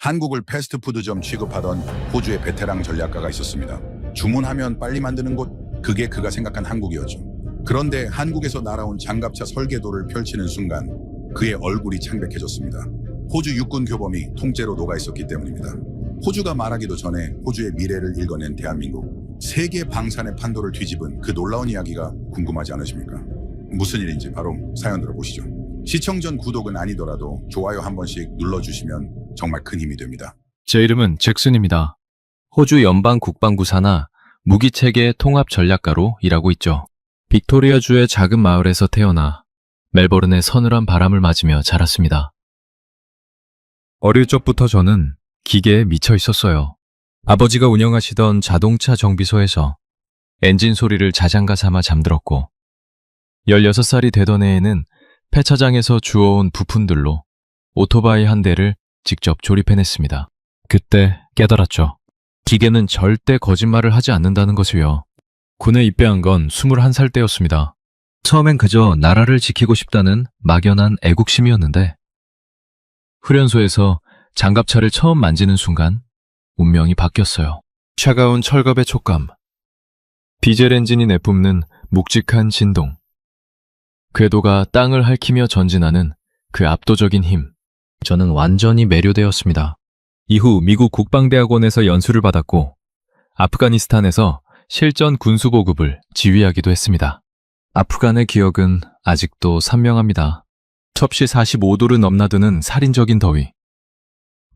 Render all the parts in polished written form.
한국을 패스트푸드점 취급하던 호주의 베테랑 전략가가 있었습니다. 주문하면 빨리 만드는 곳, 그게 그가 생각한 한국이었죠. 그런데 한국에서 날아온 장갑차 설계도를 펼치는 순간 그의 얼굴이 창백해졌습니다. 호주 육군 교범이 통째로 녹아 있었기 때문입니다. 호주가 말하기도 전에 호주의 미래를 읽어낸 대한민국. 세계 방산의 판도를 뒤집은 그 놀라운 이야기가 궁금하지 않으십니까? 무슨 일인지 바로 사연 들어보시죠. 시청 전 구독은 아니더라도 좋아요 한 번씩 눌러주시면 정말 큰 힘이 됩니다. 제 이름은 잭슨입니다. 호주 연방 국방부 산하 무기체계 통합 전략가로 일하고 있죠. 빅토리아주의 작은 마을에서 태어나 멜버른의 서늘한 바람을 맞으며 자랐습니다. 어릴 적부터 저는 기계에 미쳐 있었어요. 아버지가 운영하시던 자동차 정비소에서 엔진 소리를 자장가 삼아 잠들었고 16살이 되던 해에는 폐차장에서 주워온 부품들로 오토바이 한 대를 직접 조립해냈습니다. 그때 깨달았죠. 기계는 절대 거짓말을 하지 않는다는 것을요. 군에 입대한 건 21살 때였습니다. 처음엔 그저 나라를 지키고 싶다는 막연한 애국심이었는데 후련소에서 장갑차를 처음 만지는 순간 운명이 바뀌었어요. 차가운 철갑의 촉감, 디젤 엔진이 내뿜는 묵직한 진동, 궤도가 땅을 핥히며 전진하는 그 압도적인 힘. 저는 완전히 매료되었습니다. 이후 미국 국방대학원에서 연수를 받았고 아프가니스탄에서 실전 군수보급을 지휘하기도 했습니다. 아프간의 기억은 아직도 선명합니다. 섭씨 45도를 넘나드는 살인적인 더위,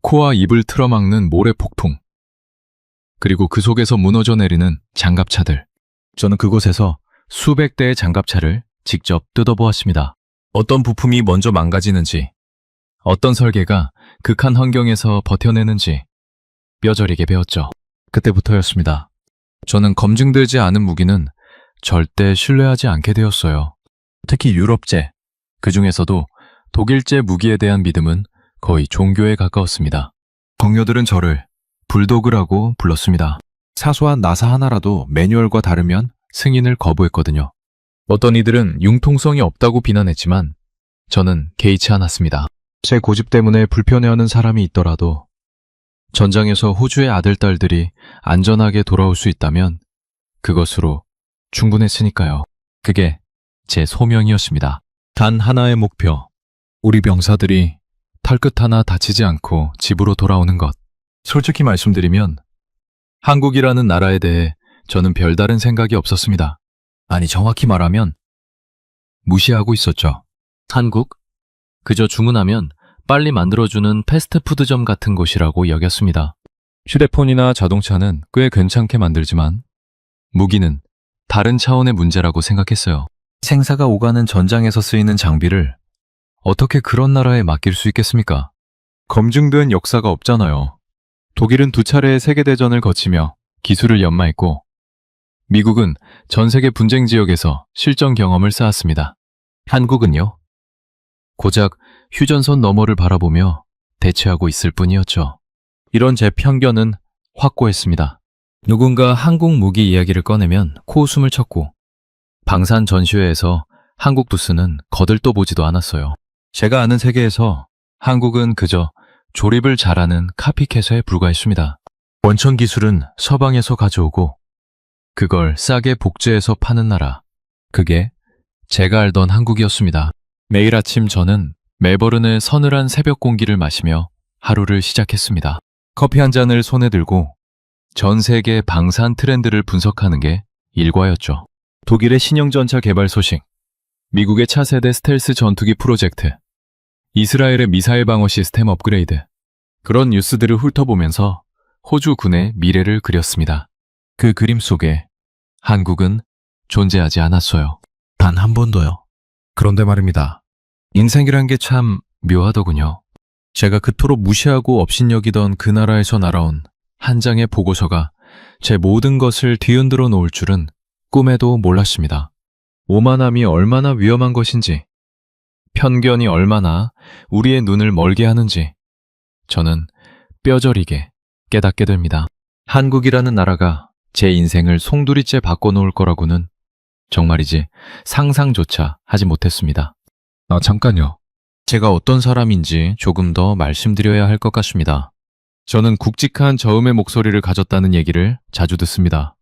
코와 입을 틀어막는 모래 폭풍, 그리고 그 속에서 무너져 내리는 장갑차들. 저는 그곳에서 수백 대의 장갑차를 직접 뜯어보았습니다. 어떤 부품이 먼저 망가지는지, 어떤 설계가 극한 환경에서 버텨내는지 뼈저리게 배웠죠. 그때부터였습니다. 저는 검증되지 않은 무기는 절대 신뢰하지 않게 되었어요. 특히 유럽제, 그 중에서도 독일제 무기에 대한 믿음은 거의 종교에 가까웠습니다. 동료들은 저를 불도그라고 불렀습니다. 사소한 나사 하나라도 매뉴얼과 다르면 승인을 거부했거든요. 어떤 이들은 융통성이 없다고 비난했지만 저는 개의치 않았습니다. 제 고집 때문에 불편해하는 사람이 있더라도 전장에서 호주의 아들, 딸들이 안전하게 돌아올 수 있다면 그것으로 충분했으니까요. 그게 제 소명이었습니다. 단 하나의 목표, 우리 병사들이 털끝 하나 다치지 않고 집으로 돌아오는 것. 솔직히 말씀드리면 한국이라는 나라에 대해 저는 별다른 생각이 없었습니다. 아니, 정확히 말하면 무시하고 있었죠. 한국? 그저 주문하면 빨리 만들어주는 패스트푸드점 같은 곳이라고 여겼습니다. 휴대폰이나 자동차는 꽤 괜찮게 만들지만 무기는 다른 차원의 문제라고 생각했어요. 생사가 오가는 전장에서 쓰이는 장비를 어떻게 그런 나라에 맡길 수 있겠습니까? 검증된 역사가 없잖아요. 독일은 2차례의 세계대전을 거치며 기술을 연마했고 미국은 전 세계 분쟁 지역에서 실전 경험을 쌓았습니다. 한국은요? 고작 휴전선 너머를 바라보며 대치하고 있을 뿐이었죠. 이런 제 편견은 확고했습니다. 누군가 한국 무기 이야기를 꺼내면 코웃음을 쳤고 방산 전시회에서 한국 부스는 거들떠보지도 않았어요. 제가 아는 세계에서 한국은 그저 조립을 잘하는 카피캣에 불과했습니다. 원천 기술은 서방에서 가져오고 그걸 싸게 복제해서 파는 나라. 그게 제가 알던 한국이었습니다. 매일 아침 저는 멜버른의 서늘한 새벽 공기를 마시며 하루를 시작했습니다. 커피 한 잔을 손에 들고 전 세계 방산 트렌드를 분석하는 게 일과였죠. 독일의 신형 전차 개발 소식, 미국의 차세대 스텔스 전투기 프로젝트, 이스라엘의 미사일 방어 시스템 업그레이드, 그런 뉴스들을 훑어보면서 호주 군의 미래를 그렸습니다. 그 그림 속에 한국은 존재하지 않았어요. 단 한 번도요. 그런데 말입니다. 인생이란 게 참 묘하더군요. 제가 그토록 무시하고 업신여기던 그 나라에서 날아온 한 장의 보고서가 제 모든 것을 뒤흔들어 놓을 줄은 꿈에도 몰랐습니다. 오만함이 얼마나 위험한 것인지, 편견이 얼마나 우리의 눈을 멀게 하는지 저는 뼈저리게 깨닫게 됩니다. 한국이라는 나라가 제 인생을 송두리째 바꿔놓을 거라고는 정말이지 상상조차 하지 못했습니다. 잠깐요. 제가 어떤 사람인지 조금 더 말씀드려야 할 것 같습니다. 저는 굵직한 저음의 목소리를 가졌다는 얘기를 자주 듣습니다.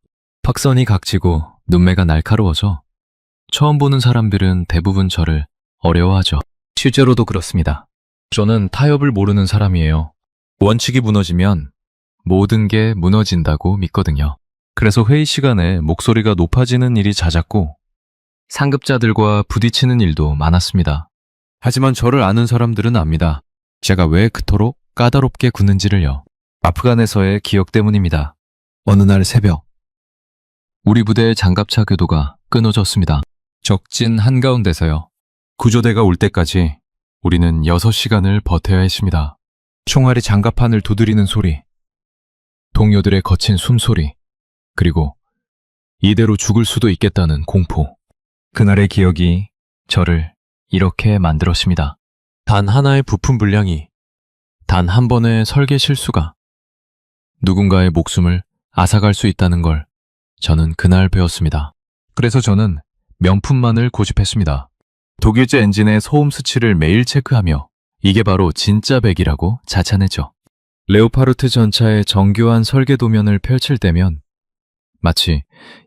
턱선이 각지고 눈매가 날카로워서 처음 보는 사람들은 대부분 저를 어려워하죠. 실제로도 그렇습니다. 저는 타협을 모르는 사람이에요. 원칙이 무너지면 모든 게 무너진다고 믿거든요. 그래서 회의 시간에 목소리가 높아지는 일이 잦았고 상급자들과 부딪히는 일도 많았습니다. 하지만 저를 아는 사람들은 압니다. 제가 왜 그토록 까다롭게 굳는지를요. 아프간에서의 기억 때문입니다. 어느 날 새벽, 우리 부대의 장갑차 궤도가 끊어졌습니다. 적진 한가운데서요. 구조대가 올 때까지 우리는 6시간을 버텨야 했습니다. 총알이 장갑판을 두드리는 소리, 동료들의 거친 숨소리, 그리고 이대로 죽을 수도 있겠다는 공포. 그날의 기억이 저를 이렇게 만들었습니다. 단 하나의 부품 불량이, 단 한 번의 설계 실수가 누군가의 목숨을 앗아갈 수 있다는 걸 저는 그날 배웠습니다. 그래서 저는 명품만을 고집했습니다. 독일제 엔진의 소음 수치를 매일 체크하며 이게 바로 진짜 백이라고 자찬했죠. 레오파르트 전차의 정교한 설계 도면을 펼칠 때면 마치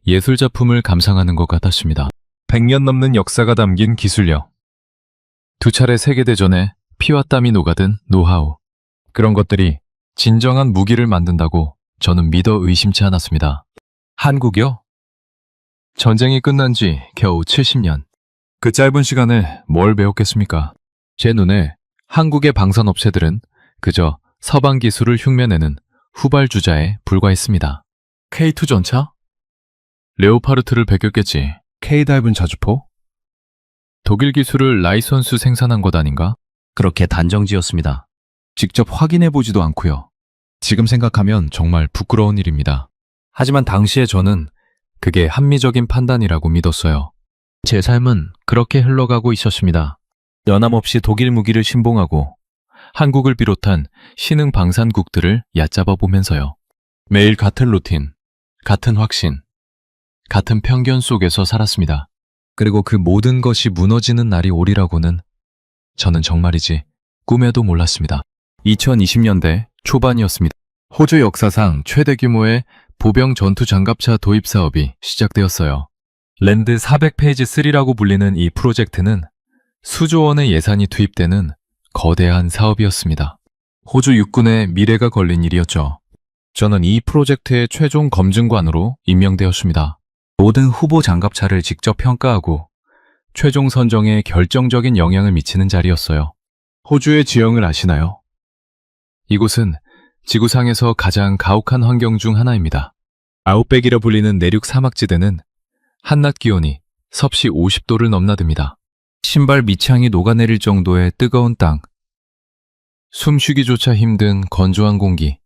예술작품을 감상하는 것 같았습니다. 100년 넘는 역사가 담긴 기술력, 2차례 세계대전에 피와 땀이 녹아든 노하우, 그런 것들이 진정한 무기를 만든다고 저는 믿어 의심치 않았습니다. 한국이요? 전쟁이 끝난 지 겨우 70년. 그 짧은 시간에 뭘 배웠겠습니까? 제 눈에 한국의 방산업체들은 그저 서방 기술을 흉내내는 후발주자에 불과했습니다. K2 전차? 레오파르트를 베꼈겠지. K-달분 자주포? 독일 기술을 라이선스 생산한 것 아닌가? 그렇게 단정지었습니다. 직접 확인해보지도 않고요. 지금 생각하면 정말 부끄러운 일입니다. 하지만 당시에 저는 그게 합리적인 판단이라고 믿었어요. 제 삶은 그렇게 흘러가고 있었습니다. 연함없이 독일 무기를 신봉하고 한국을 비롯한 신흥 방산국들을 얕잡아 보면서요. 매일 같은 루틴, 같은 확신, 같은 편견 속에서 살았습니다. 그리고 그 모든 것이 무너지는 날이 오리라고는 저는 정말이지 꿈에도 몰랐습니다. 2020년대 초반이었습니다. 호주 역사상 최대 규모의 보병 전투 장갑차 도입 사업이 시작되었어요. 랜드 400페이지 3라고 불리는 이 프로젝트는 수조 원의 예산이 투입되는 거대한 사업이었습니다. 호주 육군의 미래가 걸린 일이었죠. 저는 이 프로젝트의 최종 검증관으로 임명되었습니다. 모든 후보 장갑차를 직접 평가하고 최종 선정에 결정적인 영향을 미치는 자리였어요. 호주의 지형을 아시나요? 이곳은 지구상에서 가장 가혹한 환경 중 하나입니다. 아웃백이라 불리는 내륙 사막지대는 한낮 기온이 섭씨 50도를 넘나듭니다. 신발 밑창이 녹아내릴 정도의 뜨거운 땅, 숨쉬기조차 힘든 건조한 공기,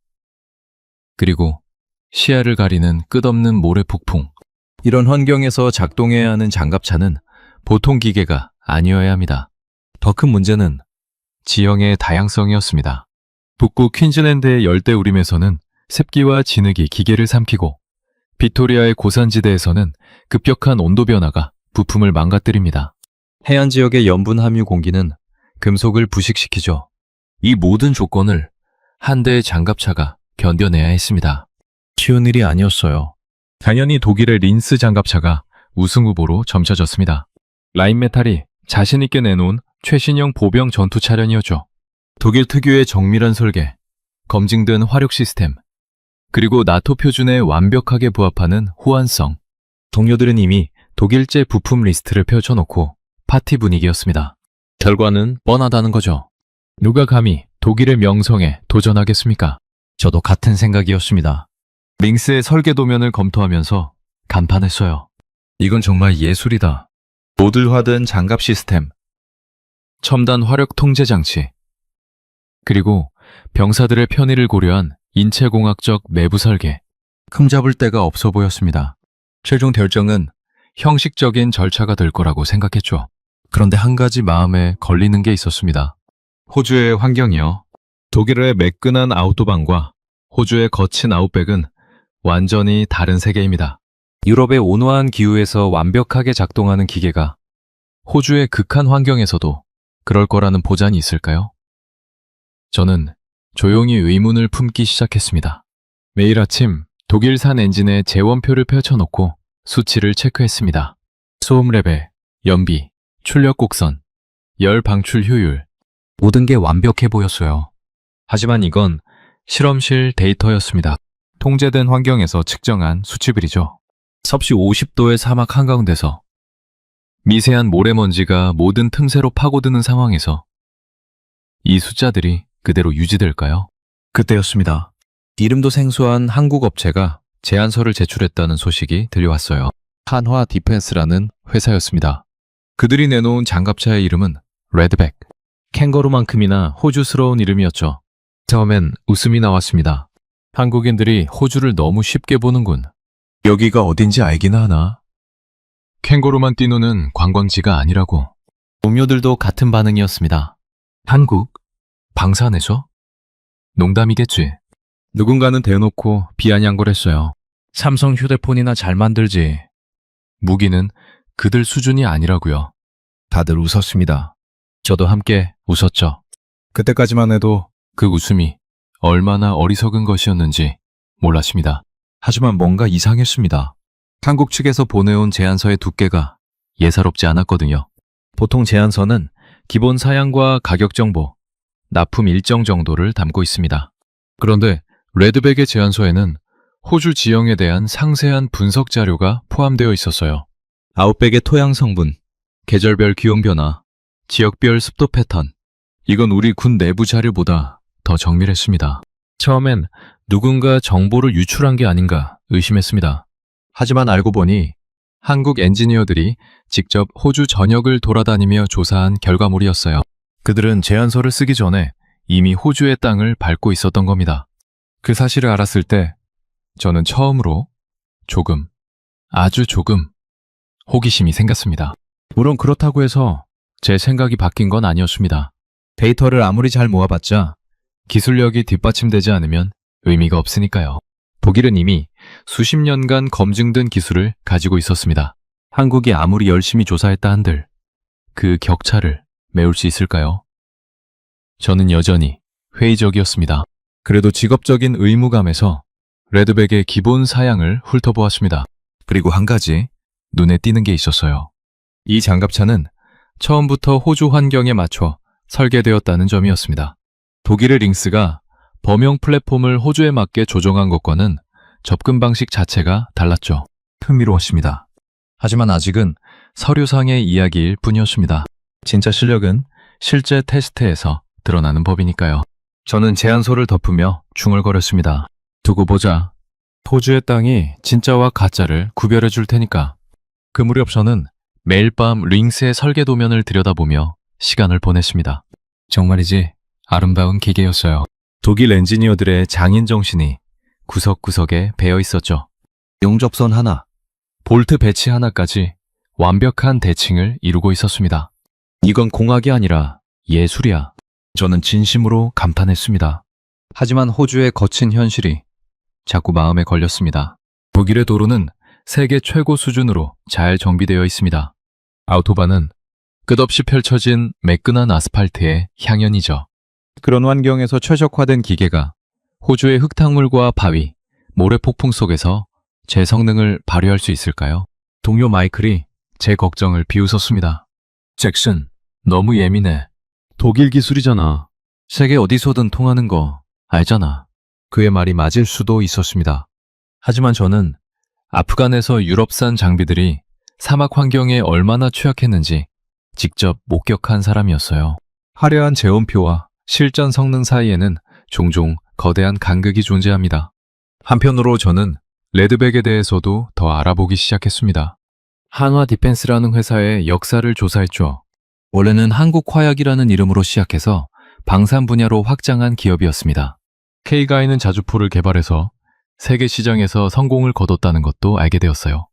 그리고 시야를 가리는 끝없는 모래 폭풍. 이런 환경에서 작동해야 하는 장갑차는 보통 기계가 아니어야 합니다. 더 큰 문제는 지형의 다양성이었습니다. 북부 퀸즐랜드의 열대우림에서는 습기와 진흙이 기계를 삼키고 빅토리아의 고산지대에서는 급격한 온도 변화가 부품을 망가뜨립니다. 해안 지역의 염분 함유 공기는 금속을 부식시키죠. 이 모든 조건을 한 대의 장갑차가 견뎌내야 했습니다. 쉬운 일이 아니었어요. 당연히 독일의 린스 장갑차가 우승 후보로 점쳐졌습니다. 라인메탈이 자신있게 내놓은 최신형 보병 전투 차량이었죠. 독일 특유의 정밀한 설계, 검증된 화력 시스템, 그리고 나토 표준에 완벽하게 부합하는 호환성. 동료들은 이미 독일제 부품 리스트를 펼쳐놓고 파티 분위기였습니다. 결과는 뻔하다는 거죠. 누가 감히 독일의 명성에 도전하겠습니까? 저도 같은 생각이었습니다. 링스의 설계 도면을 검토하면서 감탄했어요. 이건 정말 예술이다. 모듈화된 장갑 시스템, 첨단 화력 통제 장치, 그리고 병사들의 편의를 고려한 인체공학적 내부 설계. 흠잡을 데가 없어 보였습니다. 최종 결정은 형식적인 절차가 될 거라고 생각했죠. 그런데 한 가지 마음에 걸리는 게 있었습니다. 호주의 환경이요. 독일의 매끈한 아우토반과 호주의 거친 아웃백은 완전히 다른 세계입니다. 유럽의 온화한 기후에서 완벽하게 작동하는 기계가 호주의 극한 환경에서도 그럴 거라는 보장이 있을까요? 저는 조용히 의문을 품기 시작했습니다. 매일 아침 독일산 엔진의 재원표를 펼쳐놓고 수치를 체크했습니다. 소음 레벨, 연비, 출력 곡선, 열 방출 효율, 모든 게 완벽해 보였어요. 하지만 이건 실험실 데이터였습니다. 통제된 환경에서 측정한 수치들이죠. 섭씨 50도의 사막 한가운데서 미세한 모래먼지가 모든 틈새로 파고드는 상황에서 이 숫자들이 그대로 유지될까요? 그때였습니다. 이름도 생소한 한국 업체가 제안서를 제출했다는 소식이 들려왔어요. 한화 디펜스라는 회사였습니다. 그들이 내놓은 장갑차의 이름은 레드백. 캥거루만큼이나 호주스러운 이름이었죠. 처음엔 웃음이 나왔습니다. 한국인들이 호주를 너무 쉽게 보는군. 여기가 어딘지 알긴 하나? 캥거루만 뛰노는 관광지가 아니라고. 동료들도 같은 반응이었습니다. 한국? 방산에서? 농담이겠지. 누군가는 대놓고 비아냥거렸어요. 삼성 휴대폰이나 잘 만들지. 무기는 그들 수준이 아니라고요. 다들 웃었습니다. 저도 함께 웃었죠. 그때까지만 해도 그 웃음이 얼마나 어리석은 것이었는지 몰랐습니다. 하지만 뭔가 이상했습니다. 한국 측에서 보내온 제안서의 두께가 예사롭지 않았거든요. 보통 제안서는 기본 사양과 가격 정보, 납품 일정 정도를 담고 있습니다. 그런데 레드백의 제안서에는 호주 지형에 대한 상세한 분석 자료가 포함되어 있었어요. 아웃백의 토양 성분, 계절별 기온 변화, 지역별 습도 패턴. 이건 우리 군 내부 자료보다 더 정밀했습니다. 처음엔 누군가 정보를 유출한 게 아닌가 의심했습니다. 하지만 알고 보니 한국 엔지니어들이 직접 호주 전역을 돌아다니며 조사한 결과물이었어요. 그들은 제안서를 쓰기 전에 이미 호주의 땅을 밟고 있었던 겁니다. 그 사실을 알았을 때 저는 처음으로 조금, 아주 조금 호기심이 생겼습니다. 물론 그렇다고 해서 제 생각이 바뀐 건 아니었습니다. 데이터를 아무리 잘 모아봤자 기술력이 뒷받침되지 않으면 의미가 없으니까요. 독일은 이미 수십 년간 검증된 기술을 가지고 있었습니다. 한국이 아무리 열심히 조사했다 한들 그 격차를 메울 수 있을까요? 저는 여전히 회의적이었습니다. 그래도 직업적인 의무감에서 레드백의 기본 사양을 훑어보았습니다. 그리고 한 가지 눈에 띄는 게 있었어요. 이 장갑차는 처음부터 호주 환경에 맞춰 설계되었다는 점이었습니다. 독일의 링스가 범용 플랫폼을 호주에 맞게 조정한 것과는 접근 방식 자체가 달랐죠. 흥미로웠습니다. 하지만 아직은 서류상의 이야기일 뿐이었습니다. 진짜 실력은 실제 테스트에서 드러나는 법이니까요. 저는 제안서를 덮으며 중얼거렸습니다. 두고 보자. 호주의 땅이 진짜와 가짜를 구별해 줄 테니까. 그 무렵 저는 매일 밤 링스의 설계 도면을 들여다보며 시간을 보냈습니다. 정말이지 아름다운 기계였어요. 독일 엔지니어들의 장인 정신이 구석구석에 배어 있었죠. 용접선 하나, 볼트 배치 하나까지 완벽한 대칭을 이루고 있었습니다. 이건 공학이 아니라 예술이야. 저는 진심으로 감탄했습니다. 하지만 호주의 거친 현실이 자꾸 마음에 걸렸습니다. 독일의 도로는 세계 최고 수준으로 잘 정비되어 있습니다. 아우토반은 끝없이 펼쳐진 매끈한 아스팔트의 향연이죠. 그런 환경에서 최적화된 기계가 호주의 흙탕물과 바위, 모래폭풍 속에서 제 성능을 발휘할 수 있을까요? 동료 마이클이 제 걱정을 비웃었습니다. 잭슨, 너무 예민해. 독일 기술이잖아. 세계 어디서든 통하는 거 알잖아. 그의 말이 맞을 수도 있었습니다. 하지만 저는 아프간에서 유럽산 장비들이 사막 환경에 얼마나 취약했는지 직접 목격한 사람이었어요. 화려한 재원표와 실전 성능 사이에는 종종 거대한 간극이 존재합니다. 한편으로 저는 레드백에 대해서도 더 알아보기 시작했습니다. 한화 디펜스라는 회사의 역사를 조사했죠. 원래는 한국화약이라는 이름으로 시작해서 방산 분야로 확장한 기업이었습니다. K가이는 자주포를 개발해서 세계 시장에서 성공을 거뒀다는 것도 알게 되었어요.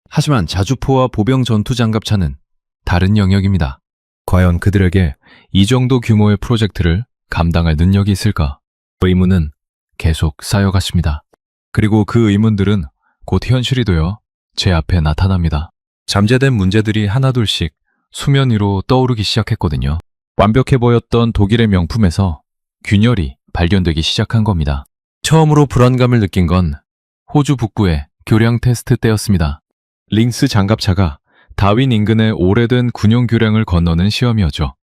하지만 자주포와 보병 전투 장갑차는 다른 영역입니다. 과연 그들에게 이 정도 규모의 프로젝트를 감당할 능력이 있을까? 의문은 계속 쌓여갔습니다. 그리고 그 의문들은 곧 현실이 되어 제 앞에 나타납니다. 잠재된 문제들이 하나둘씩 수면 위로 떠오르기 시작했거든요. 완벽해 보였던 독일의 명품에서 균열이 발견되기 시작한 겁니다. 처음으로 불안감을 느낀 건 호주 북부의 교량 테스트 때였습니다. 링스 장갑차가 다윈 인근의 오래된 군용 교량을 건너는 시험이었죠.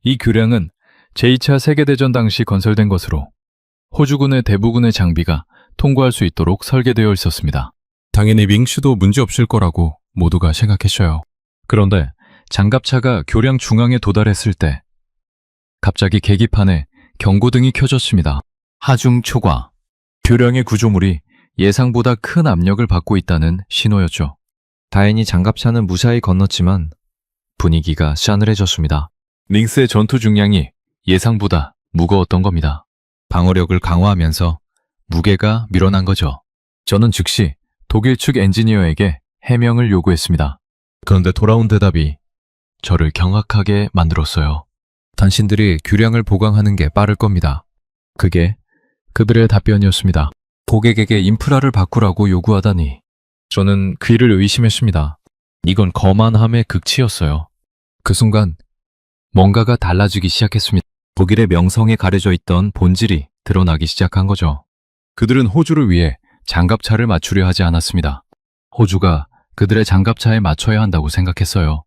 이 교량은 제2차 세계대전 당시 건설된 것으로 호주군의 대부분의 장비가 통과할 수 있도록 설계되어 있었습니다. 당연히 밍슈도 문제없을 거라고 모두가 생각했어요. 그런데 장갑차가 교량 중앙에 도달했을 때 갑자기 계기판에 경고등이 켜졌습니다. 하중 초과. 교량의 구조물이 예상보다 큰 압력을 받고 있다는 신호였죠. 다행히 장갑차는 무사히 건넜지만 분위기가 싸늘해졌습니다. 링스의 전투 중량이 예상보다 무거웠던 겁니다. 방어력을 강화하면서 무게가 밀어난 거죠. 저는 즉시 독일 측 엔지니어에게 해명을 요구했습니다. 그런데 돌아온 대답이 저를 경악하게 만들었어요. 당신들이 교량을 보강하는 게 빠를 겁니다. 그게 그들의 답변이었습니다. 고객에게 인프라를 바꾸라고 요구하다니. 저는 그 일을 의심했습니다. 이건 거만함의 극치였어요. 그 순간 뭔가가 달라지기 시작했습니다. 독일의 명성에 가려져 있던 본질이 드러나기 시작한 거죠. 그들은 호주를 위해 장갑차를 맞추려 하지 않았습니다. 호주가 그들의 장갑차에 맞춰야 한다고 생각했어요.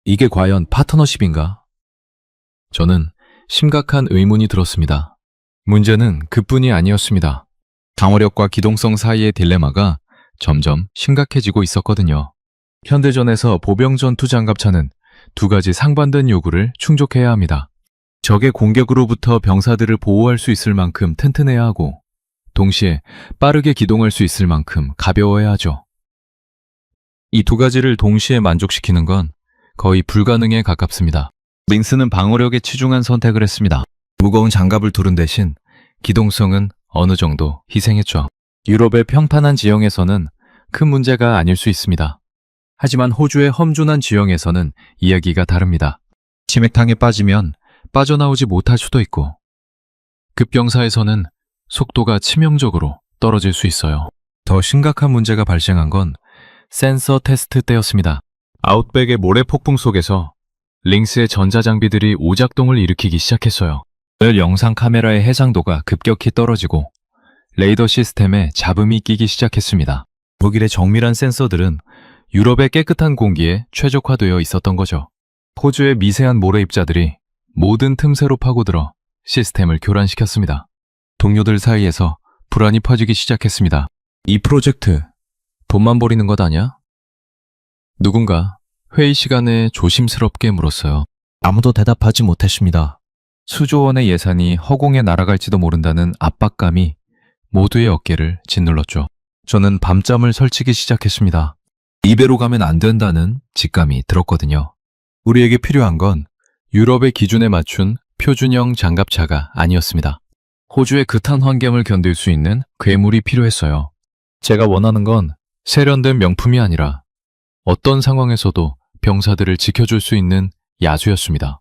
이게 과연 파트너십인가? 저는 심각한 의문이 들었습니다. 문제는 그뿐이 아니었습니다. 방어력과 기동성 사이의 딜레마가 점점 심각해지고 있었거든요. 현대전에서 보병 전투 장갑차는 두 가지 상반된 요구를 충족해야 합니다. 적의 공격으로부터 병사들을 보호할 수 있을 만큼 튼튼해야 하고, 동시에 빠르게 기동할 수 있을 만큼 가벼워야 하죠. 이 두 가지를 동시에 만족시키는 건 거의 불가능에 가깝습니다. 링스는 방어력에 치중한 선택을 했습니다. 무거운 장갑을 두른 대신 기동성은 어느 정도 희생했죠. 유럽의 평탄한 지형에서는 큰 문제가 아닐 수 있습니다. 하지만 호주의 험준한 지형에서는 이야기가 다릅니다. 치맥탕에 빠지면 빠져나오지 못할 수도 있고, 급경사에서는 속도가 치명적으로 떨어질 수 있어요. 더 심각한 문제가 발생한 건 센서 테스트 때였습니다. 아웃백의 모래 폭풍 속에서 링스의 전자장비들이 오작동을 일으키기 시작했어요. 영상 카메라의 해상도가 급격히 떨어지고 레이더 시스템에 잡음이 끼기 시작했습니다. 독일의 정밀한 센서들은 유럽의 깨끗한 공기에 최적화되어 있었던 거죠. 호주의 미세한 모래 입자들이 모든 틈새로 파고들어 시스템을 교란시켰습니다. 동료들 사이에서 불안이 퍼지기 시작했습니다. 이 프로젝트 돈만 버리는 것 아냐? 누군가 회의 시간에 조심스럽게 물었어요. 아무도 대답하지 못했습니다. 수조 원의 예산이 허공에 날아갈지도 모른다는 압박감이 모두의 어깨를 짓눌렀죠. 저는 밤잠을 설치기 시작했습니다. 이배로 가면 안 된다는 직감이 들었거든요. 우리에게 필요한 건 유럽의 기준에 맞춘 표준형 장갑차가 아니었습니다. 호주의 극한 환경을 견딜 수 있는 괴물이 필요했어요. 제가 원하는 건 세련된 명품이 아니라 어떤 상황에서도 병사들을 지켜줄 수 있는 야수였습니다.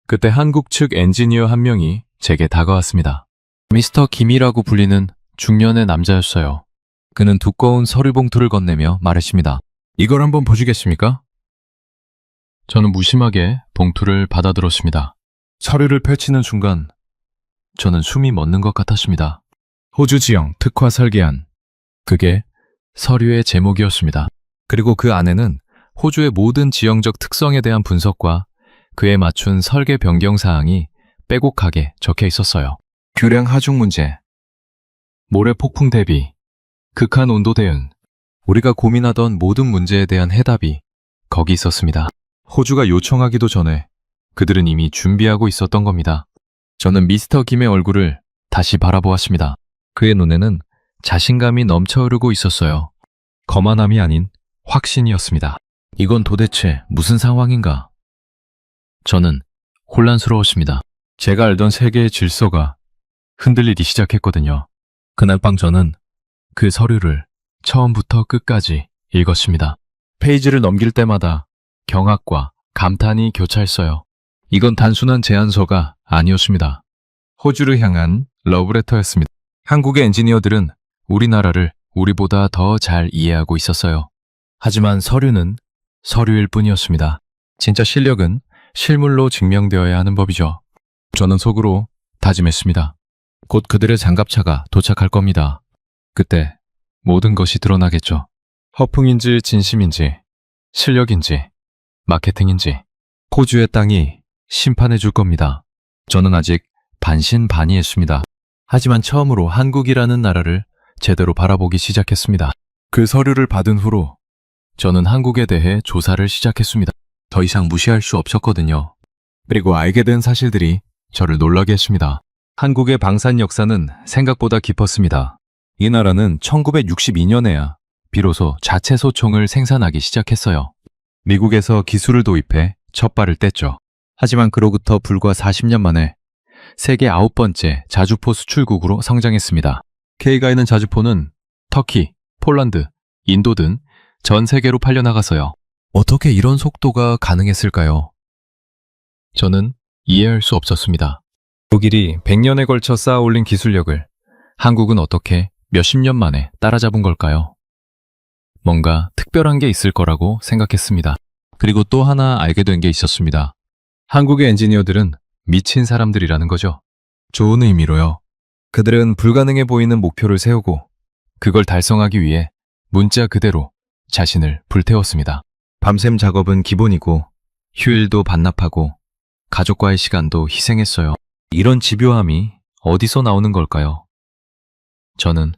그때 한국 측 엔지니어 한 명이 제게 다가왔습니다. 미스터 김이라고 불리는 중년의 남자였어요. 그는 두꺼운 서류 봉투를 건네며 말했습니다. 이걸 한번 보시겠습니까? 저는 무심하게 봉투를 받아들었습니다. 서류를 펼치는 순간 저는 숨이 멎는 것 같았습니다. 호주 지형 특화 설계안. 그게 서류의 제목이었습니다. 그리고 그 안에는 호주의 모든 지형적 특성에 대한 분석과 그에 맞춘 설계 변경 사항이 빼곡하게 적혀 있었어요. 교량 하중 문제, 모래 폭풍 대비, 극한 온도 대응, 우리가 고민하던 모든 문제에 대한 해답이 거기 있었습니다. 호주가 요청하기도 전에 그들은 이미 준비하고 있었던 겁니다. 저는 미스터 김의 얼굴을 다시 바라보았습니다. 그의 눈에는 자신감이 넘쳐 흐르고 있었어요. 거만함이 아닌 확신이었습니다. 이건 도대체 무슨 상황인가? 저는 혼란스러웠습니다. 제가 알던 세계의 질서가 흔들리기 시작했거든요. 그날 밤 저는 그 서류를 처음부터 끝까지 읽었습니다. 페이지를 넘길 때마다 경악과 감탄이 교차했어요. 이건 단순한 제안서가 아니었습니다. 호주를 향한 러브레터였습니다. 한국의 엔지니어들은 우리나라를 우리보다 더 잘 이해하고 있었어요. 하지만 서류는 서류일 뿐이었습니다. 진짜 실력은 실물로 증명되어야 하는 법이죠. 저는 속으로 다짐했습니다. 곧 그들의 장갑차가 도착할 겁니다. 그때 모든 것이 드러나겠죠. 허풍인지 진심인지, 실력인지, 마케팅인지, 호주의 땅이 심판해 줄 겁니다. 저는 아직 반신반의했습니다. 하지만 처음으로 한국이라는 나라를 제대로 바라보기 시작했습니다. 그 서류를 받은 후로 저는 한국에 대해 조사를 시작했습니다. 더 이상 무시할 수 없었거든요. 그리고 알게 된 사실들이 저를 놀라게 했습니다. 한국의 방산 역사는 생각보다 깊었습니다. 이 나라는 1962년에야 비로소 자체 소총을 생산하기 시작했어요. 미국에서 기술을 도입해 첫 발을 뗐죠. 하지만 그로부터 불과 40년 만에 세계 9번째 자주포 수출국으로 성장했습니다. K가 있는 자주포는 터키, 폴란드, 인도 등 전 세계로 팔려나가서요. 어떻게 이런 속도가 가능했을까요? 저는 이해할 수 없었습니다. 독일이 100년에 걸쳐 쌓아 올린 기술력을 한국은 어떻게 몇십 년 만에 따라잡은 걸까요? 뭔가 특별한 게 있을 거라고 생각했습니다. 그리고 또 하나 알게 된 게 있었습니다. 한국의 엔지니어들은 미친 사람들이라는 거죠. 좋은 의미로요. 그들은 불가능해 보이는 목표를 세우고 그걸 달성하기 위해 문자 그대로 자신을 불태웠습니다. 밤샘 작업은 기본이고 휴일도 반납하고 가족과의 시간도 희생했어요. 이런 집요함이 어디서 나오는 걸까요? 저는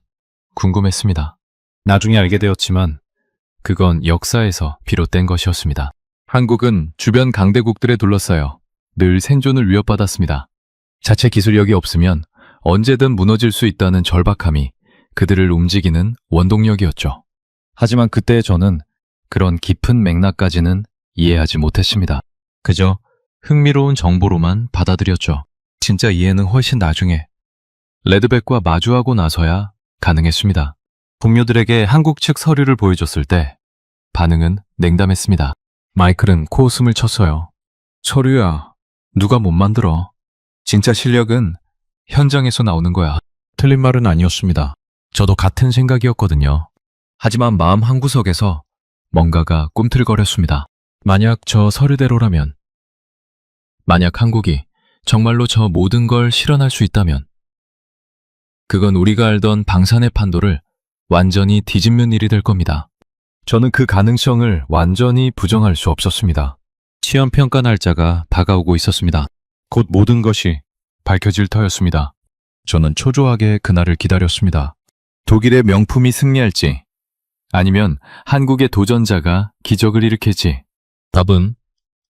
궁금했습니다. 나중에 알게 되었지만 그건 역사에서 비롯된 것이었습니다. 한국은 주변 강대국들에 둘러싸여 늘 생존을 위협받았습니다. 자체 기술력이 없으면 언제든 무너질 수 있다는 절박함이 그들을 움직이는 원동력이었죠. 하지만 그때 저는 그런 깊은 맥락까지는 이해하지 못했습니다. 그저 흥미로운 정보로만 받아들였죠. 진짜 이해는 훨씬 나중에 레드백과 마주하고 나서야 가능했습니다. 동료들에게 한국 측 서류를 보여줬을 때 반응은 냉담했습니다. 마이클은 코웃음을 쳤어요. 서류야, 누가 못 만들어. 진짜 실력은 현장에서 나오는 거야. 틀린 말은 아니었습니다. 저도 같은 생각이었거든요. 하지만 마음 한구석에서 뭔가가 꿈틀거렸습니다. 만약 저 서류대로라면, 만약 한국이 정말로 저 모든 걸 실현할 수 있다면, 그건 우리가 알던 방산의 판도를 완전히 뒤집는 일이 될 겁니다. 저는 그 가능성을 완전히 부정할 수 없었습니다. 시험평가 날짜가 다가오고 있었습니다. 곧 모든 것이 밝혀질 터였습니다. 저는 초조하게 그날을 기다렸습니다. 독일의 명품이 승리할지, 아니면 한국의 도전자가 기적을 일으킬지, 답은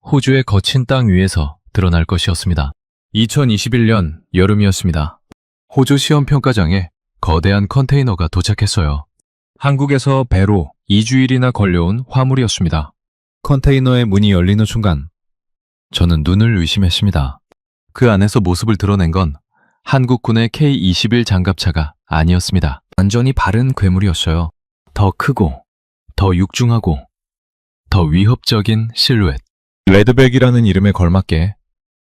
호주의 거친 땅 위에서 드러날 것이었습니다. 2021년 여름이었습니다. 호주 시험평가장에 거대한 컨테이너가 도착했어요. 한국에서 배로 2주일이나 걸려온 화물이었습니다. 컨테이너의 문이 열리는 순간 저는 눈을 의심했습니다. 그 안에서 모습을 드러낸 건 한국군의 K-21 장갑차가 아니었습니다. 완전히 바른 괴물이었어요. 더 크고, 더 육중하고, 더 위협적인 실루엣. 레드백이라는 이름에 걸맞게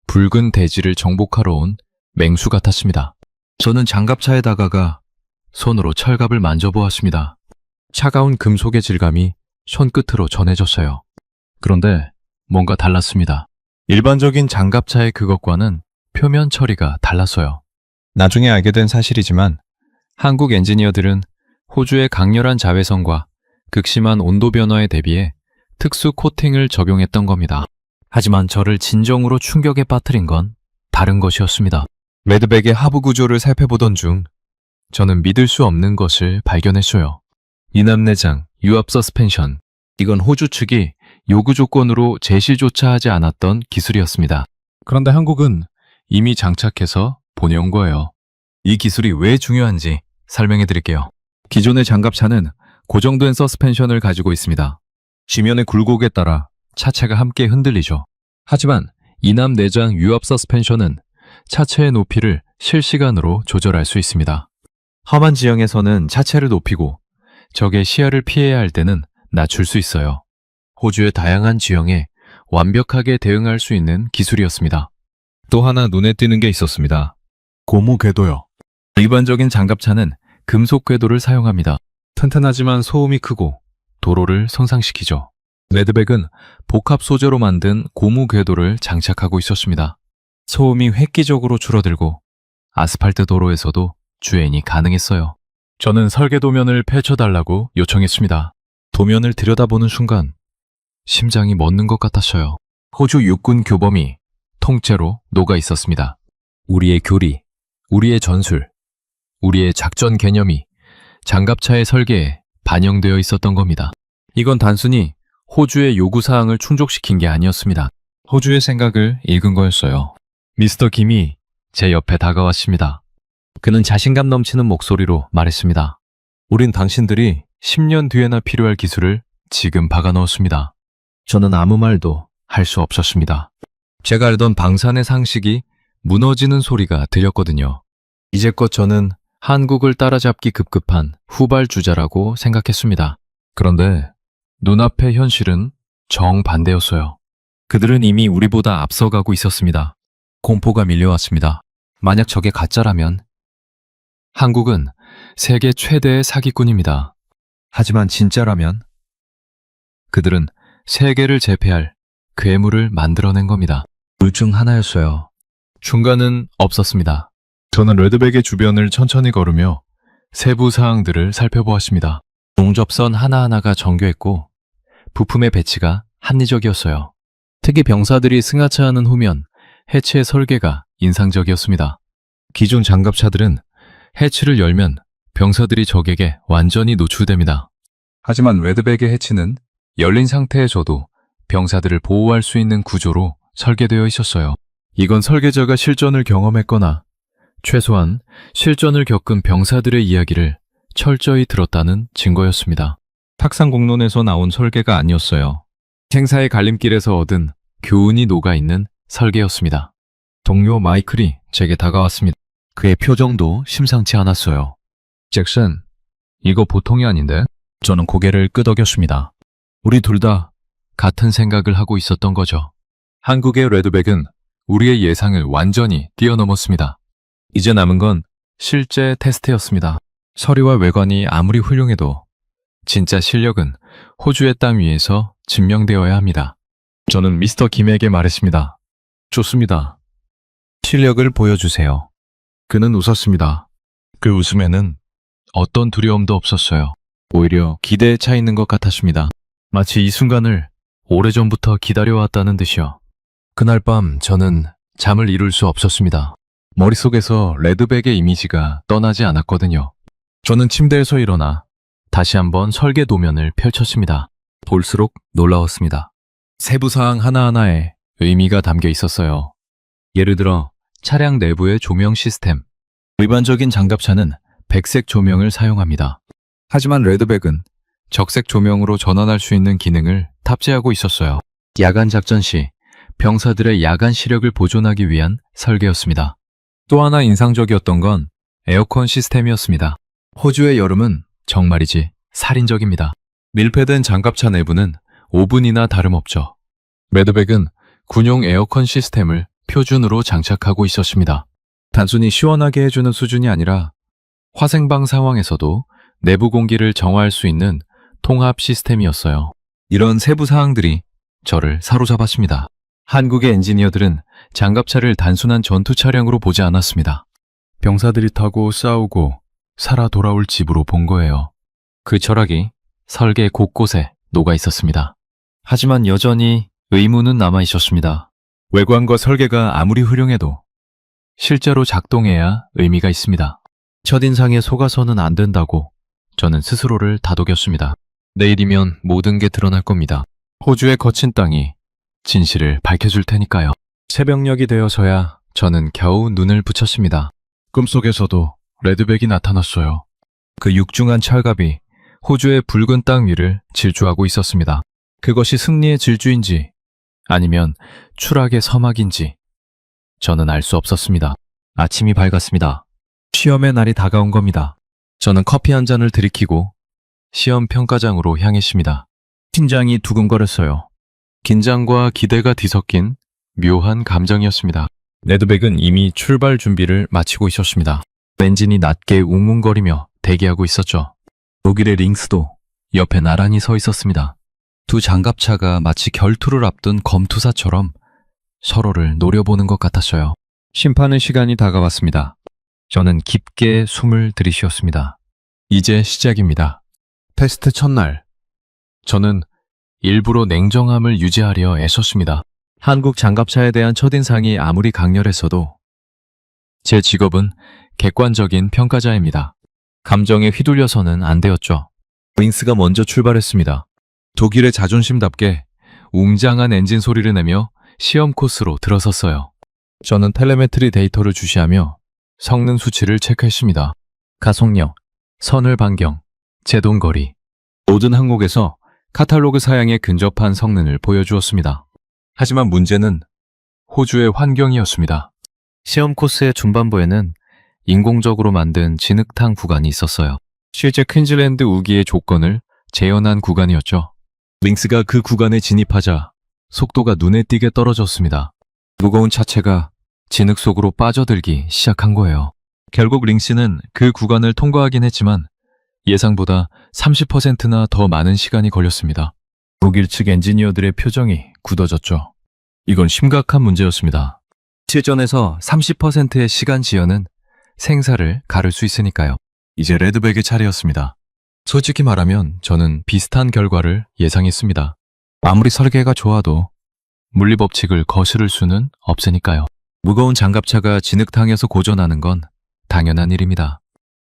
붉은 대지를 정복하러 온 맹수 같았습니다. 저는 장갑차에 다가가 손으로 철갑을 만져보았습니다. 차가운 금속의 질감이 손끝으로 전해졌어요. 그런데 뭔가 달랐습니다. 일반적인 장갑차의 그것과는 표면 처리가 달랐어요. 나중에 알게 된 사실이지만 한국 엔지니어들은 호주의 강렬한 자외선과 극심한 온도 변화에 대비해 특수 코팅을 적용했던 겁니다. 하지만 저를 진정으로 충격에 빠뜨린 건 다른 것이었습니다. 레드백의 하부 구조를 살펴보던 중 저는 믿을 수 없는 것을 발견했어요. 이남내장, 유압 서스펜션. 이건 호주 측이 요구 조건으로 제시조차 하지 않았던 기술이었습니다. 그런데 한국은 이미 장착해서 보내온 거예요. 이 기술이 왜 중요한지 설명해 드릴게요. 기존의 장갑차는 고정된 서스펜션을 가지고 있습니다. 지면의 굴곡에 따라 차체가 함께 흔들리죠. 하지만 이남 내장 유압 서스펜션은 차체의 높이를 실시간으로 조절할 수 있습니다. 험한 지형에서는 차체를 높이고 적의 시야를 피해야 할 때는 낮출 수 있어요. 호주의 다양한 지형에 완벽하게 대응할 수 있는 기술이었습니다. 또 하나 눈에 띄는 게 있었습니다. 고무 궤도요. 일반적인 장갑차는 금속 궤도를 사용합니다. 튼튼하지만 소음이 크고 도로를 손상시키죠. 레드백은 복합 소재로 만든 고무 궤도를 장착하고 있었습니다. 소음이 획기적으로 줄어들고 아스팔트 도로에서도 주행이 가능했어요. 저는 설계 도면을 펼쳐달라고 요청했습니다. 도면을 들여다보는 순간 심장이 멎는 것 같았어요. 호주 육군 교범이 통째로 녹아 있었습니다. 우리의 교리, 우리의 전술, 우리의 작전 개념이 장갑차의 설계에 반영되어 있었던 겁니다. 이건 단순히 호주의 요구사항을 충족시킨 게 아니었습니다. 호주의 생각을 읽은 거였어요. 미스터 김이 제 옆에 다가왔습니다. 그는 자신감 넘치는 목소리로 말했습니다. 우린 당신들이 10년 뒤에나 필요할 기술을 지금 박아 넣었습니다. 저는 아무 말도 할 수 없었습니다. 제가 알던 방산의 상식이 무너지는 소리가 들렸거든요. 이제껏 저는 한국을 따라잡기 급급한 후발주자라고 생각했습니다. 그런데 눈앞의 현실은 정반대였어요. 그들은 이미 우리보다 앞서가고 있었습니다. 공포가 밀려왔습니다. 만약 저게 가짜라면 한국은 세계 최대의 사기꾼입니다. 하지만 진짜라면 그들은 세계를 제패할 괴물을 만들어낸 겁니다. 둘 중 하나였어요. 중간은 없었습니다. 저는 레드백의 주변을 천천히 걸으며 세부 사항들을 살펴보았습니다. 용접선 하나하나가 정교했고 부품의 배치가 합리적이었어요. 특히 병사들이 승하차하는 후면 해치의 설계가 인상적이었습니다. 기존 장갑차들은 해치를 열면 병사들이 적에게 완전히 노출됩니다. 하지만 레드백의 해치는 열린 상태에서도 병사들을 보호할 수 있는 구조로 설계되어 있었어요. 이건 설계자가 실전을 경험했거나 최소한 실전을 겪은 병사들의 이야기를 철저히 들었다는 증거였습니다. 탁상 공론에서 나온 설계가 아니었어요. 행사의 갈림길에서 얻은 교훈이 녹아있는 설계였습니다. 동료 마이클이 제게 다가왔습니다. 그의 표정도 심상치 않았어요. 잭슨, 이거 보통이 아닌데? 저는 고개를 끄덕였습니다. 우리 둘 다 같은 생각을 하고 있었던 거죠. 한국의 레드백은 우리의 예상을 완전히 뛰어넘었습니다. 이제 남은 건 실제 테스트였습니다. 서리와 외관이 아무리 훌륭해도 진짜 실력은 호주의 땅 위에서 증명되어야 합니다. 저는 미스터 김에게 말했습니다. 좋습니다. 실력을 보여주세요. 그는 웃었습니다. 그 웃음에는 어떤 두려움도 없었어요. 오히려 기대에 차 있는 것 같았습니다. 마치 이 순간을 오래전부터 기다려왔다는 듯이요. 그날 밤 저는 잠을 이룰 수 없었습니다. 머릿속에서 레드백의 이미지가 떠나지 않았거든요. 저는 침대에서 일어나 다시 한번 설계 도면을 펼쳤습니다. 볼수록 놀라웠습니다. 세부사항 하나하나에 의미가 담겨 있었어요. 예를 들어 차량 내부의 조명 시스템. 일반적인 장갑차는 백색 조명을 사용합니다. 하지만 레드백은 적색 조명으로 전환할 수 있는 기능을 탑재하고 있었어요. 야간 작전 시 병사들의 야간 시력을 보존하기 위한 설계였습니다. 또 하나 인상적이었던 건 에어컨 시스템이었습니다. 호주의 여름은 정말이지 살인적입니다. 밀폐된 장갑차 내부는 오븐이나 다름없죠. 레드백은 군용 에어컨 시스템을 표준으로 장착하고 있었습니다. 단순히 시원하게 해주는 수준이 아니라 화생방 상황에서도 내부 공기를 정화할 수 있는 통합 시스템이었어요. 이런 세부 사항들이 저를 사로잡았습니다. 한국의 엔지니어들은 장갑차를 단순한 전투 차량으로 보지 않았습니다. 병사들이 타고 싸우고 살아 돌아올 집으로 본 거예요. 그 철학이 설계 곳곳에 녹아 있었습니다. 하지만 여전히 의문은 남아 있었습니다. 외관과 설계가 아무리 훌륭해도 실제로 작동해야 의미가 있습니다. 첫인상에 속아서는 안 된다고 저는 스스로를 다독였습니다. 내일이면 모든 게 드러날 겁니다. 호주의 거친 땅이 진실을 밝혀줄 테니까요. 새벽녘이 되어서야 저는 겨우 눈을 붙였습니다. 꿈속에서도 레드백이 나타났어요. 그 육중한 철갑이 호주의 붉은 땅 위를 질주하고 있었습니다. 그것이 승리의 질주인지 아니면 추락의 서막인지 저는 알 수 없었습니다. 아침이 밝았습니다. 시험의 날이 다가온 겁니다. 저는 커피 한 잔을 들이키고 시험 평가장으로 향했습니다. 심장이 두근거렸어요. 긴장과 기대가 뒤섞인 묘한 감정이었습니다. 레드백은 이미 출발 준비를 마치고 있었습니다. 엔진이 낮게 웅웅거리며 대기하고 있었죠. 독일의 링스도 옆에 나란히 서 있었습니다. 두 장갑차가 마치 결투를 앞둔 검투사처럼 서로를 노려보는 것 같았어요. 심판의 시간이 다가왔습니다. 저는 깊게 숨을 들이쉬었습니다. 이제 시작입니다. 테스트 첫날. 저는 일부러 냉정함을 유지하려 애썼습니다. 한국 장갑차에 대한 첫인상이 아무리 강렬했어도 제 직업은 객관적인 평가자입니다. 감정에 휘둘려서는 안 되었죠. 링스가 먼저 출발했습니다. 독일의 자존심답게 웅장한 엔진 소리를 내며 시험 코스로 들어섰어요. 저는 텔레메트리 데이터를 주시하며 성능 수치를 체크했습니다. 가속력, 선을 반경, 제동거리, 모든 항목에서 카탈로그 사양에 근접한 성능을 보여주었습니다. 하지만 문제는 호주의 환경이었습니다. 시험 코스의 중반부에는 인공적으로 만든 진흙탕 구간이 있었어요. 실제 퀸즐랜드 우기의 조건을 재현한 구간이었죠. 링스가 그 구간에 진입하자 속도가 눈에 띄게 떨어졌습니다. 무거운 차체가 진흙 속으로 빠져들기 시작한 거예요. 결국 링스는 그 구간을 통과하긴 했지만 예상보다 30%나 더 많은 시간이 걸렸습니다. 독일 측 엔지니어들의 표정이 굳어졌죠. 이건 심각한 문제였습니다. 실전에서 30%의 시간 지연은 생사를 가를 수 있으니까요. 이제 레드백의 차례였습니다. 솔직히 말하면 저는 비슷한 결과를 예상했습니다. 아무리 설계가 좋아도 물리법칙을 거스를 수는 없으니까요. 무거운 장갑차가 진흙탕에서 고전하는 건 당연한 일입니다.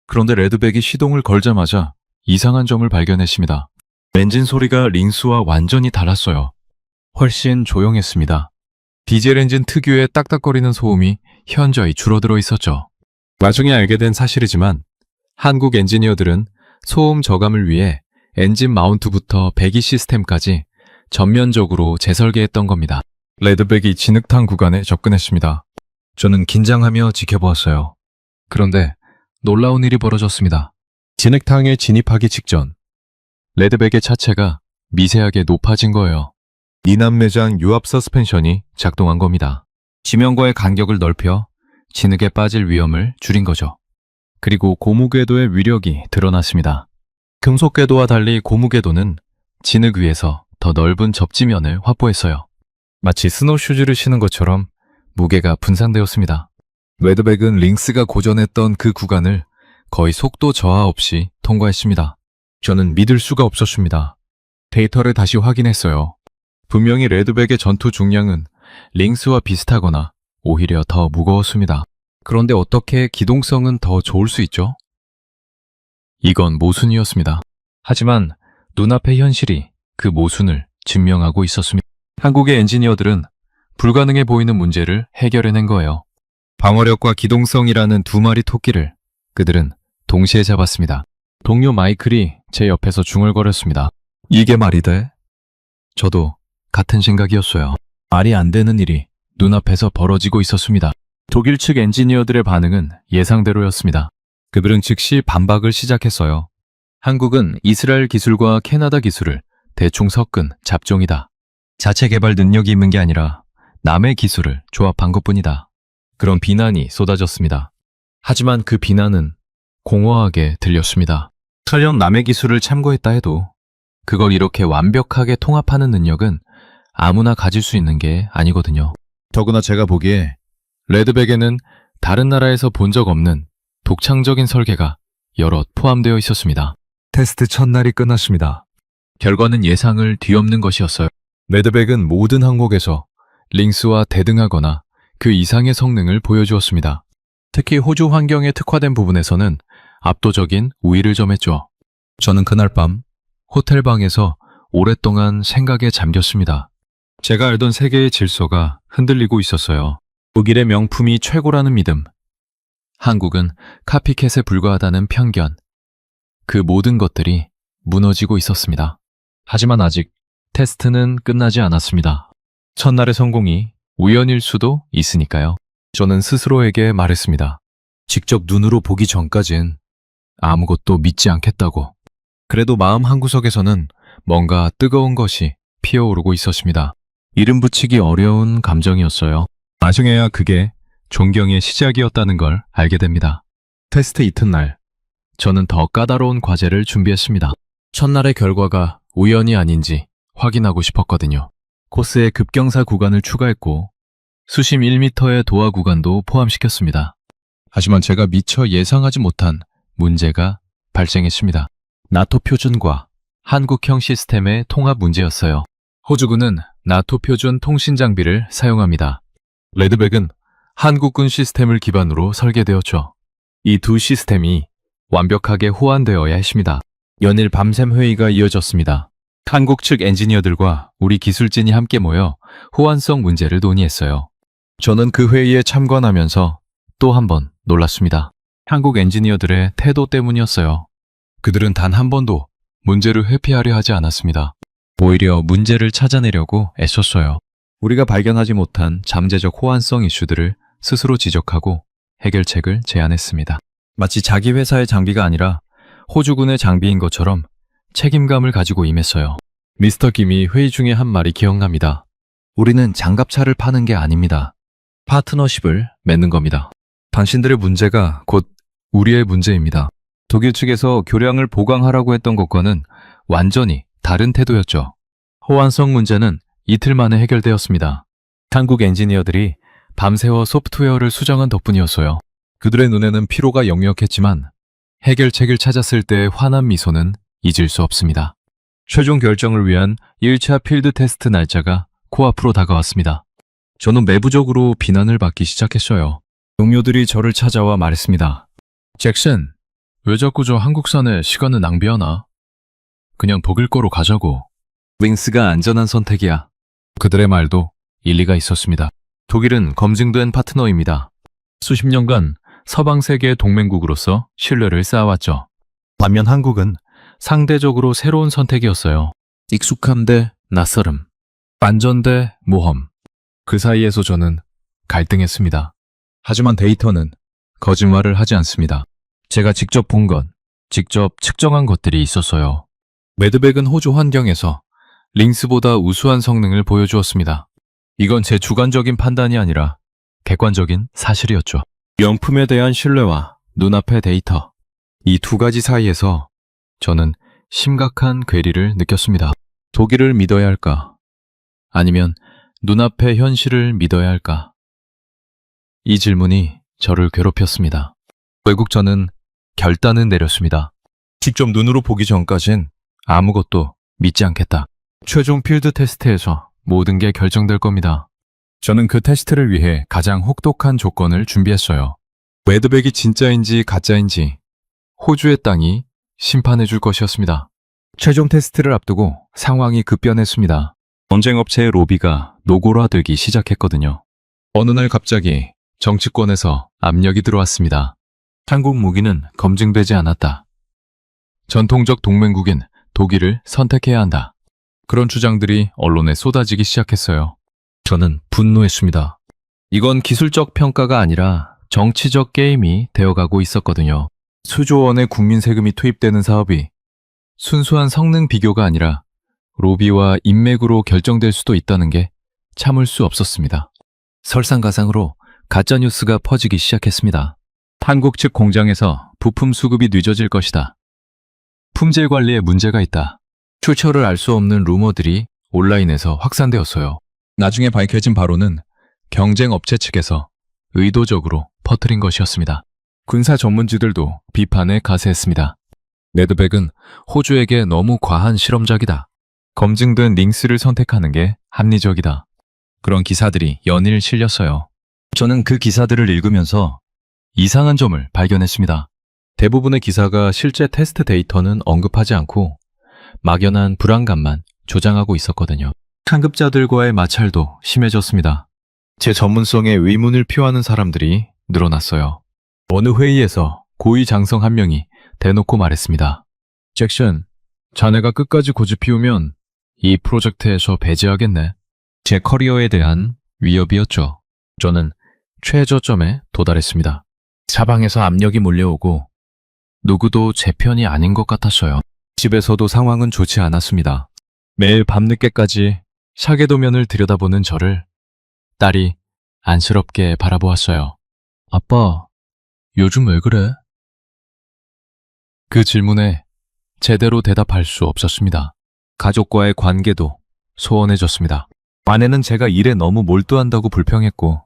그런데 레드백이 시동을 걸자마자 이상한 점을 발견했습니다. 엔진 소리가 링스와 완전히 달랐어요. 훨씬 조용했습니다. 디젤 엔진 특유의 딱딱거리는 소음이 현저히 줄어들어 있었죠. 나중에 알게 된 사실이지만 한국 엔지니어들은 소음 저감을 위해 엔진 마운트부터 배기 시스템까지 전면적으로 재설계했던 겁니다. 레드백이 진흙탕 구간에 접근했습니다. 저는 긴장하며 지켜보았어요. 그런데 놀라운 일이 벌어졌습니다. 진흙탕에 진입하기 직전 레드백의 차체가 미세하게 높아진 거예요. 이남매장 유압 서스펜션이 작동한 겁니다. 지면과의 간격을 넓혀 진흙에 빠질 위험을 줄인 거죠. 그리고 고무궤도의 위력이 드러났습니다. 금속궤도와 달리 고무궤도는 진흙 위에서 더 넓은 접지면을 확보했어요. 마치 스노우슈즈를 신은 것처럼 무게가 분산되었습니다. 레드백은 링스가 고전했던 그 구간을 거의 속도 저하 없이 통과했습니다. 저는 믿을 수가 없었습니다. 데이터를 다시 확인했어요. 분명히 레드백의 전투 중량은 링스와 비슷하거나 오히려 더 무거웠습니다. 그런데 어떻게 기동성은 더 좋을 수 있죠? 이건 모순이었습니다. 하지만 눈앞의 현실이 그 모순을 증명하고 있었습니다. 한국의 엔지니어들은 불가능해 보이는 문제를 해결해낸 거예요. 방어력과 기동성이라는 두 마리 토끼를 그들은 동시에 잡았습니다. 동료 마이클이 제 옆에서 중얼거렸습니다. 이게 말이 돼? 저도 같은 생각이었어요. 말이 안 되는 일이 눈앞에서 벌어지고 있었습니다. 독일 측 엔지니어들의 반응은 예상대로였습니다. 그들은 즉시 반박을 시작했어요. 한국은 이스라엘 기술과 캐나다 기술을 대충 섞은 잡종이다. 자체 개발 능력이 있는 게 아니라 남의 기술을 조합한 것뿐이다. 그런 비난이 쏟아졌습니다. 하지만 그 비난은 공허하게 들렸습니다. 설령 남의 기술을 참고했다 해도 그걸 이렇게 완벽하게 통합하는 능력은 아무나 가질 수 있는 게 아니거든요. 더구나 제가 보기에 레드백에는 다른 나라에서 본 적 없는 독창적인 설계가 여럿 포함되어 있었습니다. 테스트 첫날이 끝났습니다. 결과는 예상을 뒤엎는 것이었어요. 레드백은 모든 항목에서 링스와 대등하거나 그 이상의 성능을 보여주었습니다. 특히 호주 환경에 특화된 부분에서는 압도적인 우위를 점했죠. 저는 그날 밤 호텔방에서 오랫동안 생각에 잠겼습니다. 제가 알던 세계의 질서가 흔들리고 있었어요. 독일의 명품이 최고라는 믿음, 한국은 카피캣에 불과하다는 편견, 그 모든 것들이 무너지고 있었습니다. 하지만 아직 테스트는 끝나지 않았습니다. 첫날의 성공이 우연일 수도 있으니까요. 저는 스스로에게 말했습니다. 직접 눈으로 보기 전까진 아무것도 믿지 않겠다고. 그래도 마음 한구석에서는 뭔가 뜨거운 것이 피어오르고 있었습니다. 이름 붙이기 어려운 감정이었어요. 나중에야 그게 존경의 시작이었다는 걸 알게 됩니다. 테스트 이튿날, 저는 더 까다로운 과제를 준비했습니다. 첫날의 결과가 우연이 아닌지 확인하고 싶었거든요. 코스에 급경사 구간을 추가했고 수심 1m의 도하 구간도 포함시켰습니다. 하지만 제가 미처 예상하지 못한 문제가 발생했습니다. 나토 표준과 한국형 시스템의 통합 문제였어요. 호주군은 나토 표준 통신 장비를 사용합니다. 레드백은 한국군 시스템을 기반으로 설계되었죠. 이 두 시스템이 완벽하게 호환되어야 했습니다. 연일 밤샘 회의가 이어졌습니다. 한국 측 엔지니어들과 우리 기술진이 함께 모여 호환성 문제를 논의했어요. 저는 그 회의에 참관하면서 또 한 번 놀랐습니다. 한국 엔지니어들의 태도 때문이었어요. 그들은 단 한 번도 문제를 회피하려 하지 않았습니다. 오히려 문제를 찾아내려고 애썼어요. 우리가 발견하지 못한 잠재적 호환성 이슈들을 스스로 지적하고 해결책을 제안했습니다. 마치 자기 회사의 장비가 아니라 호주군의 장비인 것처럼 책임감을 가지고 임했어요. 미스터 김이 회의 중에 한 말이 기억납니다. 우리는 장갑차를 파는 게 아닙니다. 파트너십을 맺는 겁니다. 당신들의 문제가 곧 우리의 문제입니다. 독일 측에서 교량을 보강하라고 했던 것과는 완전히 다른 태도였죠. 호환성 문제는 이틀 만에 해결되었습니다. 한국 엔지니어들이 밤새워 소프트웨어를 수정한 덕분이었어요. 그들의 눈에는 피로가 역력했지만 해결책을 찾았을 때의 환한 미소는 잊을 수 없습니다. 최종 결정을 위한 1차 필드 테스트 날짜가 코앞으로 다가왔습니다. 저는 내부적으로 비난을 받기 시작했어요. 동료들이 저를 찾아와 말했습니다. 잭슨, 왜 자꾸 저 한국산에 시간을 낭비하나? 그냥 독일 거로 가자고. 윙스가 안전한 선택이야. 그들의 말도 일리가 있었습니다. 독일은 검증된 파트너입니다. 수십 년간 서방 세계의 동맹국으로서 신뢰를 쌓아왔죠. 반면 한국은 상대적으로 새로운 선택이었어요. 익숙함 대 낯설음, 안전 대 모험. 그 사이에서 저는 갈등했습니다. 하지만 데이터는 거짓말을 하지 않습니다. 제가 직접 본 것, 직접 측정한 것들이 있었어요. 매드백은 호주 환경에서 링스보다 우수한 성능을 보여주었습니다. 이건 제 주관적인 판단이 아니라 객관적인 사실이었죠. 명품에 대한 신뢰와 눈앞의 데이터, 이 두 가지 사이에서 저는 심각한 괴리를 느꼈습니다. 독일을 믿어야 할까? 아니면 눈앞의 현실을 믿어야 할까? 이 질문이 저를 괴롭혔습니다. 결국 저는 결단을 내렸습니다. 직접 눈으로 보기 전까진 아무것도 믿지 않겠다. 최종 필드 테스트에서 모든 게 결정될 겁니다. 저는 그 테스트를 위해 가장 혹독한 조건을 준비했어요. 매드백이 진짜인지 가짜인지 호주의 땅이 심판해 줄 것이었습니다. 최종 테스트를 앞두고 상황이 급변했습니다. 전쟁업체의 로비가 노골화되기 시작했거든요. 어느 날 갑자기 정치권에서 압력이 들어왔습니다. 한국 무기는 검증되지 않았다. 전통적 동맹국인 독일을 선택해야 한다. 그런 주장들이 언론에 쏟아지기 시작했어요. 저는 분노했습니다. 이건 기술적 평가가 아니라 정치적 게임이 되어가고 있었거든요. 수조 원의 국민 세금이 투입되는 사업이 순수한 성능 비교가 아니라 로비와 인맥으로 결정될 수도 있다는 게 참을 수 없었습니다. 설상가상으로 가짜뉴스가 퍼지기 시작했습니다. 한국 측 공장에서 부품 수급이 늦어질 것이다. 품질 관리에 문제가 있다. 출처를 알 수 없는 루머들이 온라인에서 확산되었어요. 나중에 밝혀진 바로는 경쟁 업체 측에서 의도적으로 퍼뜨린 것이었습니다. 군사 전문지들도 비판에 가세했습니다. 매드백은 호주에게 너무 과한 실험작이다. 검증된 링스를 선택하는 게 합리적이다. 그런 기사들이 연일 실렸어요. 저는 그 기사들을 읽으면서 이상한 점을 발견했습니다. 대부분의 기사가 실제 테스트 데이터는 언급하지 않고 막연한 불안감만 조장하고 있었거든요. 상급자들과의 마찰도 심해졌습니다. 제 전문성에 의문을 표하는 사람들이 늘어났어요. 어느 회의에서 고위 장성 한 명이 대놓고 말했습니다. 잭슨, 자네가 끝까지 고집 피우면 이 프로젝트에서 배제하겠네. 제 커리어에 대한 위협이었죠. 저는 최저점에 도달했습니다. 사방에서 압력이 몰려오고 누구도 제 편이 아닌 것 같았어요. 집에서도 상황은 좋지 않았습니다. 매일 밤늦게까지 사계도면을 들여다보는 저를 딸이 안쓰럽게 바라보았어요. 아빠, 요즘 왜 그래? 그 질문에 제대로 대답할 수 없었습니다. 가족과의 관계도 소원해졌습니다. 아내는 제가 일에 너무 몰두한다고 불평했고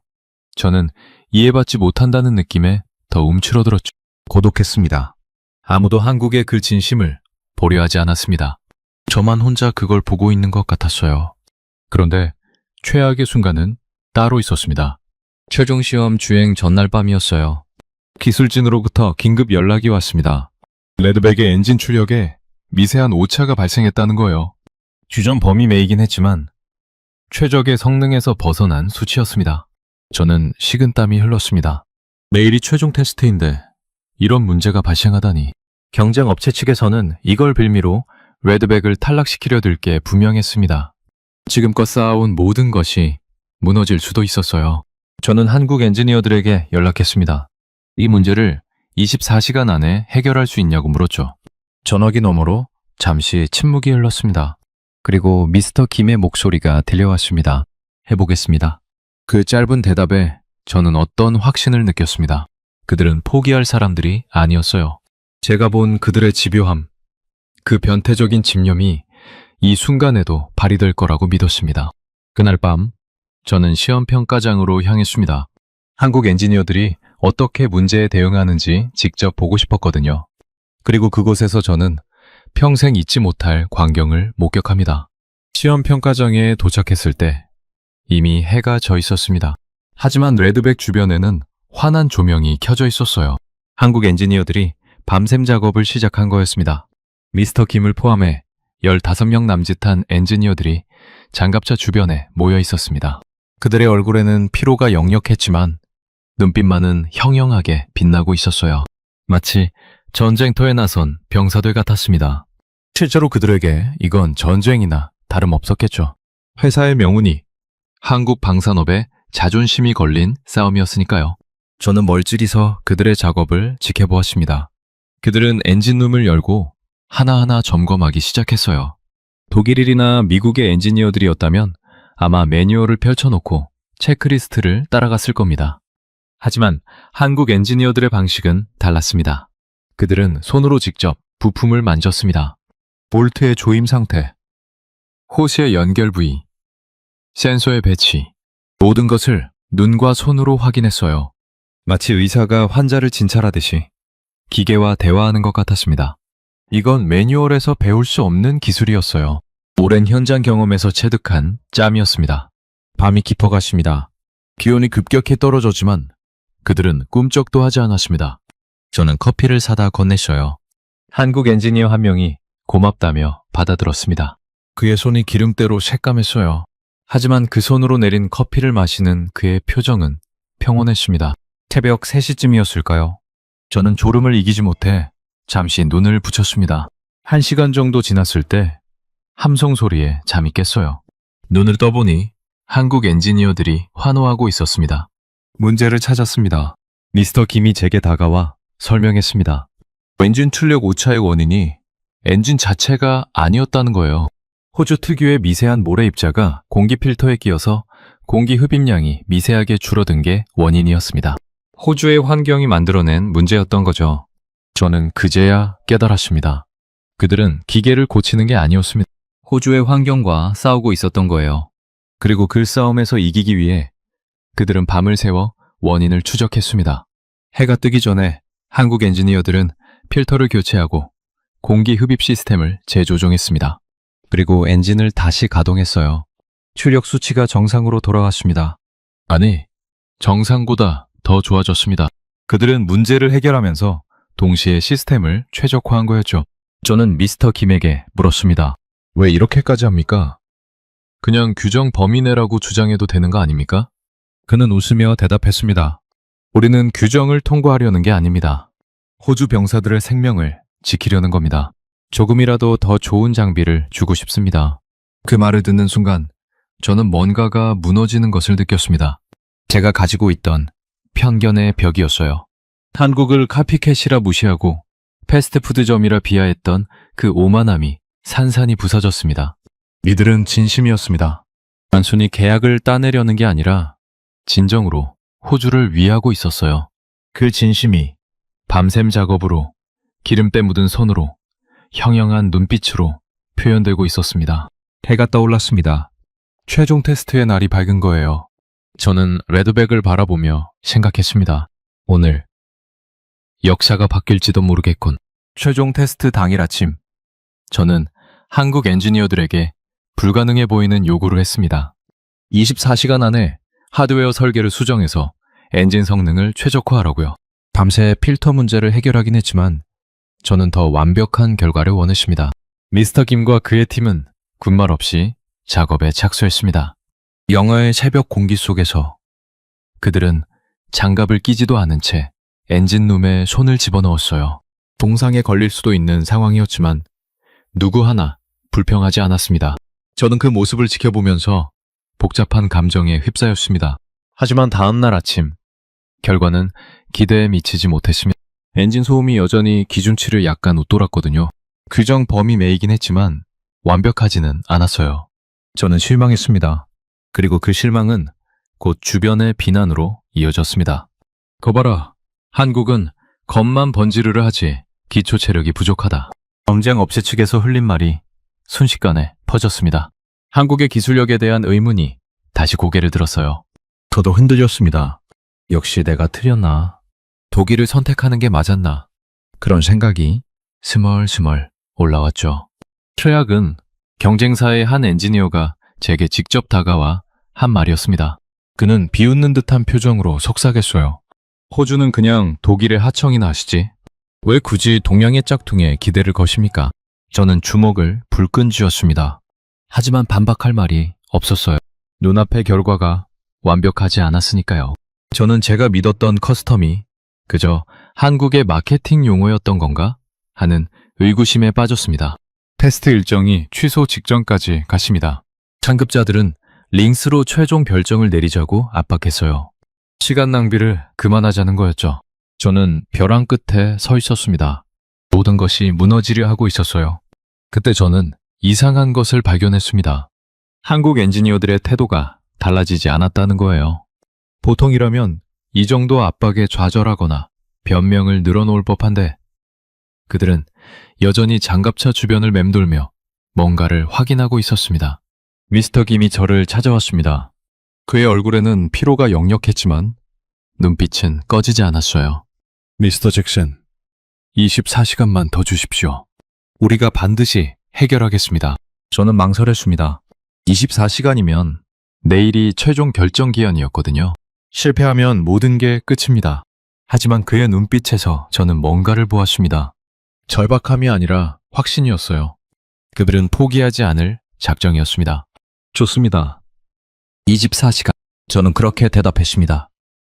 저는 이해받지 못한다는 느낌에 더 움츠러들었죠. 고독했습니다. 아무도 한국의 그 진심을 보려 하지 않았습니다. 저만 혼자 그걸 보고 있는 것 같았어요. 그런데 최악의 순간은 따로 있었습니다. 최종 시험 주행 전날 밤이었어요. 기술진으로부터 긴급 연락이 왔습니다. 레드백의 엔진 출력에 미세한 오차가 발생했다는 거예요. 규정 범위 내이긴 했지만 최적의 성능에서 벗어난 수치였습니다. 저는 식은땀이 흘렀습니다. 내일이 최종 테스트인데 이런 문제가 발생하다니. 경쟁 업체 측에서는 이걸 빌미로 레드백을 탈락시키려 들 게 분명했습니다. 지금껏 쌓아온 모든 것이 무너질 수도 있었어요. 저는 한국 엔지니어들에게 연락했습니다. 이 문제를 24시간 안에 해결할 수 있냐고 물었죠. 전화기 너머로 잠시 침묵이 흘렀습니다. 그리고 미스터 김의 목소리가 들려왔습니다. 해보겠습니다. 그 짧은 대답에 저는 어떤 확신을 느꼈습니다. 그들은 포기할 사람들이 아니었어요. 제가 본 그들의 집요함, 그 변태적인 집념이 이 순간에도 발휘될 거라고 믿었습니다. 그날 밤, 저는 시험평가장으로 향했습니다. 한국 엔지니어들이 어떻게 문제에 대응하는지 직접 보고 싶었거든요. 그리고 그곳에서 저는 평생 잊지 못할 광경을 목격합니다. 시험평가장에 도착했을 때 이미 해가 져 있었습니다. 하지만 레드백 주변에는 환한 조명이 켜져 있었어요. 한국 엔지니어들이 밤샘 작업을 시작한 거였습니다. 미스터 김을 포함해 15명 남짓한 엔지니어들이 장갑차 주변에 모여 있었습니다. 그들의 얼굴에는 피로가 역력했지만 눈빛만은 형형하게 빛나고 있었어요. 마치 전쟁터에 나선 병사들 같았습니다. 실제로 그들에게 이건 전쟁이나 다름없었겠죠. 회사의 명운이 한국 방산업에 자존심이 걸린 싸움이었으니까요. 저는 멀찍이서 그들의 작업을 지켜보았습니다. 그들은 엔진룸을 열고 하나하나 점검하기 시작했어요. 독일이나 미국의 엔지니어들이었다면 아마 매뉴얼을 펼쳐놓고 체크리스트를 따라갔을 겁니다. 하지만 한국 엔지니어들의 방식은 달랐습니다. 그들은 손으로 직접 부품을 만졌습니다. 볼트의 조임 상태, 호스의 연결 부위, 센서의 배치, 모든 것을 눈과 손으로 확인했어요. 마치 의사가 환자를 진찰하듯이 기계와 대화하는 것 같았습니다. 이건 매뉴얼에서 배울 수 없는 기술이었어요. 오랜 현장 경험에서 체득한 짬이었습니다. 밤이 깊어갔습니다. 기온이 급격히 떨어졌지만 그들은 꿈쩍도 하지 않았습니다. 저는 커피를 사다 건넸어요. 한국 엔지니어 한 명이 고맙다며 받아들었습니다. 그의 손이 기름때로 새까맸어요. 하지만 그 손으로 내린 커피를 마시는 그의 표정은 평온했습니다. 새벽 3시쯤이었을까요? 저는 졸음을 이기지 못해 잠시 눈을 붙였습니다. 1시간 정도 지났을 때 함성 소리에 잠이 깼어요. 눈을 떠보니 한국 엔지니어들이 환호하고 있었습니다. 문제를 찾았습니다. 미스터 김이 제게 다가와 설명했습니다. 엔진 출력 오차의 원인이 엔진 자체가 아니었다는 거예요. 호주 특유의 미세한 모래 입자가 공기 필터에 끼어서 공기 흡입량이 미세하게 줄어든 게 원인이었습니다. 호주의 환경이 만들어낸 문제였던 거죠. 저는 그제야 깨달았습니다. 그들은 기계를 고치는 게 아니었습니다. 호주의 환경과 싸우고 있었던 거예요. 그리고 그 싸움에서 이기기 위해 그들은 밤을 새워 원인을 추적했습니다. 해가 뜨기 전에 한국 엔지니어들은 필터를 교체하고 공기 흡입 시스템을 재조정했습니다. 그리고 엔진을 다시 가동했어요. 출력 수치가 정상으로 돌아갔습니다. 아니, 정상보다 더 좋아졌습니다. 그들은 문제를 해결하면서 동시에 시스템을 최적화한 거였죠. 저는 미스터 김에게 물었습니다. 왜 이렇게까지 합니까? 그냥 규정 범위 내라고 주장해도 되는 거 아닙니까? 그는 웃으며 대답했습니다. 우리는 규정을 통과하려는 게 아닙니다. 호주 병사들의 생명을 지키려는 겁니다. 조금이라도 더 좋은 장비를 주고 싶습니다. 그 말을 듣는 순간 저는 뭔가가 무너지는 것을 느꼈습니다. 제가 가지고 있던 편견의 벽이었어요. 한국을 카피캣이라 무시하고 패스트푸드점이라 비하했던 그 오만함이 산산이 부서졌습니다. 이들은 진심이었습니다. 단순히 계약을 따내려는 게 아니라 진정으로 호주를 위하고 있었어요. 그 진심이 밤샘 작업으로, 기름때 묻은 손으로, 형형한 눈빛으로 표현되고 있었습니다. 해가 떠올랐습니다. 최종 테스트의 날이 밝은 거예요. 저는 레드백을 바라보며 생각했습니다. 오늘 역사가 바뀔지도 모르겠군. 최종 테스트 당일 아침, 저는 한국 엔지니어들에게 불가능해 보이는 요구를 했습니다. 24시간 안에 하드웨어 설계를 수정해서 엔진 성능을 최적화하라고요. 밤새 필터 문제를 해결하긴 했지만 저는 더 완벽한 결과를 원했습니다. 미스터 김과 그의 팀은 군말 없이 작업에 착수했습니다. 영하의 새벽 공기 속에서 그들은 장갑을 끼지도 않은 채 엔진룸에 손을 집어넣었어요. 동상에 걸릴 수도 있는 상황이었지만 누구 하나 불평하지 않았습니다. 저는 그 모습을 지켜보면서 복잡한 감정에 휩싸였습니다. 하지만 다음 날 아침, 결과는 기대에 미치지 못했습니다. 엔진 소음이 여전히 기준치를 약간 웃돌았거든요. 규정 범위 내이긴 했지만 완벽하지는 않았어요. 저는 실망했습니다. 그리고 그 실망은 곧 주변의 비난으로 이어졌습니다. 거봐라, 한국은 겉만 번지르르 하지 기초 체력이 부족하다. 경쟁 업체 측에서 흘린 말이 순식간에 퍼졌습니다. 한국의 기술력에 대한 의문이 다시 고개를 들었어요. 저도 흔들렸습니다. 역시 내가 틀렸나? 독일을 선택하는 게 맞았나? 그런 생각이 스멀스멀 올라왔죠. 최악은 경쟁사의 한 엔지니어가 제게 직접 다가와 한 말이었습니다. 그는 비웃는 듯한 표정으로 속삭였어요. 호주는 그냥 독일의 하청이나 하시지. 왜 굳이 동양의 짝퉁에 기대를 거십니까? 저는 주먹을 불끈 쥐었습니다. 하지만 반박할 말이 없었어요. 눈앞의 결과가 완벽하지 않았으니까요. 저는 제가 믿었던 커스텀이 그저 한국의 마케팅 용어였던 건가 하는 의구심에 빠졌습니다. 테스트 일정이 취소 직전까지 갔습니다. 상급자들은 링스로 최종 결정을 내리자고 압박했어요. 시간 낭비를 그만하자는 거였죠. 저는 벼랑 끝에 서 있었습니다. 모든 것이 무너지려 하고 있었어요. 그때 저는 이상한 것을 발견했습니다. 한국 엔지니어들의 태도가 달라지지 않았다는 거예요. 보통이라면 이 정도 압박에 좌절하거나 변명을 늘어놓을 법한데 그들은 여전히 장갑차 주변을 맴돌며 뭔가를 확인하고 있었습니다. 미스터 김이 저를 찾아왔습니다. 그의 얼굴에는 피로가 역력했지만 눈빛은 꺼지지 않았어요. 미스터 잭슨, 24시간만 더 주십시오. 우리가 반드시 해결하겠습니다. 저는 망설였습니다. 24시간이면 내일이 최종 결정 기한이었거든요. 실패하면 모든 게 끝입니다. 하지만 그의 눈빛에서 저는 뭔가를 보았습니다. 절박함이 아니라 확신이었어요. 그들은 포기하지 않을 작정이었습니다. 좋습니다. 24시간. 저는 그렇게 대답했습니다.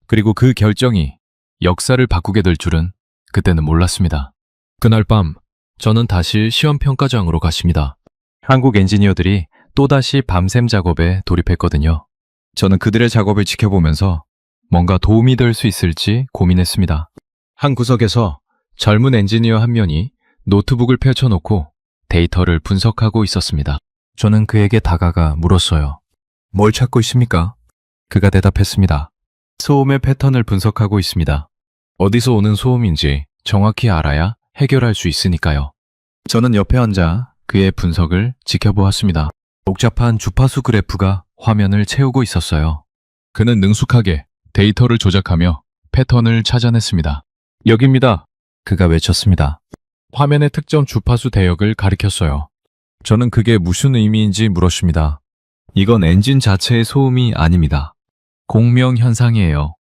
그리고 그 결정이 역사를 바꾸게 될 줄은 그때는 몰랐습니다. 그날 밤 저는 다시 시험평가장으로 갔습니다. 한국 엔지니어들이 또다시 밤샘 작업에 돌입했거든요. 저는 그들의 작업을 지켜보면서 뭔가 도움이 될 수 있을지 고민했습니다. 한 구석에서 젊은 엔지니어 한 명이 노트북을 펼쳐놓고 데이터를 분석하고 있었습니다. 저는 그에게 다가가 물었어요. 뭘 찾고 있습니까? 그가 대답했습니다. 소음의 패턴을 분석하고 있습니다. 어디서 오는 소음인지 정확히 알아야 해결할 수 있으니까요. 저는 옆에 앉아 그의 분석을 지켜보았습니다. 복잡한 주파수 그래프가 화면을 채우고 있었어요. 그는 능숙하게 데이터를 조작하며 패턴을 찾아냈습니다. 여기입니다. 그가 외쳤습니다. 화면의 특정 주파수 대역을 가리켰어요. 저는 그게 무슨 의미인지 물었습니다. 이건 엔진 자체의 소음이 아닙니다. 공명 현상이에요.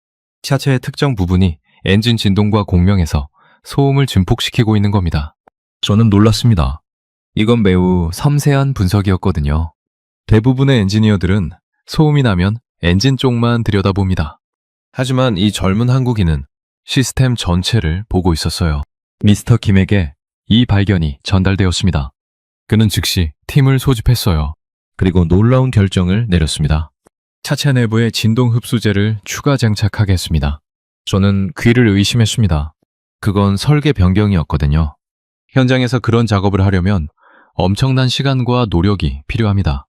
차체의 특정 부분이 엔진 진동과 공명에서 소음을 증폭시키고 있는 겁니다. 저는 놀랐습니다. 이건 매우 섬세한 분석이었거든요. 대부분의 엔지니어들은 소음이 나면 엔진 쪽만 들여다봅니다. 하지만 이 젊은 한국인은 시스템 전체를 보고 있었어요. 미스터 김에게 이 발견이 전달되었습니다. 그는 즉시 팀을 소집했어요. 그리고 놀라운 결정을 내렸습니다. 차체 내부에 진동 흡수제를 추가 장착하게 했습니다. 저는 귀를 의심했습니다. 그건 설계 변경이었거든요. 현장에서 그런 작업을 하려면 엄청난 시간과 노력이 필요합니다.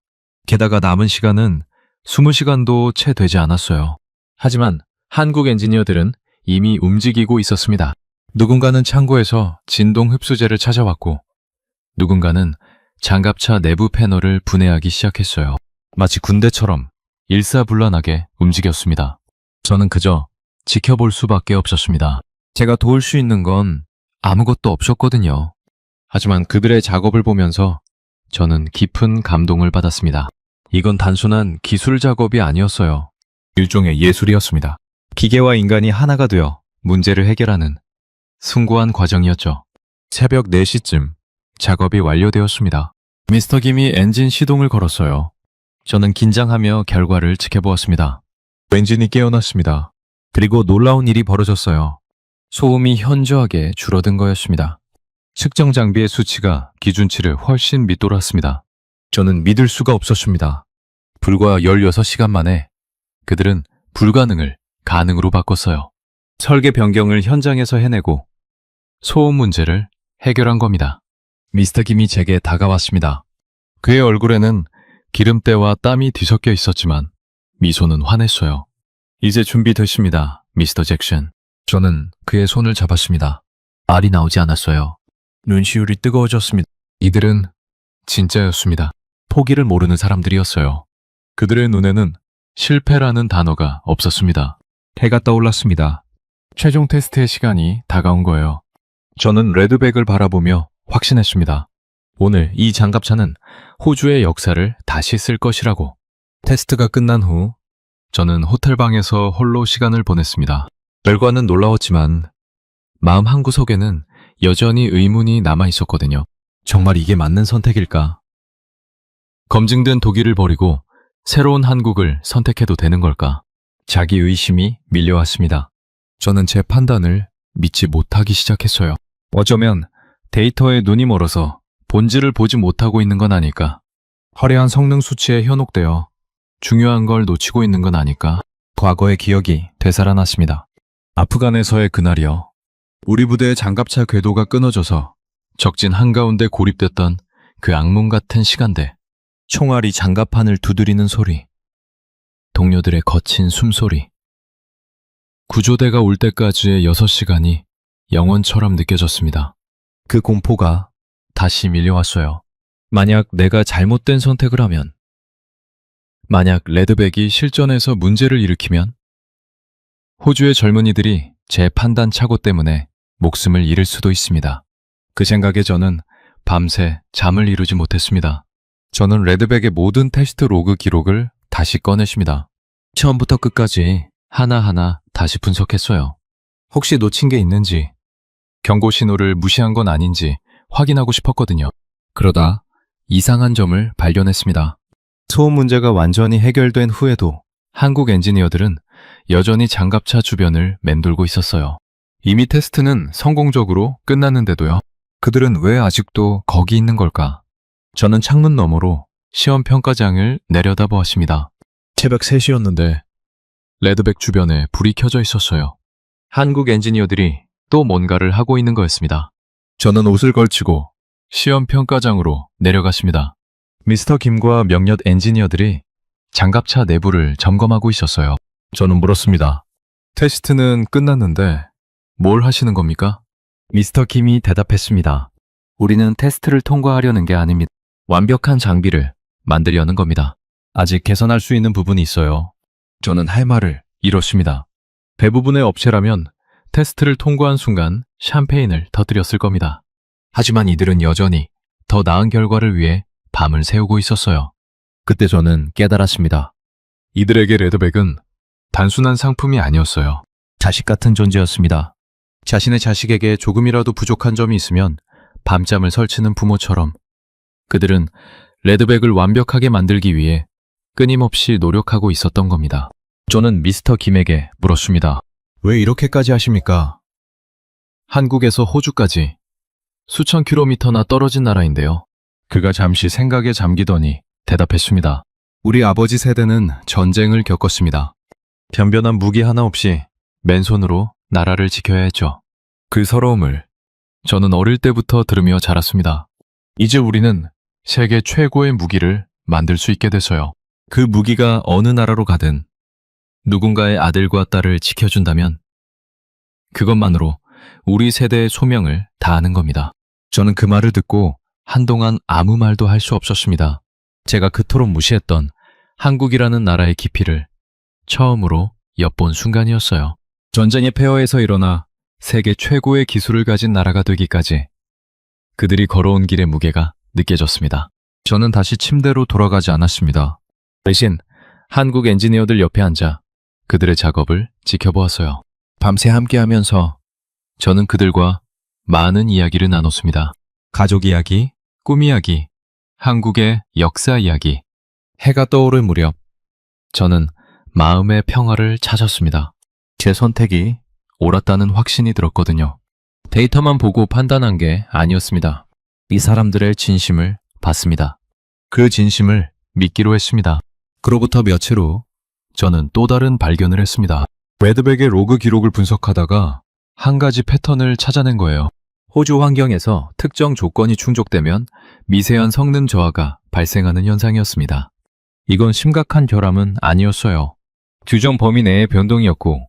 게다가 남은 시간은 20시간도 채 되지 않았어요. 하지만 한국 엔지니어들은 이미 움직이고 있었습니다. 누군가는 창고에서 진동 흡수제를 찾아왔고 누군가는 장갑차 내부 패널을 분해하기 시작했어요. 마치 군대처럼 일사불란하게 움직였습니다. 저는 그저 지켜볼 수밖에 없었습니다. 제가 도울 수 있는 건 아무것도 없었거든요. 하지만 그들의 작업을 보면서 저는 깊은 감동을 받았습니다. 이건 단순한 기술 작업이 아니었어요. 일종의 예술이었습니다. 기계와 인간이 하나가 되어 문제를 해결하는 숭고한 과정이었죠. 새벽 4시쯤 작업이 완료되었습니다. 미스터 김이 엔진 시동을 걸었어요. 저는 긴장하며 결과를 지켜보았습니다. 엔진이 깨어났습니다. 그리고 놀라운 일이 벌어졌어요. 소음이 현저하게 줄어든 거였습니다. 측정 장비의 수치가 기준치를 훨씬 밑돌았습니다. 저는 믿을 수가 없었습니다. 불과 16시간 만에 그들은 불가능을 가능으로 바꿨어요. 설계 변경을 현장에서 해내고 소음 문제를 해결한 겁니다. 미스터 김이 제게 다가왔습니다. 그의 얼굴에는 기름때와 땀이 뒤섞여 있었지만 미소는 환했어요. 이제 준비됐습니다, 미스터 잭슨. 저는 그의 손을 잡았습니다. 말이 나오지 않았어요. 눈시울이 뜨거워졌습니다. 이들은 진짜였습니다. 포기를 모르는 사람들이었어요. 그들의 눈에는 실패라는 단어가 없었습니다. 해가 떠올랐습니다. 최종 테스트의 시간이 다가온 거예요. 저는 레드백을 바라보며 확신했습니다. 오늘 이 장갑차는 호주의 역사를 다시 쓸 것이라고. 테스트가 끝난 후 저는 호텔방에서 홀로 시간을 보냈습니다. 결과는 놀라웠지만 마음 한구석에는 여전히 의문이 남아 있었거든요. 정말 이게 맞는 선택일까? 검증된 독일을 버리고 새로운 한국을 선택해도 되는 걸까? 자기 의심이 밀려왔습니다. 저는 제 판단을 믿지 못하기 시작했어요. 어쩌면 데이터에 눈이 멀어서 본질을 보지 못하고 있는 건 아닐까? 화려한 성능 수치에 현혹되어 중요한 걸 놓치고 있는 건 아닐까? 과거의 기억이 되살아났습니다. 아프간에서의 그날이요. 우리 부대의 장갑차 궤도가 끊어져서 적진 한가운데 고립됐던 그 악몽 같은 시간대. 총알이 장갑판을 두드리는 소리. 동료들의 거친 숨소리. 구조대가 올 때까지의 6시간이 영원처럼 느껴졌습니다. 그 공포가 다시 밀려왔어요. 만약 내가 잘못된 선택을 하면, 만약 레드백이 실전에서 문제를 일으키면, 호주의 젊은이들이 제 판단 착오 때문에 목숨을 잃을 수도 있습니다. 그 생각에 저는 밤새 잠을 이루지 못했습니다. 저는 레드백의 모든 테스트 로그 기록을 다시 꺼내십니다. 처음부터 끝까지 하나하나 다시 분석했어요. 혹시 놓친 게 있는지, 경고 신호를 무시한 건 아닌지 확인하고 싶었거든요. 그러다 이상한 점을 발견했습니다. 소음 문제가 완전히 해결된 후에도 한국 엔지니어들은 여전히 장갑차 주변을 맴돌고 있었어요. 이미 테스트는 성공적으로 끝났는데도요. 그들은 왜 아직도 거기 있는 걸까? 저는 창문 너머로 시험 평가장을 내려다보았습니다. 새벽 3시였는데 레드백 주변에 불이 켜져 있었어요. 한국 엔지니어들이 또 뭔가를 하고 있는 거였습니다. 저는 옷을 걸치고 시험 평가장으로 내려갔습니다. 미스터 김과 몇몇 엔지니어들이 장갑차 내부를 점검하고 있었어요. 저는 물었습니다. 테스트는 끝났는데 뭘 하시는 겁니까? 미스터 김이 대답했습니다. 우리는 테스트를 통과하려는 게 아닙니다. 완벽한 장비를 만들려는 겁니다. 아직 개선할 수 있는 부분이 있어요. 저는 할 말을 잃었습니다. 대부분의 업체라면 테스트를 통과한 순간 샴페인을 터뜨렸을 겁니다. 하지만 이들은 여전히 더 나은 결과를 위해 밤을 새우고 있었어요. 그때 저는 깨달았습니다. 이들에게 레드백은 단순한 상품이 아니었어요. 자식 같은 존재였습니다. 자신의 자식에게 조금이라도 부족한 점이 있으면 밤잠을 설치는 부모처럼 그들은 레드백을 완벽하게 만들기 위해 끊임없이 노력하고 있었던 겁니다. 저는 미스터 김에게 물었습니다. 왜 이렇게까지 하십니까? 한국에서 호주까지 수천 킬로미터나 떨어진 나라인데요. 그가 잠시 생각에 잠기더니 대답했습니다. 우리 아버지 세대는 전쟁을 겪었습니다. 변변한 무기 하나 없이 맨손으로 나라를 지켜야 했죠. 그 서러움을 저는 어릴 때부터 들으며 자랐습니다. 이제 우리는 세계 최고의 무기를 만들 수 있게 돼서요. 그 무기가 어느 나라로 가든 누군가의 아들과 딸을 지켜준다면 그것만으로 우리 세대의 소명을 다하는 겁니다. 저는 그 말을 듣고 한동안 아무 말도 할 수 없었습니다. 제가 그토록 무시했던 한국이라는 나라의 깊이를 처음으로 엿본 순간이었어요. 전쟁의 폐허에서 일어나 세계 최고의 기술을 가진 나라가 되기까지 그들이 걸어온 길의 무게가 느껴졌습니다. 저는 다시 침대로 돌아가지 않았습니다. 대신 한국 엔지니어들 옆에 앉아 그들의 작업을 지켜보았어요. 밤새 함께하면서 저는 그들과 많은 이야기를 나눴습니다. 가족 이야기, 꿈 이야기, 한국의 역사 이야기. 해가 떠오를 무렵 저는 마음의 평화를 찾았습니다. 제 선택이 옳았다는 확신이 들었거든요. 데이터만 보고 판단한 게 아니었습니다. 이 사람들의 진심을 봤습니다. 그 진심을 믿기로 했습니다. 그로부터 며칠 후 저는 또 다른 발견을 했습니다. 레드백의 로그 기록을 분석하다가 한 가지 패턴을 찾아낸 거예요. 호주 환경에서 특정 조건이 충족되면 미세한 성능 저하가 발생하는 현상이었습니다. 이건 심각한 결함은 아니었어요. 규정 범위 내의 변동이었고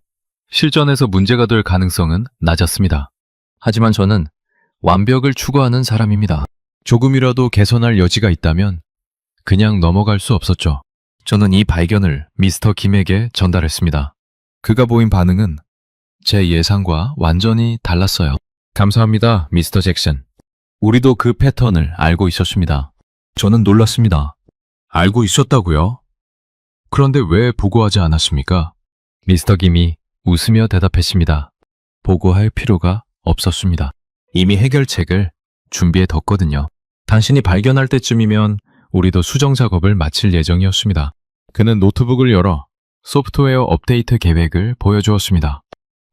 실전에서 문제가 될 가능성은 낮았습니다. 하지만 저는 완벽을 추구하는 사람입니다. 조금이라도 개선할 여지가 있다면 그냥 넘어갈 수 없었죠. 저는 이 발견을 미스터 김에게 전달했습니다. 그가 보인 반응은 제 예상과 완전히 달랐어요. 감사합니다, 미스터 잭슨. 우리도 그 패턴을 알고 있었습니다. 저는 놀랐습니다. 알고 있었다고요? 그런데 왜 보고하지 않았습니까? 미스터 김이 웃으며 대답했습니다. 보고할 필요가 없었습니다. 이미 해결책을 준비해뒀거든요. 당신이 발견할 때쯤이면 우리도 수정 작업을 마칠 예정이었습니다. 그는 노트북을 열어 소프트웨어 업데이트 계획을 보여주었습니다.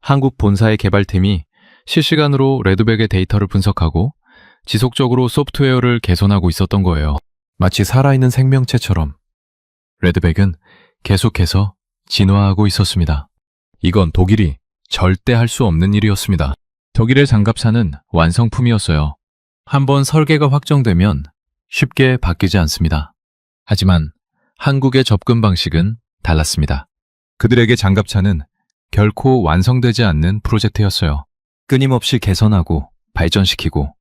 한국 본사의 개발팀이 실시간으로 레드백의 데이터를 분석하고 지속적으로 소프트웨어를 개선하고 있었던 거예요. 마치 살아있는 생명체처럼 레드백은 계속해서 진화하고 있었습니다. 이건 독일이 절대 할 수 없는 일이었습니다. 독일의 장갑차는 완성품이었어요. 한번 설계가 확정되면 쉽게 바뀌지 않습니다. 하지만 한국의 접근 방식은 달랐습니다. 그들에게 장갑차는 결코 완성되지 않는 프로젝트였어요. 끊임없이 개선하고 발전시키고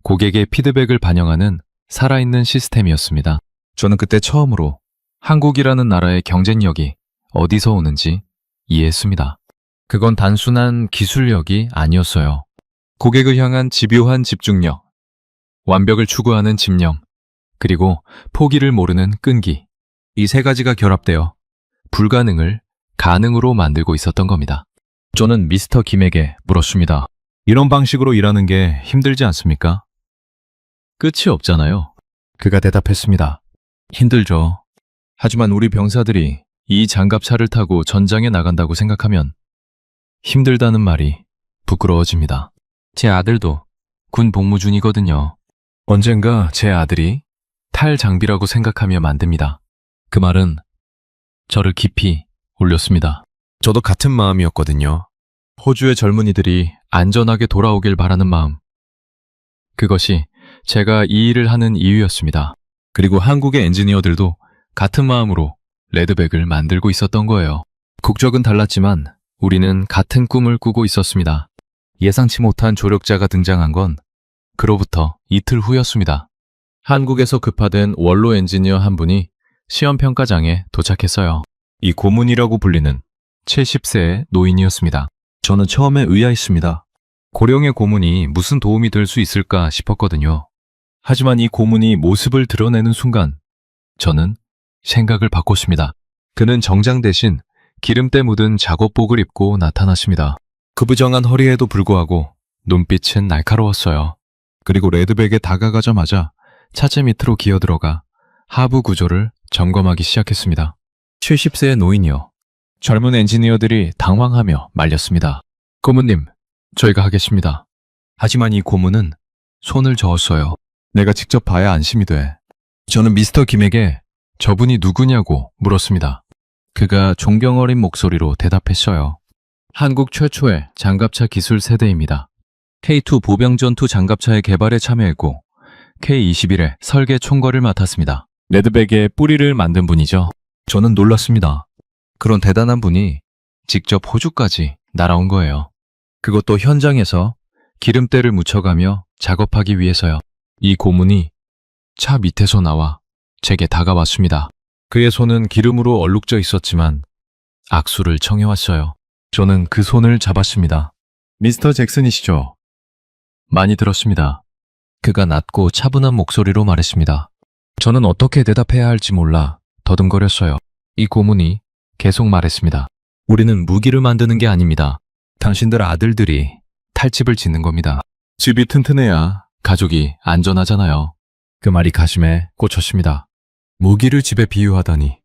고객의 피드백을 반영하는 살아있는 시스템이었습니다. 저는 그때 처음으로 한국이라는 나라의 경쟁력이 어디서 오는지 이해했습니다. 그건 단순한 기술력이 아니었어요. 고객을 향한 집요한 집중력, 완벽을 추구하는 집념, 그리고 포기를 모르는 끈기. 이 세 가지가 결합되어 불가능을 가능으로 만들고 있었던 겁니다. 저는 미스터 김에게 물었습니다. 이런 방식으로 일하는 게 힘들지 않습니까? 끝이 없잖아요. 그가 대답했습니다. 힘들죠. 하지만 우리 병사들이 이 장갑차를 타고 전장에 나간다고 생각하면 힘들다는 말이 부끄러워집니다. 제 아들도 군 복무 중이거든요. 언젠가 제 아들이 탈 장비라고 생각하며 만듭니다. 그 말은 저를 깊이 울렸습니다. 저도 같은 마음이었거든요. 호주의 젊은이들이 안전하게 돌아오길 바라는 마음. 그것이 제가 이 일을 하는 이유였습니다. 그리고 한국의 엔지니어들도 같은 마음으로 레드백을 만들고 있었던 거예요. 국적은 달랐지만 우리는 같은 꿈을 꾸고 있었습니다. 예상치 못한 조력자가 등장한 건 그로부터 이틀 후였습니다. 한국에서 급파된 원로 엔지니어 한 분이 시험평가장에 도착했어요. 이 고문이라고 불리는 70세의 노인이었습니다. 저는 처음에 의아했습니다. 고령의 고문이 무슨 도움이 될 수 있을까 싶었거든요. 하지만 이 고문이 모습을 드러내는 순간 저는 생각을 바꿨습니다. 그는 정장 대신 기름때 묻은 작업복을 입고 나타났습니다. 구부정한 허리에도 불구하고 눈빛은 날카로웠어요. 그리고 레드백에 다가가자마자 차체 밑으로 기어들어가 하부 구조를 점검하기 시작했습니다. 70세의 노인이요. 젊은 엔지니어들이 당황하며 말렸습니다. 고문님, 저희가 하겠습니다. 하지만 이 고문은 손을 저었어요. 내가 직접 봐야 안심이 돼. 저는 미스터 김에게 저분이 누구냐고 물었습니다. 그가 존경 어린 목소리로 대답했어요. 한국 최초의 장갑차 기술 세대입니다. K2 보병전투 장갑차의 개발에 참여했고 K21의 설계 총괄을 맡았습니다. 레드백의 뿌리를 만든 분이죠. 저는 놀랐습니다. 그런 대단한 분이 직접 호주까지 날아온 거예요. 그것도 현장에서 기름때를 묻혀가며 작업하기 위해서요. 이 고문이 차 밑에서 나와 제게 다가왔습니다. 그의 손은 기름으로 얼룩져 있었지만 악수를 청해왔어요. 저는 그 손을 잡았습니다. 미스터 잭슨이시죠? 많이 들었습니다. 그가 낮고 차분한 목소리로 말했습니다. 저는 어떻게 대답해야 할지 몰라 더듬거렸어요. 이 고문이 계속 말했습니다. 우리는 무기를 만드는 게 아닙니다. 당신들 아들들이 탈집을 짓는 겁니다. 집이 튼튼해야 가족이 안전하잖아요. 그 말이 가슴에 꽂혔습니다. 무기를 집에 비유하다니.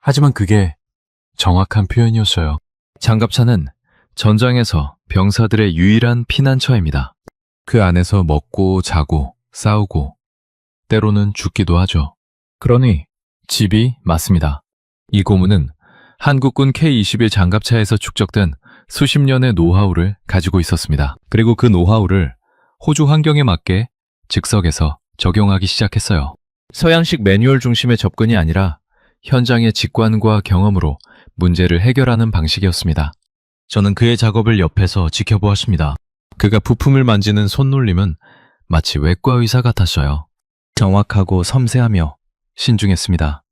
하지만 그게 정확한 표현이었어요. 장갑차는 전장에서 병사들의 유일한 피난처입니다. 그 안에서 먹고 자고 싸우고 때로는 죽기도 하죠. 그러니 집이 맞습니다. 이 고문은 한국군 K-21 장갑차에서 축적된 수십 년의 노하우를 가지고 있었습니다. 그리고 그 노하우를 호주 환경에 맞게 즉석에서 적용하기 시작했어요. 서양식 매뉴얼 중심의 접근이 아니라 현장의 직관과 경험으로 문제를 해결하는 방식이었습니다. 저는 그의 작업을 옆에서 지켜보았습니다. 그가 부품을 만지는 손놀림은 마치 외과 의사 같았어요. 정확하고 섬세하며 신중했습니다.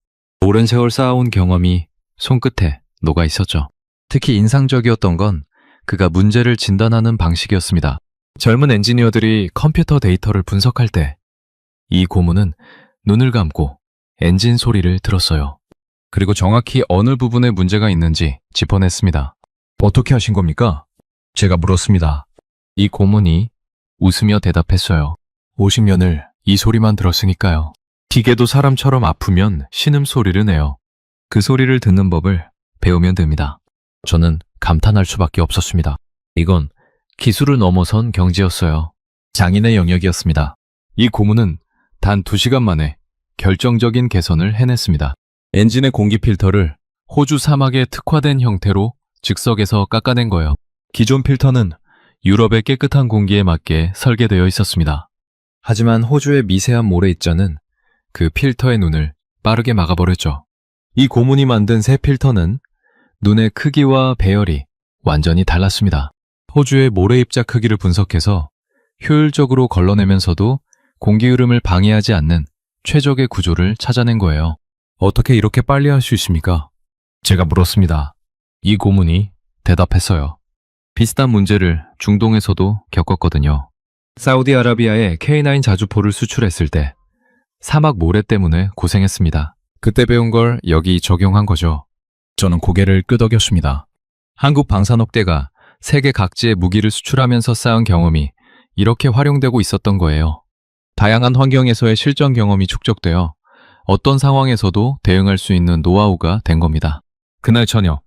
오랜 세월 쌓아온 경험이 손끝에 녹아 있었죠. 특히 인상적이었던 건 그가 문제를 진단하는 방식이었습니다. 젊은 엔지니어들이 컴퓨터 데이터를 분석할 때 이 고문은 눈을 감고 엔진 소리를 들었어요. 그리고 정확히 어느 부분에 문제가 있는지 짚어냈습니다. 어떻게 하신 겁니까? 제가 물었습니다. 이 고문이 웃으며 대답했어요. 50년을 이 소리만 들었으니까요. 기계도 사람처럼 아프면 신음소리를 내요. 그 소리를 듣는 법을 배우면 됩니다. 저는 감탄할 수밖에 없었습니다. 이건 기술을 넘어선 경지였어요. 장인의 영역이었습니다. 이 고문은 단 2시간 만에 결정적인 개선을 해냈습니다. 엔진의 공기 필터를 호주 사막에 특화된 형태로 즉석에서 깎아낸 거예요. 기존 필터는 유럽의 깨끗한 공기에 맞게 설계되어 있었습니다. 하지만 호주의 미세한 모래입자는 그 필터의 눈을 빠르게 막아버렸죠. 이 고문이 만든 새 필터는 눈의 크기와 배열이 완전히 달랐습니다. 호주의 모래입자 크기를 분석해서 효율적으로 걸러내면서도 공기 흐름을 방해하지 않는 최적의 구조를 찾아낸 거예요. 어떻게 이렇게 빨리 할 수 있습니까? 제가 물었습니다. 이 고문이 대답했어요. 비슷한 문제를 중동에서도 겪었거든요. 사우디아라비아에 K9 자주포를 수출했을 때 사막 모래 때문에 고생했습니다. 그때 배운 걸 여기 적용한 거죠. 저는 고개를 끄덕였습니다. 한국 방산업대가 세계 각지에 무기를 수출하면서 쌓은 경험이 이렇게 활용되고 있었던 거예요. 다양한 환경에서의 실전 경험이 축적되어 어떤 상황에서도 대응할 수 있는 노하우가 된 겁니다. 그날 저녁,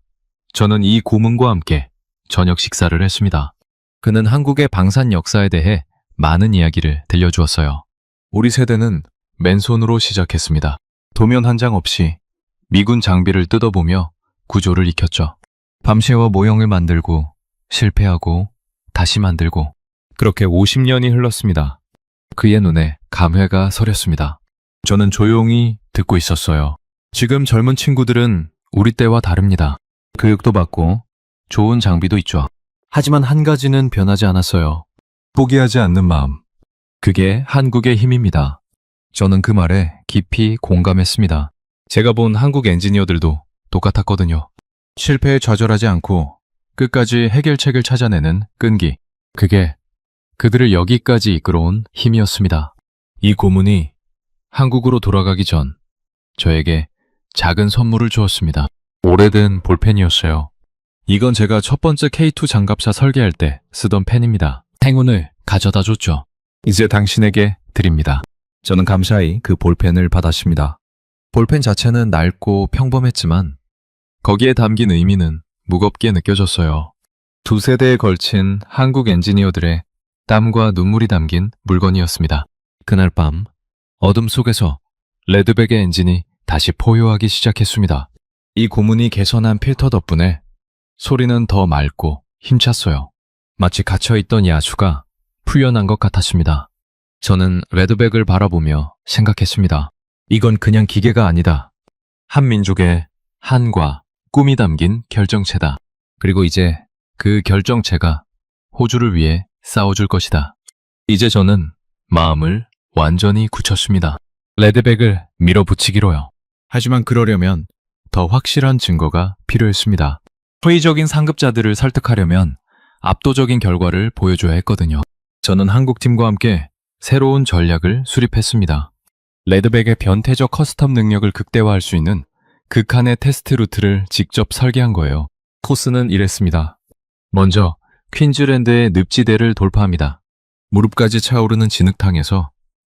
저는 이 고문과 함께 저녁 식사를 했습니다. 그는 한국의 방산 역사에 대해 많은 이야기를 들려주었어요. 우리 세대는 맨손으로 시작했습니다. 도면 한 장 없이 미군 장비를 뜯어보며 구조를 익혔죠. 밤새워 모형을 만들고 실패하고 다시 만들고 그렇게 50년이 흘렀습니다. 그의 눈에 감회가 서렸습니다. 저는 조용히 듣고 있었어요. 지금 젊은 친구들은 우리 때와 다릅니다. 교육도 받고 좋은 장비도 있죠. 하지만 한 가지는 변하지 않았어요. 포기하지 않는 마음. 그게 한국의 힘입니다. 저는 그 말에 깊이 공감했습니다. 제가 본 한국 엔지니어들도 똑같았거든요. 실패에 좌절하지 않고 끝까지 해결책을 찾아내는 끈기. 그게 그들을 여기까지 이끌어온 힘이었습니다. 이 고문이 한국으로 돌아가기 전 저에게 작은 선물을 주었습니다. 오래된 볼펜이었어요. 이건 제가 첫 번째 K2 장갑차 설계할 때 쓰던 펜입니다. 행운을 가져다 줬죠. 이제 당신에게 드립니다. 저는 감사히 그 볼펜을 받았습니다. 볼펜 자체는 낡고 평범했지만 거기에 담긴 의미는 무겁게 느껴졌어요. 2세대에 걸친 한국 엔지니어들의 땀과 눈물이 담긴 물건이었습니다. 그날 밤 어둠 속에서 레드백의 엔진이 다시 포효하기 시작했습니다. 이 고문이 개선한 필터 덕분에 소리는 더 맑고 힘찼어요. 마치 갇혀있던 야수가 풀려난 것 같았습니다. 저는 레드백을 바라보며 생각했습니다. 이건 그냥 기계가 아니다. 한 민족의 한과 꿈이 담긴 결정체다. 그리고 이제 그 결정체가 호주를 위해 싸워줄 것이다. 이제 저는 마음을 완전히 굳혔습니다. 레드백을 밀어붙이기로요. 하지만 그러려면 더 확실한 증거가 필요했습니다. 회의적인 상급자들을 설득하려면 압도적인 결과를 보여줘야 했거든요. 저는 한국팀과 함께 새로운 전략을 수립했습니다. 레드백의 변태적 커스텀 능력을 극대화할 수 있는 극한의 테스트 루트를 직접 설계한 거예요. 코스는 이랬습니다. 먼저 퀸즐랜드의 늪지대를 돌파합니다. 무릎까지 차오르는 진흙탕에서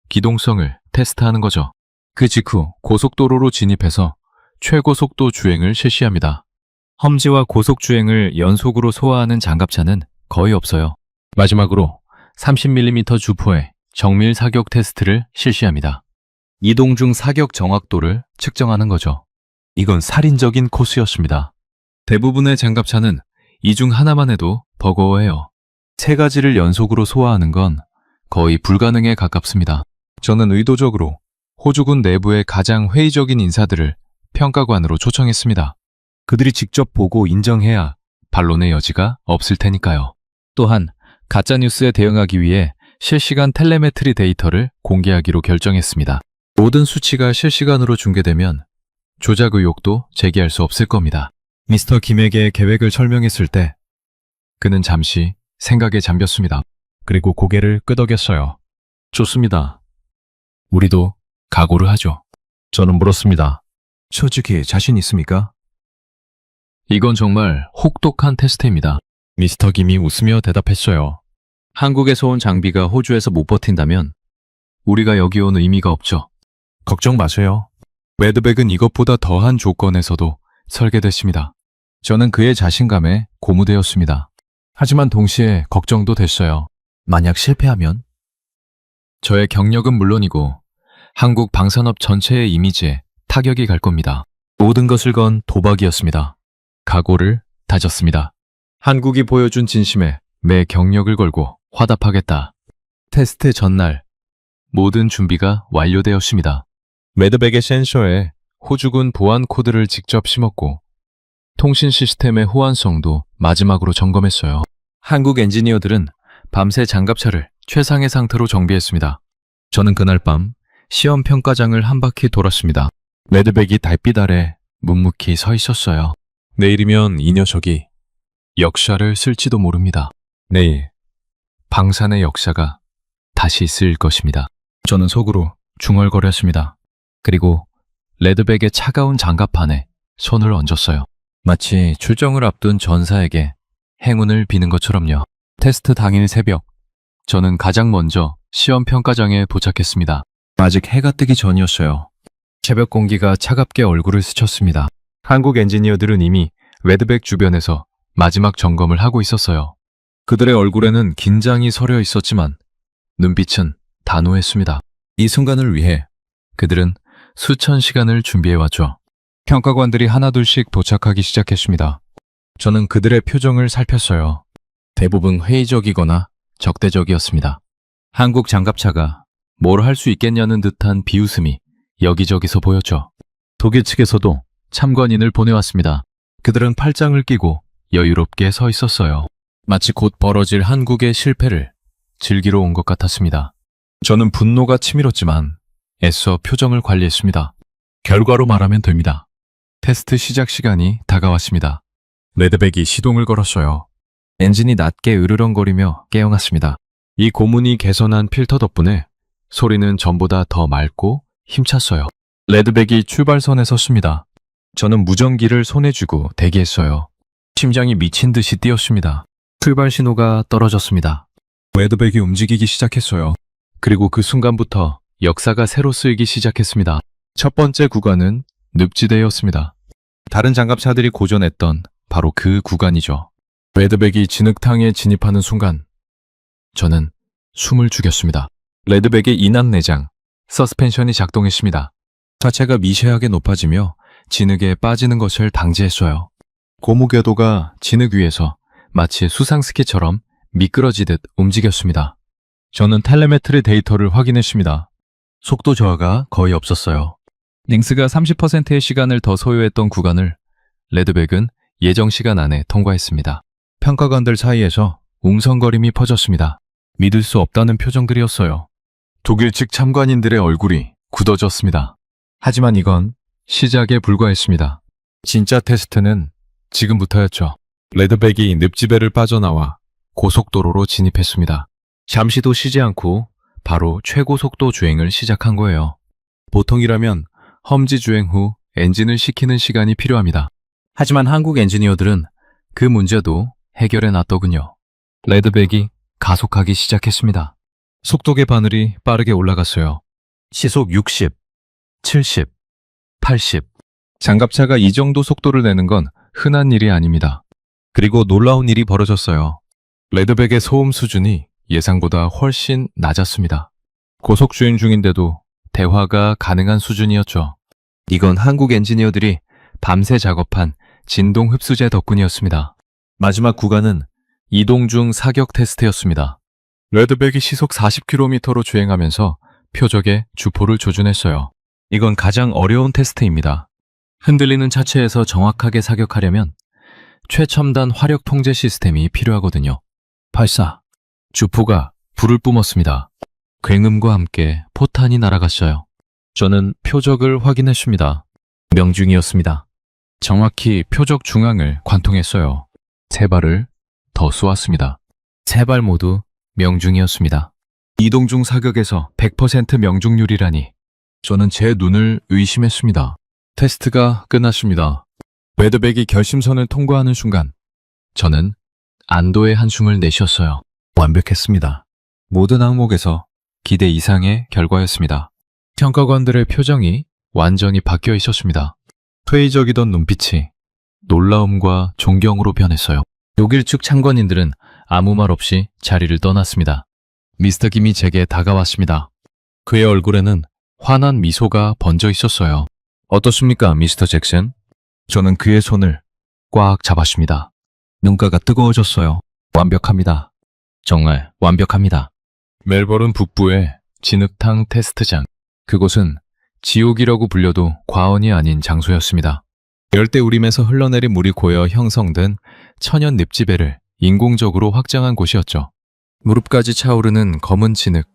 기동성을 테스트하는 거죠. 그 직후 고속도로로 진입해서 최고속도 주행을 실시합니다. 험지와 고속주행을 연속으로 소화하는 장갑차는 거의 없어요. 마지막으로 30mm 주포의 정밀 사격 테스트를 실시합니다. 이동 중 사격 정확도를 측정하는 거죠. 이건 살인적인 코스였습니다. 대부분의 장갑차는 이 중 하나만 해도 버거워해요. 세 가지를 연속으로 소화하는 건 거의 불가능에 가깝습니다. 저는 의도적으로 호주군 내부의 가장 회의적인 인사들을 평가관으로 초청했습니다. 그들이 직접 보고 인정해야 반론의 여지가 없을 테니까요. 또한 가짜뉴스에 대응하기 위해 실시간 텔레메트리 데이터를 공개하기로 결정했습니다. 모든 수치가 실시간으로 중계되면 조작 의혹도 제기할 수 없을 겁니다. 미스터 김에게 계획을 설명했을 때 그는 잠시 생각에 잠겼습니다. 그리고 고개를 끄덕였어요. 좋습니다. 우리도 각오를 하죠. 저는 물었습니다. 솔직히 자신 있습니까? 이건 정말 혹독한 테스트입니다. 미스터 김이 웃으며 대답했어요. 한국에서 온 장비가 호주에서 못 버틴다면 우리가 여기 온 의미가 없죠. 걱정 마세요. 레드백은 이것보다 더한 조건에서도 설계됐습니다. 저는 그의 자신감에 고무되었습니다. 하지만 동시에 걱정도 됐어요. 만약 실패하면? 저의 경력은 물론이고 한국 방산업 전체의 이미지에 타격이 갈 겁니다. 모든 것을 건 도박이었습니다. 각오를 다졌습니다. 한국이 보여준 진심에 매 경력을 걸고 화답하겠다. 테스트 전날 모든 준비가 완료되었습니다. 레드백의 센서에 호주군 보안 코드를 직접 심었고 통신 시스템의 호환성도 마지막으로 점검했어요. 한국 엔지니어들은 밤새 장갑차를 최상의 상태로 정비했습니다. 저는 그날 밤 시험 평가장을 한 바퀴 돌았습니다. 레드백이 달빛 아래 묵묵히 서 있었어요. 내일이면 이 녀석이 역사를 쓸지도 모릅니다. 내일 방산의 역사가 다시 쓰일 것입니다. 저는 속으로 중얼거렸습니다. 그리고 레드백의 차가운 장갑판에 손을 얹었어요. 마치 출정을 앞둔 전사에게 행운을 비는 것처럼요. 테스트 당일 새벽, 저는 가장 먼저 시험 평가장에 도착했습니다. 아직 해가 뜨기 전이었어요. 새벽 공기가 차갑게 얼굴을 스쳤습니다. 한국 엔지니어들은 이미 레드백 주변에서 마지막 점검을 하고 있었어요. 그들의 얼굴에는 긴장이 서려 있었지만 눈빛은 단호했습니다. 이 순간을 위해 그들은 수천 시간을 준비해왔죠. 평가관들이 하나둘씩 도착하기 시작했습니다. 저는 그들의 표정을 살폈어요. 대부분 회의적이거나 적대적이었습니다. 한국 장갑차가 뭘 할 수 있겠냐는 듯한 비웃음이 여기저기서 보였죠. 독일 측에서도 참관인을 보내왔습니다. 그들은 팔짱을 끼고 여유롭게 서 있었어요. 마치 곧 벌어질 한국의 실패를 즐기러 온 것 같았습니다. 저는 분노가 치밀었지만 애써 표정을 관리했습니다. 결과로 말하면 됩니다. 테스트 시작 시간이 다가왔습니다. 레드백이 시동을 걸었어요. 엔진이 낮게 으르렁거리며 깨어났습니다. 이 고문이 개선한 필터 덕분에 소리는 전보다 더 맑고 힘찼어요. 레드백이 출발선에 섰습니다. 저는 무전기를 손에 쥐고 대기했어요. 심장이 미친 듯이 뛰었습니다. 출발 신호가 떨어졌습니다. 레드백이 움직이기 시작했어요. 그리고 그 순간부터 역사가 새로 쓰이기 시작했습니다. 첫 번째 구간은 늪지대였습니다. 다른 장갑차들이 고전했던 바로 그 구간이죠. 레드백이 진흙탕에 진입하는 순간 저는 숨을 죽였습니다. 레드백의 인압 내장, 서스펜션이 작동했습니다. 차체가 미세하게 높아지며 진흙에 빠지는 것을 방지했어요. 고무궤도가 진흙 위에서 마치 수상스키처럼 미끄러지듯 움직였습니다. 저는 텔레메트리 데이터를 확인했습니다. 속도 저하가 거의 없었어요. 링스가 30%의 시간을 더 소요했던 구간을 레드백은 예정 시간 안에 통과했습니다. 평가관들 사이에서 웅성거림이 퍼졌습니다. 믿을 수 없다는 표정들이었어요. 독일 측 참관인들의 얼굴이 굳어졌습니다. 하지만 이건 시작에 불과했습니다. 진짜 테스트는 지금부터였죠. 레드백이 늪지대를 빠져나와 고속도로로 진입했습니다. 잠시도 쉬지 않고 바로 최고속도 주행을 시작한 거예요. 보통이라면 험지 주행 후 엔진을 식히는 시간이 필요합니다. 하지만 한국 엔지니어들은 그 문제도 해결해 놨더군요. 레드백이 가속하기 시작했습니다. 속도계 바늘이 빠르게 올라갔어요. 시속 60, 70, 80. 장갑차가 이 정도 속도를 내는 건 흔한 일이 아닙니다. 그리고 놀라운 일이 벌어졌어요. 레드백의 소음 수준이 예상보다 훨씬 낮았습니다. 고속주행 중인데도 대화가 가능한 수준이었죠. 이건 한국 엔지니어들이 밤새 작업한 진동 흡수제 덕분이었습니다. 마지막 구간은 이동 중 사격 테스트였습니다. 레드백이 시속 40km로 주행하면서 표적에 주포를 조준했어요. 이건 가장 어려운 테스트입니다. 흔들리는 차체에서 정확하게 사격하려면 최첨단 화력 통제 시스템이 필요하거든요. 발사. 주포가 불을 뿜었습니다. 굉음과 함께 포탄이 날아갔어요. 저는 표적을 확인했습니다. 명중이었습니다. 정확히 표적 중앙을 관통했어요. 세 발을 더 쏘았습니다. 세 발 모두 명중이었습니다. 이동 중 사격에서 100% 명중률이라니 저는 제 눈을 의심했습니다. 테스트가 끝났습니다. 레드백이 결심선을 통과하는 순간 저는 안도의 한숨을 내쉬었어요. 완벽했습니다. 모든 항목에서 기대 이상의 결과였습니다. 평가관들의 표정이 완전히 바뀌어 있었습니다. 회의적이던 눈빛이 놀라움과 존경으로 변했어요. 독일 측 참관인들은 아무 말 없이 자리를 떠났습니다. 미스터 김이 제게 다가왔습니다. 그의 얼굴에는 환한 미소가 번져 있었어요. 어떻습니까, 미스터 잭슨? 저는 그의 손을 꽉 잡았습니다. 눈가가 뜨거워졌어요. 완벽합니다. 정말 완벽합니다. 멜버른 북부의 진흙탕 테스트장. 그곳은 지옥이라고 불려도 과언이 아닌 장소였습니다. 열대우림에서 흘러내린 물이 고여 형성된 천연 늪지배를 인공적으로 확장한 곳이었죠. 무릎까지 차오르는 검은 진흙,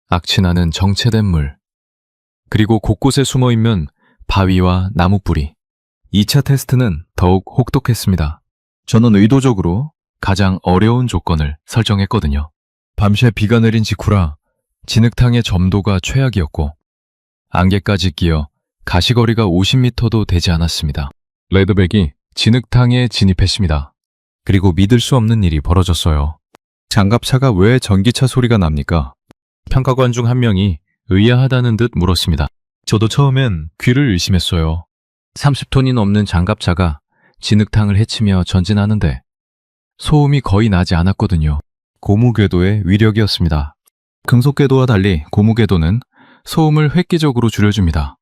악취나는 정체된 물, 그리고 곳곳에 숨어있는 바위와 나무뿌리. 2차 테스트는 더욱 혹독했습니다. 저는 의도적으로 가장 어려운 조건을 설정했거든요. 밤새 비가 내린 직후라 진흙탕의 점도가 최악이었고 안개까지 끼어 가시거리가 50m도 되지 않았습니다. 레드백이 진흙탕에 진입했습니다. 그리고 믿을 수 없는 일이 벌어졌어요. 장갑차가 왜 전기차 소리가 납니까? 평가관 중 한 명이 의아하다는 듯 물었습니다. 저도 처음엔 귀를 의심했어요. 30톤이 넘는 장갑차가 진흙탕을 헤치며 전진하는데 소음이 거의 나지 않았거든요. 고무궤도의 위력이었습니다. 금속궤도와 달리 고무궤도는 소음을 획기적으로 줄여줍니다.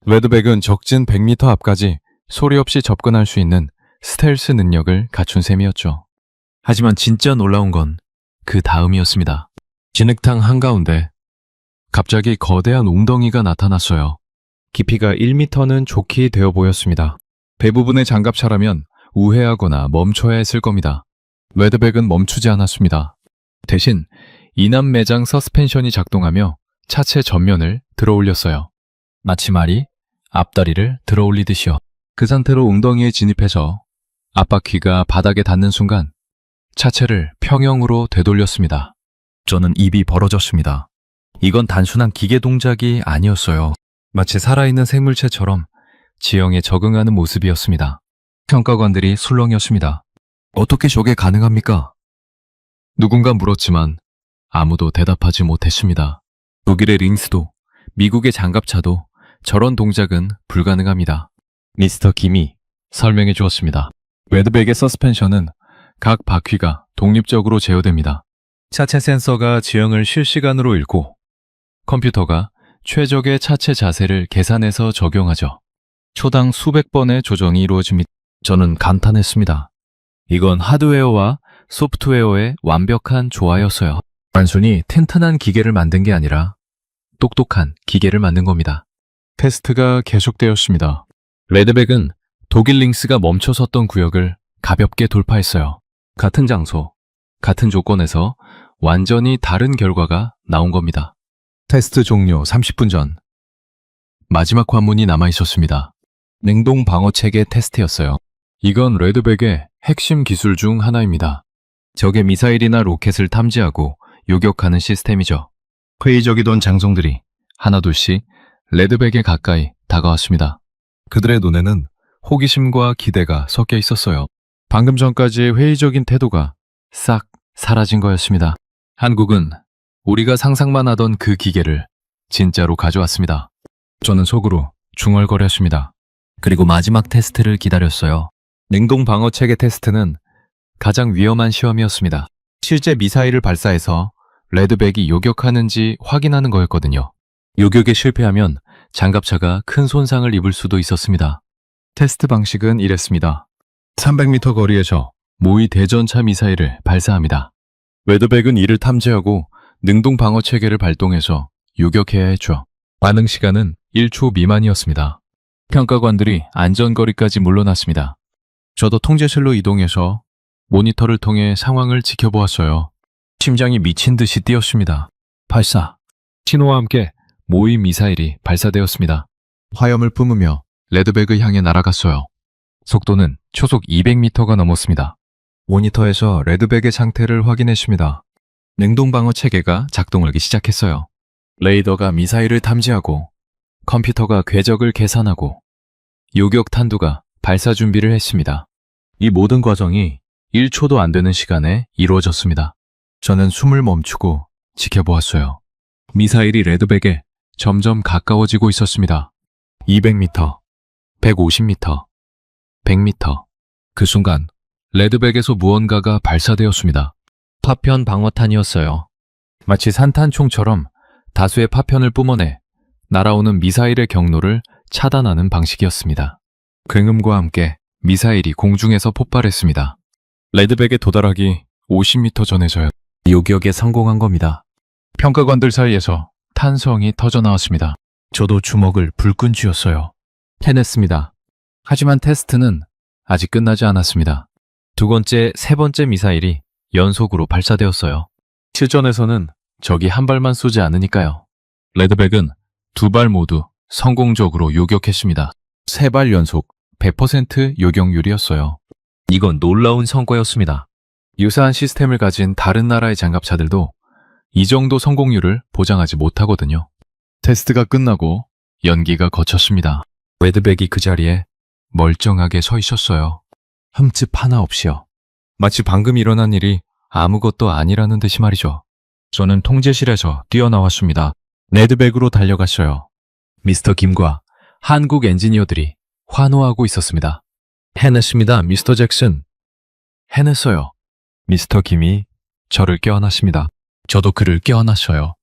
레드백은 적진 100m 앞까지 소리 없이 접근할 수 있는 스텔스 능력을 갖춘 셈이었죠. 하지만 진짜 놀라운 건 그 다음이었습니다. 진흙탕 한가운데 갑자기 거대한 웅덩이가 나타났어요. 깊이가 1m는 좋게 되어 보였습니다. 대부분의 장갑차라면 우회하거나 멈춰야 했을 겁니다. 레드백은 멈추지 않았습니다. 대신 이남 매장 서스펜션이 작동하며 차체 전면을 들어올렸어요. 마치 말이 앞다리를 들어올리듯이요. 그 상태로 웅덩이에 진입해서 앞바퀴가 바닥에 닿는 순간 차체를 평형으로 되돌렸습니다. 저는 입이 벌어졌습니다. 이건 단순한 기계 동작이 아니었어요. 마치 살아있는 생물체처럼 지형에 적응하는 모습이었습니다. 평가관들이 술렁였습니다. 어떻게 저게 가능합니까? 누군가 물었지만 아무도 대답하지 못했습니다. 독일의 링스도 미국의 장갑차도 저런 동작은 불가능합니다. 미스터 김이 설명해 주었습니다. 레드백의 서스펜션은 각 바퀴가 독립적으로 제어됩니다. 차체 센서가 지형을 실시간으로 읽고 컴퓨터가 최적의 차체 자세를 계산해서 적용하죠. 초당 수백 번의 조정이 이루어집니다. 저는 감탄했습니다. 이건 하드웨어와 소프트웨어의 완벽한 조화였어요. 단순히 튼튼한 기계를 만든 게 아니라 똑똑한 기계를 만든 겁니다. 테스트가 계속되었습니다. 레드백은 독일 링스가 멈춰섰던 구역을 가볍게 돌파했어요. 같은 장소, 같은 조건에서 완전히 다른 결과가 나온 겁니다. 테스트 종료 30분 전. 마지막 관문이 남아 있었습니다. 냉동 방어 체계 테스트였어요. 이건 레드백의 핵심 기술 중 하나입니다. 적의 미사일이나 로켓을 탐지하고 요격하는 시스템이죠. 회의적이던 장성들이 하나둘씩 레드백에 가까이 다가왔습니다. 그들의 눈에는 호기심과 기대가 섞여 있었어요. 방금 전까지의 회의적인 태도가 싹 사라진 거였습니다. 한국은 우리가 상상만 하던 그 기계를 진짜로 가져왔습니다. 저는 속으로 중얼거렸습니다. 그리고 마지막 테스트를 기다렸어요. 냉동 방어 체계 테스트는 가장 위험한 시험이었습니다. 실제 미사일을 발사해서 레드백이 요격하는지 확인하는 거였거든요. 요격에 실패하면 장갑차가 큰 손상을 입을 수도 있었습니다. 테스트 방식은 이랬습니다. 300m 거리에서 모의 대전차 미사일을 발사합니다. 레드백은 이를 탐지하고 능동 방어 체계를 발동해서 요격해야 했죠. 반응 시간은 1초 미만이었습니다. 평가관들이 안전거리까지 물러났습니다. 저도 통제실로 이동해서 모니터를 통해 상황을 지켜보았어요. 심장이 미친 듯이 뛰었습니다. 발사. 신호와 함께 모의 미사일이 발사되었습니다. 화염을 뿜으며 레드백을 향해 날아갔어요. 속도는 초속 200m가 넘었습니다. 모니터에서 레드백의 상태를 확인했습니다. 냉동 방어 체계가 작동하기 시작했어요. 레이더가 미사일을 탐지하고 컴퓨터가 궤적을 계산하고 요격 탄두가 발사 준비를 했습니다. 이 모든 과정이 1초도 안 되는 시간에 이루어졌습니다. 저는 숨을 멈추고 지켜보았어요. 미사일이 레드백에 점점 가까워지고 있었습니다. 200m, 150m, 100m. 그 순간 레드백에서 무언가가 발사되었습니다. 파편 방어탄이었어요. 마치 산탄총처럼 다수의 파편을 뿜어내 날아오는 미사일의 경로를 차단하는 방식이었습니다. 굉음과 함께 미사일이 공중에서 폭발했습니다. 레드백에 도달하기 50m 전에서야 요격에 성공한 겁니다. 평가관들 사이에서 탄성이 터져나왔습니다. 저도 주먹을 불끈 쥐었어요. 해냈습니다. 하지만 테스트는 아직 끝나지 않았습니다. 두 번째, 세 번째 미사일이 연속으로 발사되었어요. 실전에서는 적이 한 발만 쏘지 않으니까요. 레드백은 두 발 모두 성공적으로 요격했습니다. 세 발 연속 100% 요격률이었어요. 이건 놀라운 성과였습니다. 유사한 시스템을 가진 다른 나라의 장갑차들도 이 정도 성공률을 보장하지 못하거든요. 테스트가 끝나고 연기가 거쳤습니다. 레드백이 그 자리에 멀쩡하게 서 있었어요. 흠집 하나 없이요. 마치 방금 일어난 일이 아무것도 아니라는 듯이 말이죠. 저는 통제실에서 뛰어나왔습니다. 레드백으로 달려갔어요. 미스터 김과 한국 엔지니어들이 환호하고 있었습니다. 해냈습니다, 미스터 잭슨. 해냈어요. 미스터 김이 저를 껴안았습니다. 저도 그를 껴안았어요.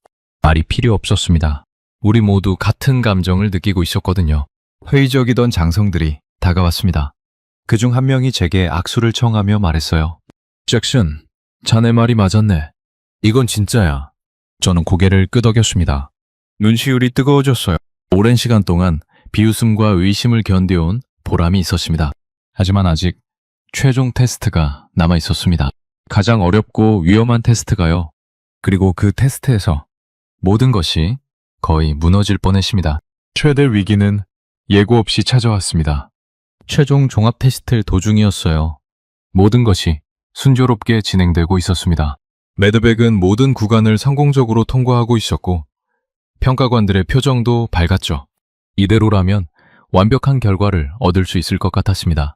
말이 필요 없었습니다. 우리 모두 같은 감정을 느끼고 있었거든요. 회의적이던 장성들이 다가왔습니다. 그중 한 명이 제게 악수를 청하며 말했어요. 잭슨, 자네 말이 맞았네. 이건 진짜야. 저는 고개를 끄덕였습니다. 눈시울이 뜨거워졌어요. 오랜 시간 동안 비웃음과 의심을 견뎌온 보람이 있었습니다. 하지만 아직 최종 테스트가 남아 있었습니다. 가장 어렵고 위험한 테스트가요. 그리고 그 테스트에서 모든 것이 거의 무너질 뻔했습니다. 최대 위기는 예고 없이 찾아왔습니다. 최종 종합 테스트 도중이었어요. 모든 것이 순조롭게 진행되고 있었습니다. 레드백은 모든 구간을 성공적으로 통과하고 있었고 평가관들의 표정도 밝았죠. 이대로라면 완벽한 결과를 얻을 수 있을 것 같았습니다.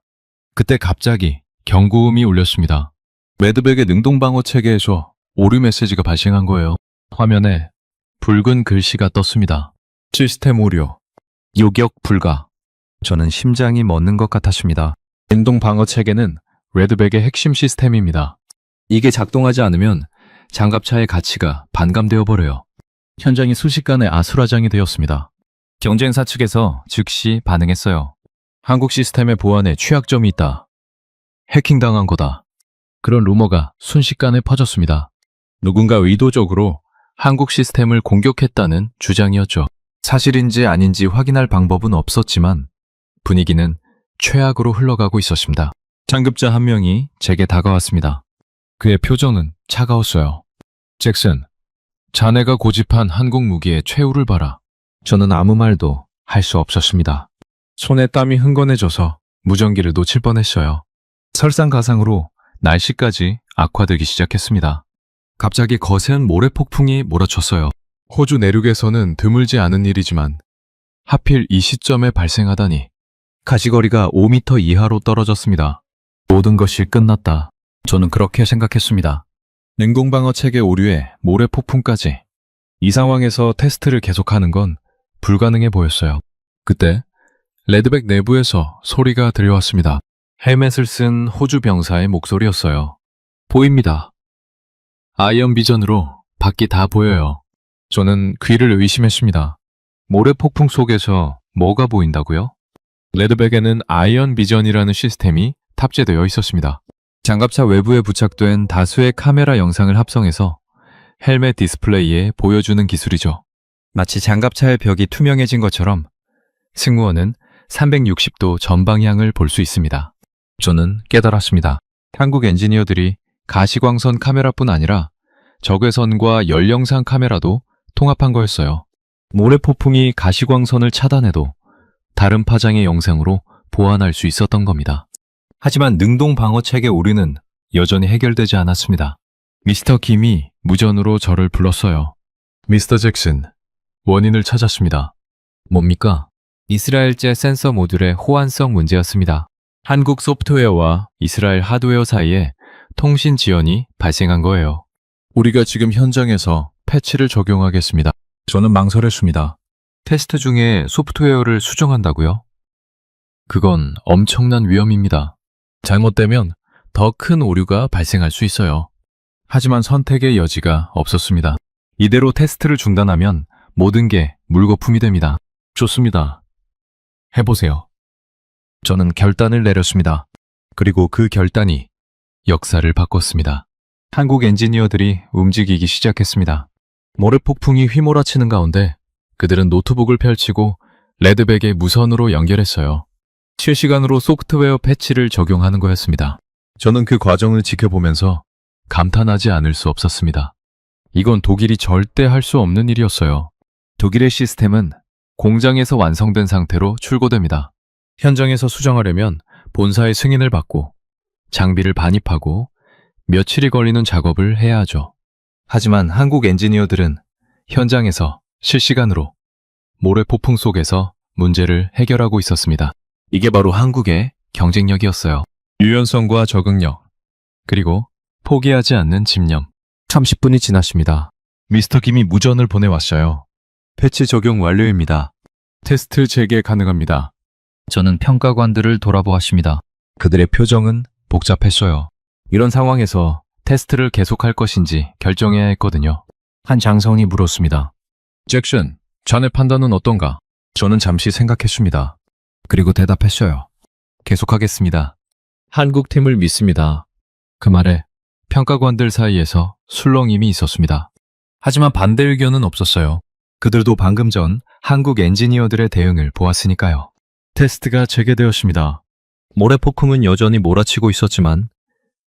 그때 갑자기 경고음이 울렸습니다. 레드백의 능동방어 체계에서 오류 메시지가 발생한 거예요. 화면에 붉은 글씨가 떴습니다. 시스템 오류, 요격 불가. 저는 심장이 멎는 것 같았습니다. 능동방어 체계는 레드백의 핵심 시스템입니다. 이게 작동하지 않으면 장갑차의 가치가 반감되어 버려요. 현장이 순식간에 아수라장이 되었습니다. 경쟁사 측에서 즉시 반응했어요. 한국 시스템의 보안에 취약점이 있다. 해킹당한 거다. 그런 루머가 순식간에 퍼졌습니다. 누군가 의도적으로 한국 시스템을 공격했다는 주장이었죠. 사실인지 아닌지 확인할 방법은 없었지만 분위기는 최악으로 흘러가고 있었습니다. 장급자 한 명이 제게 다가왔습니다. 그의 표정은 차가웠어요. 잭슨, 자네가 고집한 한국 무기의 최후를 봐라. 저는 아무 말도 할 수 없었습니다. 손에 땀이 흥건해져서 무전기를 놓칠 뻔했어요. 설상가상으로 날씨까지 악화되기 시작했습니다. 갑자기 거센 모래폭풍이 몰아쳤어요. 호주 내륙에서는 드물지 않은 일이지만 하필 이 시점에 발생하다니. 가시거리가 5m 이하로 떨어졌습니다. 모든 것이 끝났다. 저는 그렇게 생각했습니다. 냉동방어 체계 오류에 모래폭풍까지. 이 상황에서 테스트를 계속하는 건 불가능해 보였어요. 그때 레드백 내부에서 소리가 들려왔습니다. 헬멧을 쓴 호주 병사의 목소리였어요. 보입니다. 아이언 비전으로 밖이 다 보여요. 저는 귀를 의심했습니다. 모래폭풍 속에서 뭐가 보인다고요? 레드백에는 아이언 비전이라는 시스템이 탑재되어 있었습니다. 장갑차 외부에 부착된 다수의 카메라 영상을 합성해서 헬멧 디스플레이에 보여주는 기술이죠. 마치 장갑차의 벽이 투명해진 것처럼 승무원은 360도 전방향을 볼 수 있습니다. 저는 깨달았습니다. 한국 엔지니어들이 가시광선 카메라뿐 아니라 적외선과 열영상 카메라도 통합한 거였어요. 모래폭풍이 가시광선을 차단해도 다른 파장의 영상으로 보완할 수 있었던 겁니다. 하지만 능동 방어 체계 오류는 여전히 해결되지 않았습니다. 미스터 김이 무전으로 저를 불렀어요. 미스터 잭슨, 원인을 찾았습니다. 뭡니까? 이스라엘제 센서 모듈의 호환성 문제였습니다. 한국 소프트웨어와 이스라엘 하드웨어 사이에 통신 지연이 발생한 거예요. 우리가 지금 현장에서 패치를 적용하겠습니다. 저는 망설였습니다. 테스트 중에 소프트웨어를 수정한다고요? 그건 엄청난 위험입니다. 잘못되면 더 큰 오류가 발생할 수 있어요. 하지만 선택의 여지가 없었습니다. 이대로 테스트를 중단하면 모든 게 물거품이 됩니다. 좋습니다. 해보세요. 저는 결단을 내렸습니다. 그리고 그 결단이 역사를 바꿨습니다. 한국 엔지니어들이 움직이기 시작했습니다. 모래폭풍이 휘몰아치는 가운데 그들은 노트북을 펼치고 레드백에 무선으로 연결했어요. 실시간으로 소프트웨어 패치를 적용하는 거였습니다. 저는 그 과정을 지켜보면서 감탄하지 않을 수 없었습니다. 이건 독일이 절대 할 수 없는 일이었어요. 독일의 시스템은 공장에서 완성된 상태로 출고됩니다. 현장에서 수정하려면 본사의 승인을 받고 장비를 반입하고 며칠이 걸리는 작업을 해야 하죠. 하지만 한국 엔지니어들은 현장에서 실시간으로 모래폭풍 속에서 문제를 해결하고 있었습니다. 이게 바로 한국의 경쟁력이었어요. 유연성과 적응력, 그리고 포기하지 않는 집념. 30분이 지났습니다. 미스터 김이 무전을 보내왔어요. 패치 적용 완료입니다. 테스트 재개 가능합니다. 저는 평가관들을 돌아보았습니다. 그들의 표정은 복잡했어요. 이런 상황에서 테스트를 계속할 것인지 결정해야 했거든요. 한 장성이 물었습니다. 잭슨, 자네 판단은 어떤가? 저는 잠시 생각했습니다. 그리고 대답했어요. 계속하겠습니다. 한국 팀을 믿습니다. 그 말에 평가관들 사이에서 술렁임이 있었습니다. 하지만 반대 의견은 없었어요. 그들도 방금 전 한국 엔지니어들의 대응을 보았으니까요. 테스트가 재개되었습니다. 모래폭풍은 여전히 몰아치고 있었지만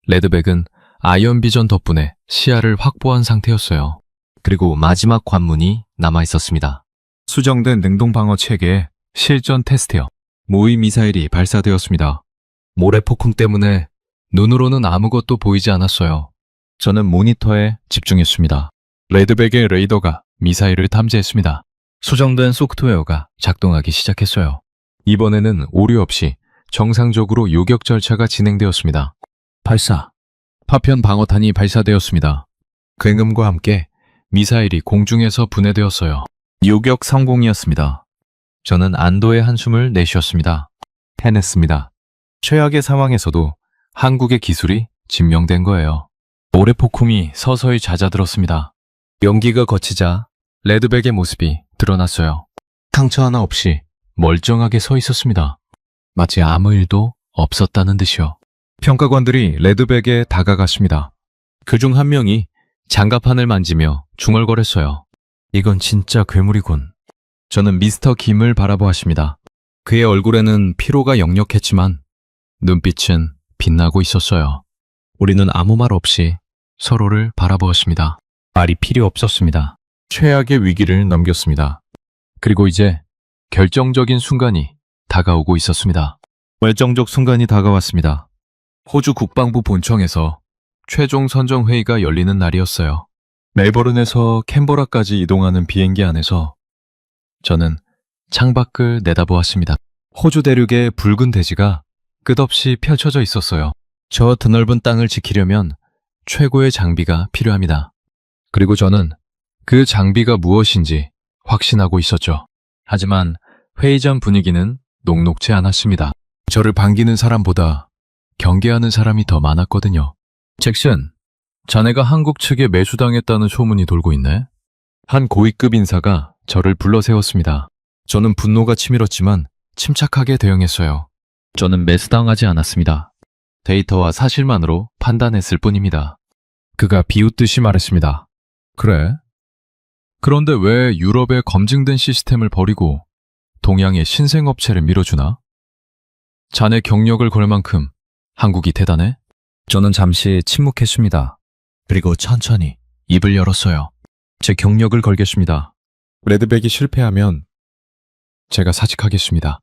레드백은 아이언 비전 덕분에 시야를 확보한 상태였어요. 그리고 마지막 관문이 남아 있었습니다. 수정된 능동 방어 체계의 실전 테스트요. 모의 미사일이 발사되었습니다. 모래폭풍 때문에 눈으로는 아무것도 보이지 않았어요. 저는 모니터에 집중했습니다. 레드백의 레이더가 미사일을 탐지했습니다. 수정된 소프트웨어가 작동하기 시작했어요. 이번에는 오류 없이 정상적으로 요격 절차가 진행되었습니다. 발사. 파편 방어탄이 발사되었습니다. 굉음과 함께 미사일이 공중에서 분해되었어요. 요격 성공이었습니다. 저는 안도의 한숨을 내쉬었습니다. 해냈습니다. 최악의 상황에서도 한국의 기술이 증명된 거예요. 모래폭풍이 서서히 잦아들었습니다. 연기가 거치자 레드백의 모습이 드러났어요. 상처 하나 없이 멀쩡하게 서 있었습니다. 마치 아무 일도 없었다는 듯이요. 평가관들이 레드백에 다가갔습니다. 그중 한 명이 장갑판을 만지며 중얼거렸어요. 이건 진짜 괴물이군. 저는 미스터 김을 바라보았습니다. 그의 얼굴에는 피로가 역력했지만 눈빛은 빛나고 있었어요. 우리는 아무 말 없이 서로를 바라보았습니다. 말이 필요 없었습니다. 최악의 위기를 넘겼습니다. 그리고 이제 결정적인 순간이 다가오고 있었습니다. 결정적 순간이 다가왔습니다. 호주 국방부 본청에서 최종 선정 회의가 열리는 날이었어요. 멜버른에서 캔버라까지 이동하는 비행기 안에서 저는 창밖을 내다보았습니다. 호주 대륙의 붉은 대지가 끝없이 펼쳐져 있었어요. 저 드넓은 땅을 지키려면 최고의 장비가 필요합니다. 그리고 저는 그 장비가 무엇인지 확신하고 있었죠. 하지만 회의장 분위기는 녹록지 않았습니다. 저를 반기는 사람보다 경계하는 사람이 더 많았거든요. 잭슨, 자네가 한국 측에 매수당했다는 소문이 돌고 있네? 한 고위급 인사가 저를 불러 세웠습니다. 저는 분노가 치밀었지만 침착하게 대응했어요. 저는 매수당하지 않았습니다. 데이터와 사실만으로 판단했을 뿐입니다. 그가 비웃듯이 말했습니다. 그래? 그런데 왜 유럽의 검증된 시스템을 버리고 동양의 신생업체를 밀어주나? 자네 경력을 걸 만큼 한국이 대단해? 저는 잠시 침묵했습니다. 그리고 천천히 입을 열었어요. 제 경력을 걸겠습니다. 레드백이 실패하면 제가 사직하겠습니다.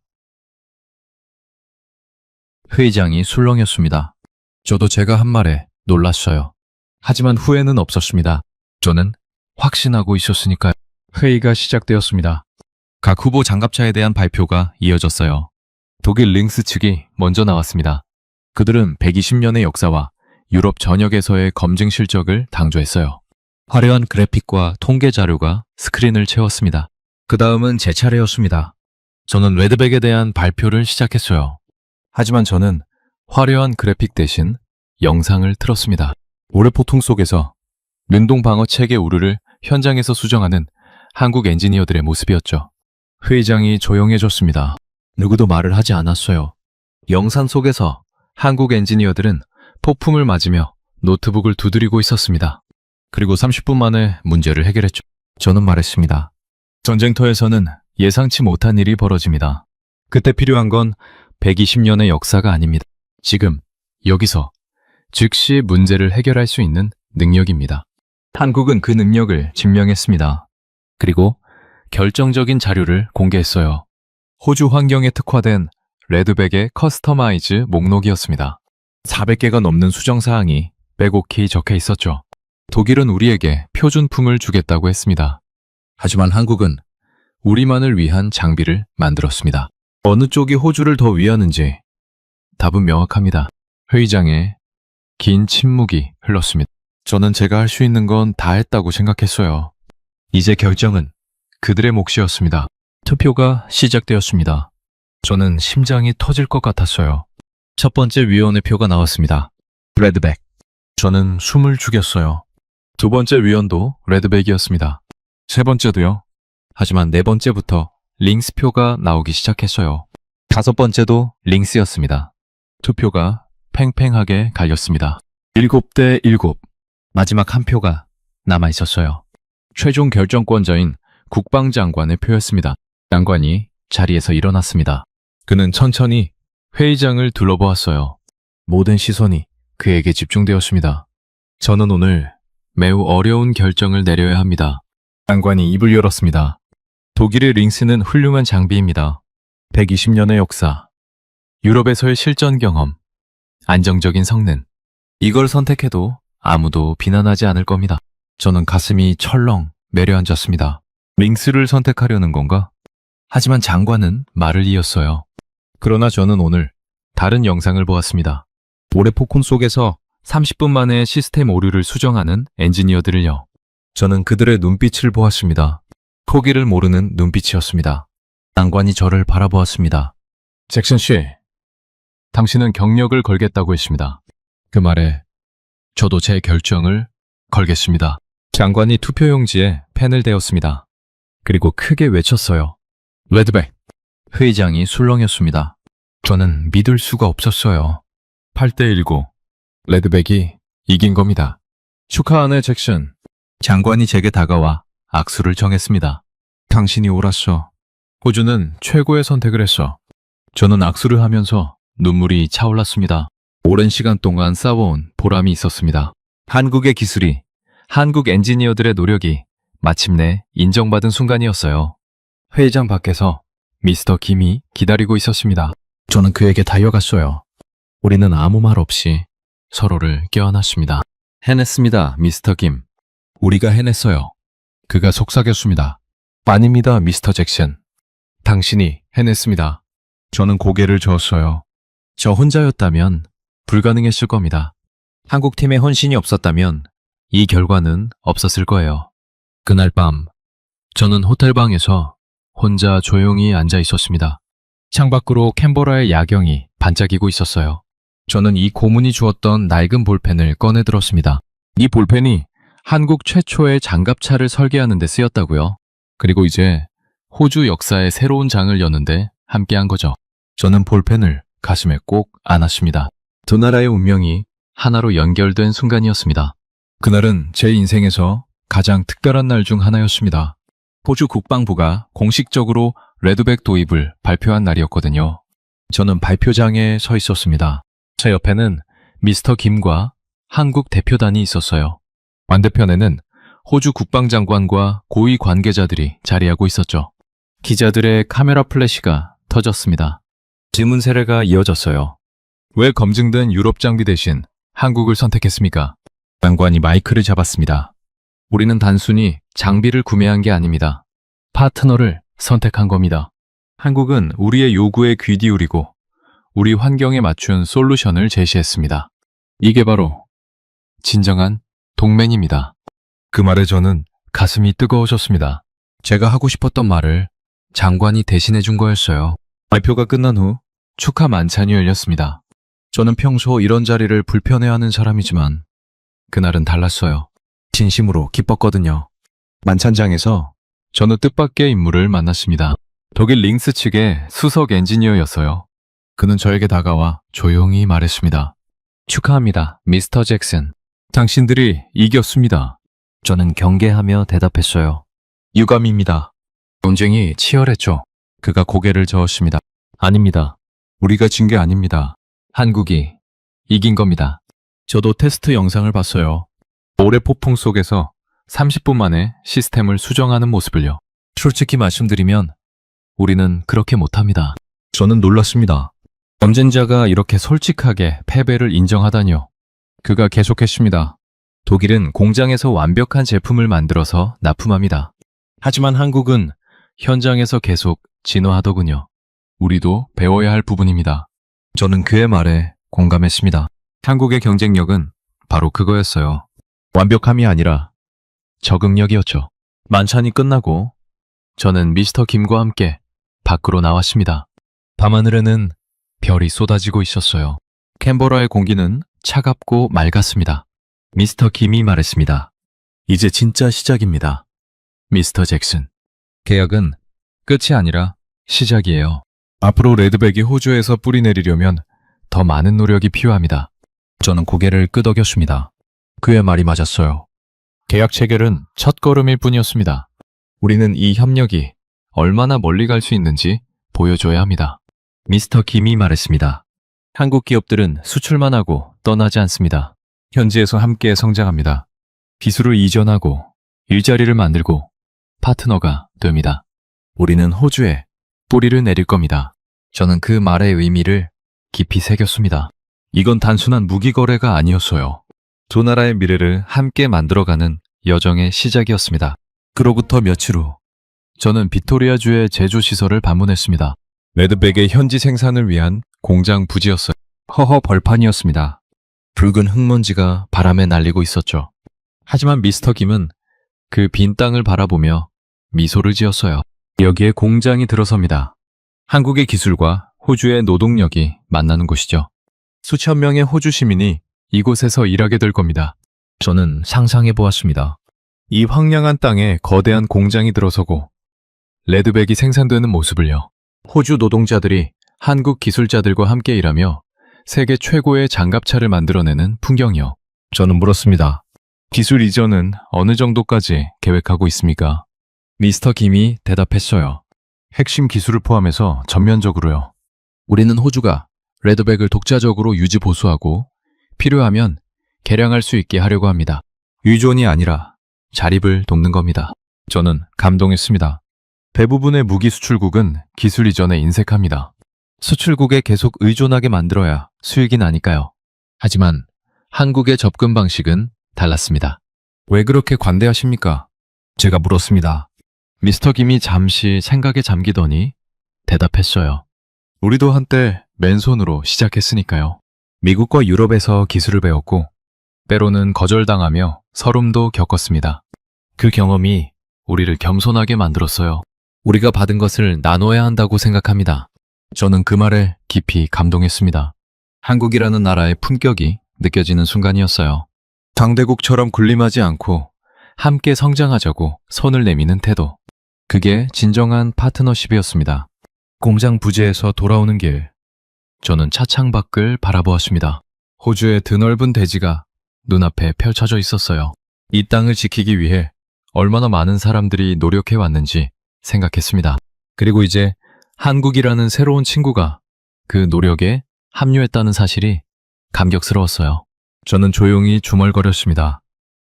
회의장이 술렁였습니다. 저도 제가 한 말에 놀랐어요. 하지만 후회는 없었습니다. 저는 확신하고 있었으니까요. 회의가 시작되었습니다. 각 후보 장갑차에 대한 발표가 이어졌어요. 독일 링스 측이 먼저 나왔습니다. 그들은 120년의 역사와 유럽 전역에서의 검증 실적을 강조했어요. 화려한 그래픽과 통계 자료가 스크린을 채웠습니다. 그 다음은 제 차례였습니다. 저는 레드백에 대한 발표를 시작했어요. 하지만 저는 화려한 그래픽 대신 영상을 틀었습니다. 올해 폭풍 속에서 눈동 방어 체계 오류를 현장에서 수정하는 한국 엔지니어들의 모습이었죠. 회의장이 조용해졌습니다. 누구도 말을 하지 않았어요. 영상 속에서 한국 엔지니어들은 폭풍을 맞으며 노트북을 두드리고 있었습니다. 그리고 30분 만에 문제를 해결했죠. 저는 말했습니다. 전쟁터에서는 예상치 못한 일이 벌어집니다. 그때 필요한 건 120년의 역사가 아닙니다. 지금 여기서 즉시 문제를 해결할 수 있는 능력입니다. 한국은 그 능력을 증명했습니다. 그리고 결정적인 자료를 공개했어요. 호주 환경에 특화된 레드백의 커스터마이즈 목록이었습니다. 400개가 넘는 수정사항이 빼곡히 적혀 있었죠. 독일은 우리에게 표준품을 주겠다고 했습니다. 하지만 한국은 우리만을 위한 장비를 만들었습니다. 어느 쪽이 호주를 더 위하는지 답은 명확합니다. 회의장에 긴 침묵이 흘렀습니다. 저는 제가 할 수 있는 건 다 했다고 생각했어요. 이제 결정은 그들의 몫이었습니다. 투표가 시작되었습니다. 저는 심장이 터질 것 같았어요. 첫 번째 위원의 표가 나왔습니다. 레드백. 저는 숨을 죽였어요. 두 번째 위원도 레드백이었습니다. 세 번째도요. 하지만 네 번째부터 링스 표가 나오기 시작했어요. 다섯 번째도 링스였습니다. 투표가 팽팽하게 갈렸습니다. 7대 7. 마지막 한 표가 남아 있었어요. 최종 결정권자인 국방장관의 표였습니다. 장관이 자리에서 일어났습니다. 그는 천천히 회의장을 둘러보았어요. 모든 시선이 그에게 집중되었습니다. 저는 오늘 매우 어려운 결정을 내려야 합니다. 장관이 입을 열었습니다. 독일의 링스는 훌륭한 장비입니다. 120년의 역사, 유럽에서의 실전 경험, 안정적인 성능. 이걸 선택해도 아무도 비난하지 않을 겁니다. 저는 가슴이 철렁 내려앉았습니다. 링스를 선택하려는 건가? 하지만 장관은 말을 이었어요. 그러나 저는 오늘 다른 영상을 보았습니다. 올해 폭풍 속에서 30분 만에 시스템 오류를 수정하는 엔지니어들을요. 저는 그들의 눈빛을 보았습니다. 포기를 모르는 눈빛이었습니다. 장관이 저를 바라보았습니다. 잭슨 씨, 당신은 경력을 걸겠다고 했습니다. 그 말에 저도 제 결정을 걸겠습니다. 장관이 투표용지에 펜을 대었습니다. 그리고 크게 외쳤어요. 레드백. 회의장이 술렁였습니다. 저는 믿을 수가 없었어요. 8대 7. 레드백이 이긴 겁니다. 축하하네, 잭슨. 장관이 제게 다가와 악수를 정했습니다. 당신이 옳았어. 호주는 최고의 선택을 했어. 저는 악수를 하면서 눈물이 차올랐습니다. 오랜 시간 동안 쌓아온 보람이 있었습니다. 한국의 기술이, 한국 엔지니어들의 노력이 마침내 인정받은 순간이었어요. 회의장 밖에서 미스터 김이 기다리고 있었습니다. 저는 그에게 달려갔어요. 우리는 아무 말 없이 서로를 껴안았습니다. 해냈습니다, 미스터 김. 우리가 해냈어요. 그가 속삭였습니다. 아닙니다, 미스터 잭슨. 당신이 해냈습니다. 저는 고개를 저었어요. 저 혼자였다면 불가능했을 겁니다. 한국팀의 헌신이 없었다면 이 결과는 없었을 거예요. 그날 밤, 저는 호텔방에서 혼자 조용히 앉아 있었습니다. 창밖으로 캔버라의 야경이 반짝이고 있었어요. 저는 이 고문이 주었던 낡은 볼펜을 꺼내 들었습니다. 이 볼펜이 한국 최초의 장갑차를 설계하는 데 쓰였다고요. 그리고 이제 호주 역사의 새로운 장을 여는데 함께한 거죠. 저는 볼펜을 가슴에 꼭 안았습니다. 두 나라의 운명이 하나로 연결된 순간이었습니다. 그날은 제 인생에서 가장 특별한 날 중 하나였습니다. 호주 국방부가 공식적으로 레드백 도입을 발표한 날이었거든요. 저는 발표장에 서 있었습니다. 제 옆에는 미스터 김과 한국 대표단이 있었어요. 반대편에는 호주 국방장관과 고위 관계자들이 자리하고 있었죠. 기자들의 카메라 플래시가 터졌습니다. 질문 세례가 이어졌어요. 왜 검증된 유럽 장비 대신 한국을 선택했습니까? 장관이 마이크를 잡았습니다. 우리는 단순히 장비를 구매한 게 아닙니다. 파트너를 선택한 겁니다. 한국은 우리의 요구에 귀 기울이고 우리 환경에 맞춘 솔루션을 제시했습니다. 이게 바로 진정한 동맹입니다. 그 말에 저는 가슴이 뜨거워졌습니다. 제가 하고 싶었던 말을 장관이 대신해 준 거였어요. 발표가 끝난 후 축하 만찬이 열렸습니다. 저는 평소 이런 자리를 불편해하는 사람이지만 그날은 달랐어요. 진심으로 기뻤거든요. 만찬장에서 저는 뜻밖의 인물을 만났습니다. 독일 링스 측의 수석 엔지니어였어요. 그는 저에게 다가와 조용히 말했습니다. 축하합니다, 미스터 잭슨. 당신들이 이겼습니다. 저는 경계하며 대답했어요. 유감입니다. 논쟁이 치열했죠. 그가 고개를 저었습니다. 아닙니다. 우리가 진 게 아닙니다. 한국이 이긴 겁니다. 저도 테스트 영상을 봤어요. 모래 폭풍 속에서 30분 만에 시스템을 수정하는 모습을요. 솔직히 말씀드리면 우리는 그렇게 못합니다. 저는 놀랐습니다. 경쟁자가 이렇게 솔직하게 패배를 인정하다니요. 그가 계속했습니다. 독일은 공장에서 완벽한 제품을 만들어서 납품합니다. 하지만 한국은 현장에서 계속 진화하더군요. 우리도 배워야 할 부분입니다. 저는 그의 말에 공감했습니다. 한국의 경쟁력은 바로 그거였어요. 완벽함이 아니라 적응력이었죠. 만찬이 끝나고 저는 미스터 김과 함께 밖으로 나왔습니다. 밤하늘에는 별이 쏟아지고 있었어요. 캔버라의 공기는 차갑고 맑았습니다. 미스터 김이 말했습니다. 이제 진짜 시작입니다. 미스터 잭슨. 계약은 끝이 아니라 시작이에요. 앞으로 레드백이 호주에서 뿌리내리려면 더 많은 노력이 필요합니다. 저는 고개를 끄덕였습니다. 그의 말이 맞았어요. 계약 체결은 첫걸음일 뿐이었습니다. 우리는 이 협력이 얼마나 멀리 갈 수 있는지 보여줘야 합니다. 미스터 김이 말했습니다. 한국 기업들은 수출만 하고 떠나지 않습니다. 현지에서 함께 성장합니다. 기술을 이전하고 일자리를 만들고 파트너가 됩니다. 우리는 호주에 뿌리를 내릴 겁니다. 저는 그 말의 의미를 깊이 새겼습니다. 이건 단순한 무기 거래가 아니었어요. 두 나라의 미래를 함께 만들어가는 여정의 시작이었습니다. 그로부터 며칠 후 저는 빅토리아주의 제조시설을 방문했습니다. 레드백의 현지 생산을 위한 공장 부지였어요. 허허 벌판이었습니다. 붉은 흙먼지가 바람에 날리고 있었죠. 하지만 미스터 김은 그 빈 땅을 바라보며 미소를 지었어요. 여기에 공장이 들어섭니다. 한국의 기술과 호주의 노동력이 만나는 곳이죠. 수천 명의 호주 시민이 이곳에서 일하게 될 겁니다. 저는 상상해 보았습니다. 이 황량한 땅에 거대한 공장이 들어서고 레드백이 생산되는 모습을요. 호주 노동자들이 한국 기술자들과 함께 일하며 세계 최고의 장갑차를 만들어내는 풍경이요. 저는 물었습니다. 기술 이전은 어느 정도까지 계획하고 있습니까? 미스터 김이 대답했어요. 핵심 기술을 포함해서 전면적으로요. 우리는 호주가 레드백을 독자적으로 유지 보수하고 필요하면 개량할 수 있게 하려고 합니다. 의존이 아니라 자립을 돕는 겁니다. 저는 감동했습니다. 대부분의 무기 수출국은 기술 이전에 인색합니다. 수출국에 계속 의존하게 만들어야 수익이 나니까요. 하지만 한국의 접근 방식은 달랐습니다. 왜 그렇게 관대하십니까? 제가 물었습니다. 미스터 김이 잠시 생각에 잠기더니 대답했어요. 우리도 한때 맨손으로 시작했으니까요. 미국과 유럽에서 기술을 배웠고 때로는 거절당하며 서름도 겪었습니다. 그 경험이 우리를 겸손하게 만들었어요. 우리가 받은 것을 나눠야 한다고 생각합니다. 저는 그 말에 깊이 감동했습니다. 한국이라는 나라의 품격이 느껴지는 순간이었어요. 당대국처럼 군림하지 않고 함께 성장하자고 손을 내미는 태도. 그게 진정한 파트너십이었습니다. 공장 부지에서 돌아오는 길, 저는 차창 밖을 바라보았습니다. 호주의 드넓은 대지가 눈앞에 펼쳐져 있었어요. 이 땅을 지키기 위해 얼마나 많은 사람들이 노력해 왔는지 생각했습니다. 그리고 이제 한국이라는 새로운 친구가 그 노력에 합류했다는 사실이 감격스러웠어요. 저는 조용히 중얼거렸습니다.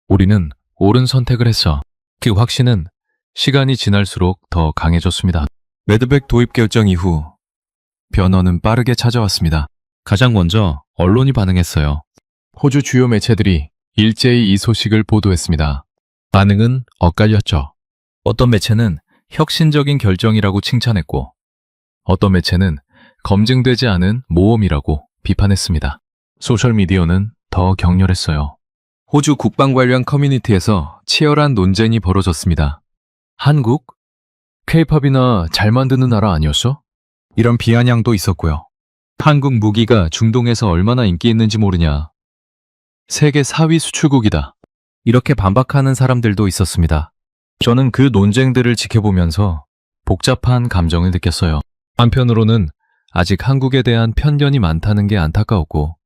우리는 옳은 선택을 했어. 그 확신은 시간이 지날수록 더 강해졌습니다. 레드백 도입 결정 이후 변화는 빠르게 찾아왔습니다. 가장 먼저 언론이 반응했어요. 호주 주요 매체들이 일제히 이 소식을 보도했습니다. 반응은 엇갈렸죠. 어떤 매체는 혁신적인 결정이라고 칭찬했고 어떤 매체는 검증되지 않은 모험이라고 비판했습니다. 소셜미디어는 더 격렬했어요. 호주 국방 관련 커뮤니티에서 치열한 논쟁이 벌어졌습니다. 한국? K-팝이나 잘 만드는 나라 아니었어? 이런 비아냥도 있었고요. 한국 무기가 중동에서 얼마나 인기 있는지 모르냐. 세계 4위 수출국이다. 이렇게 반박하는 사람들도 있었습니다. 저는 그 논쟁들을 지켜보면서 복잡한 감정을 느꼈어요. 한편으로는 아직 한국에 대한 편견이 많다는 게 안타까웠고,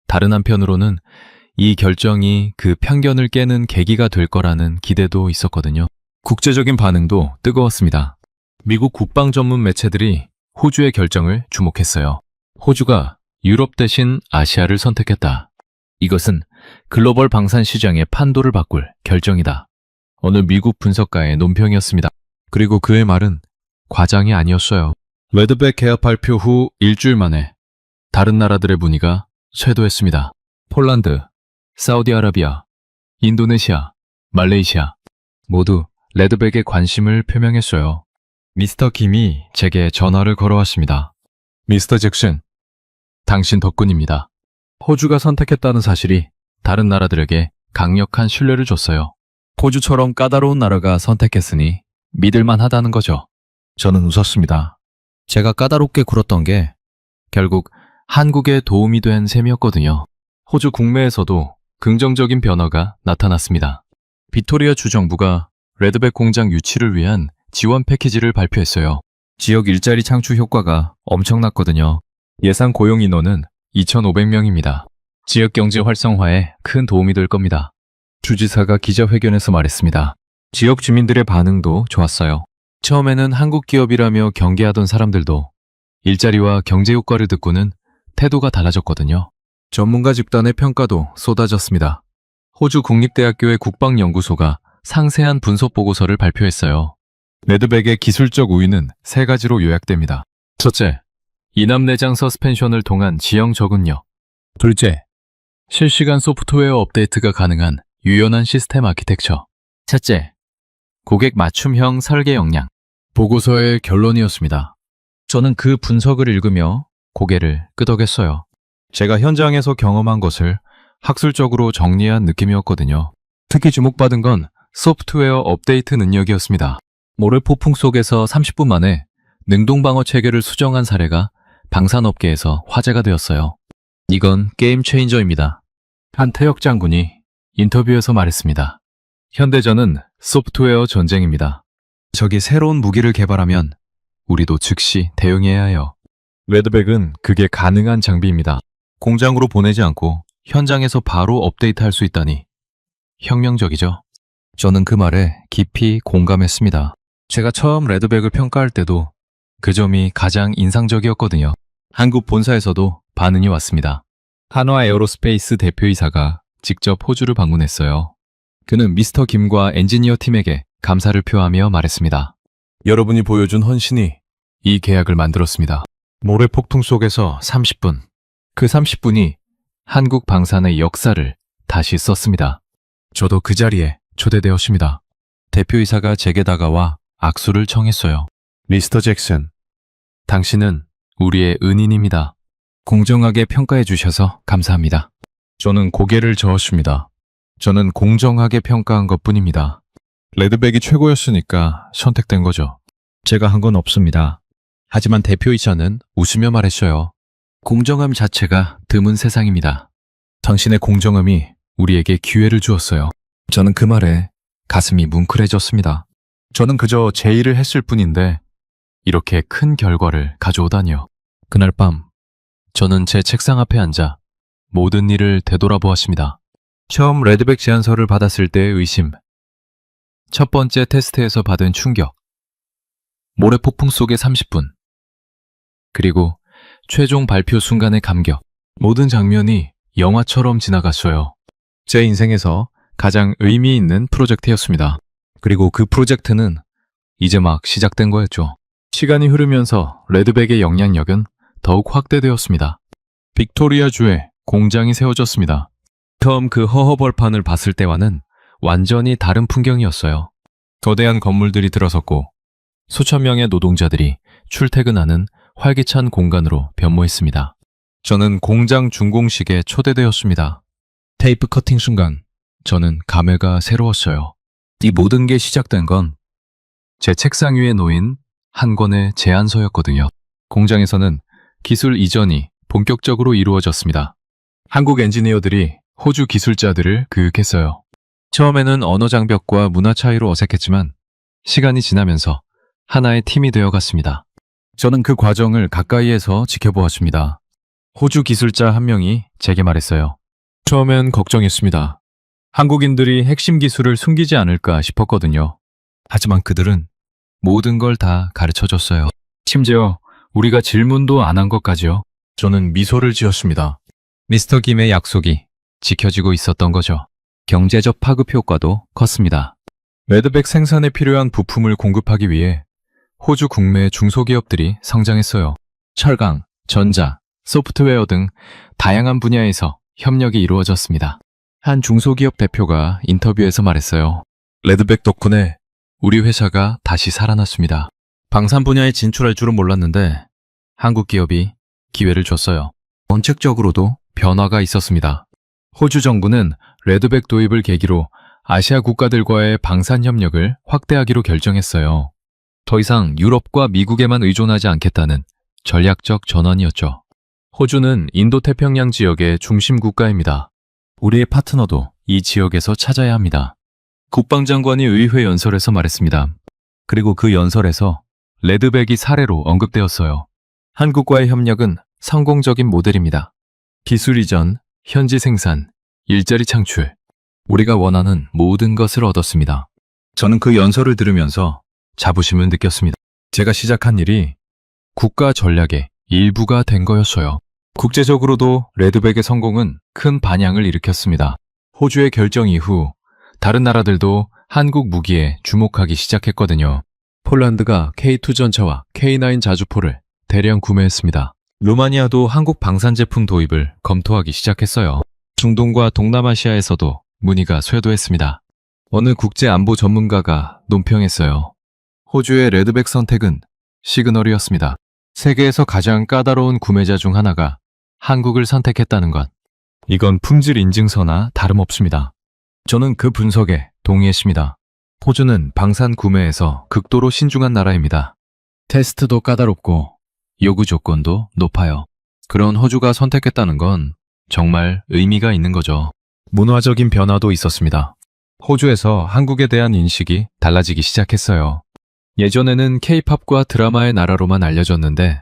다른 한편으로는 이 결정이 그 편견을 깨는 계기가 될 거라는 기대도 있었거든요. 국제적인 반응도 뜨거웠습니다. 미국 국방 전문 매체들이 호주의 결정을 주목했어요. 호주가 유럽 대신 아시아를 선택했다. 이것은 글로벌 방산 시장의 판도를 바꿀 결정이다. 어느 미국 분석가의 논평이었습니다. 그리고 그의 말은 과장이 아니었어요. 레드백 계약 발표 후 일주일 만에 다른 나라들의 문의가 쇄도했습니다. 폴란드, 사우디아라비아, 인도네시아, 말레이시아 모두 레드백에 관심을 표명했어요. 미스터 김이 제게 전화를 걸어왔습니다. 미스터 잭슨, 당신 덕분입니다. 호주가 선택했다는 사실이 다른 나라들에게 강력한 신뢰를 줬어요. 호주처럼 까다로운 나라가 선택했으니 믿을만 하다는 거죠. 저는 웃었습니다. 제가 까다롭게 굴었던 게 결국 한국에 도움이 된 셈이었거든요. 호주 국내에서도 긍정적인 변화가 나타났습니다. 빅토리아 주정부가 레드백 공장 유치를 위한 지원 패키지를 발표했어요. 지역 일자리 창출 효과가 엄청났거든요. 예상 고용 인원은 2,500명입니다. 지역 경제 활성화에 큰 도움이 될 겁니다. 주지사가 기자회견에서 말했습니다. 지역 주민들의 반응도 좋았어요. 처음에는 한국 기업이라며 경계하던 사람들도 일자리와 경제 효과를 듣고는 태도가 달라졌거든요. 전문가 집단의 평가도 쏟아졌습니다. 호주 국립대학교의 국방연구소가 상세한 분석 보고서를 발표했어요. 레드백의 기술적 우위는 세 가지로 요약됩니다. 첫째, 이남 내장 서스펜션을 통한 지형 적응력. 둘째, 실시간 소프트웨어 업데이트가 가능한 유연한 시스템 아키텍처. 셋째, 고객 맞춤형 설계 역량. 보고서의 결론이었습니다. 저는 그 분석을 읽으며 고개를 끄덕였어요. 제가 현장에서 경험한 것을 학술적으로 정리한 느낌이었거든요. 특히 주목받은 건 소프트웨어 업데이트 능력이었습니다. 모래 폭풍 속에서 30분 만에 능동방어 체계를 수정한 사례가 방산업계에서 화제가 되었어요. 이건 게임 체인저입니다. 한 태역 장군이 인터뷰에서 말했습니다. 현대전은 소프트웨어 전쟁입니다. 적이 새로운 무기를 개발하면 우리도 즉시 대응해야 해요. 레드백은 그게 가능한 장비입니다. 공장으로 보내지 않고 현장에서 바로 업데이트할 수 있다니 혁명적이죠. 저는 그 말에 깊이 공감했습니다. 제가 처음 레드백을 평가할 때도 그 점이 가장 인상적이었거든요. 한국 본사에서도 반응이 왔습니다. 한화 에어로스페이스 대표이사가 직접 호주를 방문했어요. 그는 미스터 김과 엔지니어 팀에게 감사를 표하며 말했습니다. 여러분이 보여준 헌신이 이 계약을 만들었습니다. 모래 폭풍 속에서 30분. 그 30분이 한국 방산의 역사를 다시 썼습니다. 저도 그 자리에 초대되었습니다. 대표이사가 제게 다가와 악수를 청했어요. 미스터 잭슨, 당신은 우리의 은인입니다. 공정하게 평가해 주셔서 감사합니다. 저는 고개를 저었습니다. 저는 공정하게 평가한 것뿐입니다. 레드백이 최고였으니까 선택된 거죠. 제가 한 건 없습니다. 하지만 대표이사는 웃으며 말했어요. 공정함 자체가 드문 세상입니다. 당신의 공정함이 우리에게 기회를 주었어요. 저는 그 말에 가슴이 뭉클해졌습니다. 저는 그저 제 일을 했을 뿐인데 이렇게 큰 결과를 가져오다니요. 그날 밤 저는 제 책상 앞에 앉아 모든 일을 되돌아보았습니다. 처음 레드백 제안서를 받았을 때의 의심, 첫 번째 테스트에서 받은 충격, 모래폭풍 속의 30분, 그리고 최종 발표 순간의 감격. 모든 장면이 영화처럼 지나갔어요. 제 인생에서 가장 의미 있는 프로젝트였습니다. 그리고 그 프로젝트는 이제 막 시작된 거였죠. 시간이 흐르면서 레드백의 영향력은 더욱 확대되었습니다. 빅토리아주에 공장이 세워졌습니다. 처음 그 허허벌판을 봤을 때와는 완전히 다른 풍경이었어요. 거대한 건물들이 들어섰고 수천 명의 노동자들이 출퇴근하는 활기찬 공간으로 변모했습니다. 저는 공장 준공식에 초대되었습니다. 테이프 커팅 순간 저는 감회가 새로웠어요. 이 모든 게 시작된 건 제 책상 위에 놓인 한 권의 제안서였거든요. 공장에서는 기술 이전이 본격적으로 이루어졌습니다. 한국 엔지니어들이 호주 기술자들을 교육했어요. 처음에는 언어 장벽과 문화 차이로 어색했지만 시간이 지나면서 하나의 팀이 되어갔습니다. 저는 그 과정을 가까이에서 지켜보았습니다. 호주 기술자 한 명이 제게 말했어요. 처음엔 걱정했습니다. 한국인들이 핵심 기술을 숨기지 않을까 싶었거든요. 하지만 그들은 모든 걸 다 가르쳐줬어요. 심지어 우리가 질문도 안 한 것까지요. 저는 미소를 지었습니다. 미스터 김의 약속이 지켜지고 있었던 거죠. 경제적 파급 효과도 컸습니다. 레드백 생산에 필요한 부품을 공급하기 위해 호주 국내 중소기업들이 성장했어요. 철강, 전자, 소프트웨어 등 다양한 분야에서 협력이 이루어졌습니다. 한 중소기업 대표가 인터뷰에서 말했어요. 레드백 덕분에 우리 회사가 다시 살아났습니다. 방산 분야에 진출할 줄은 몰랐는데 한국 기업이 기회를 줬어요. 정책적으로도 변화가 있었습니다. 호주 정부는 레드백 도입을 계기로 아시아 국가들과의 방산 협력을 확대하기로 결정했어요. 더 이상 유럽과 미국에만 의존하지 않겠다는 전략적 전환이었죠. 호주는 인도태평양 지역의 중심 국가입니다. 우리의 파트너도 이 지역에서 찾아야 합니다. 국방장관이 의회 연설에서 말했습니다. 그리고 그 연설에서 레드백이 사례로 언급되었어요. 한국과의 협력은 성공적인 모델입니다. 기술 이전, 현지 생산, 일자리 창출, 우리가 원하는 모든 것을 얻었습니다. 저는 그 연설을 들으면서 자부심을 느꼈습니다. 제가 시작한 일이 국가 전략의 일부가 된 거였어요. 국제적으로도 레드백의 성공은 큰 반향을 일으켰습니다. 호주의 결정 이후 다른 나라들도 한국 무기에 주목하기 시작했거든요. 폴란드가 K2 전차와 K9 자주포를 대량 구매했습니다. 루마니아도 한국 방산 제품 도입을 검토하기 시작했어요. 중동과 동남아시아에서도 문의가 쇄도했습니다. 어느 국제 안보 전문가가 논평했어요. 호주의 레드백 선택은 시그널이었습니다. 세계에서 가장 까다로운 구매자 중 하나가 한국을 선택했다는 것. 이건 품질 인증서나 다름없습니다. 저는 그 분석에 동의했습니다. 호주는 방산 구매에서 극도로 신중한 나라입니다. 테스트도 까다롭고 요구 조건도 높아요. 그런 호주가 선택했다는 건 정말 의미가 있는 거죠. 문화적인 변화도 있었습니다. 호주에서 한국에 대한 인식이 달라지기 시작했어요. 예전에는 K-팝과 드라마의 나라로만 알려졌는데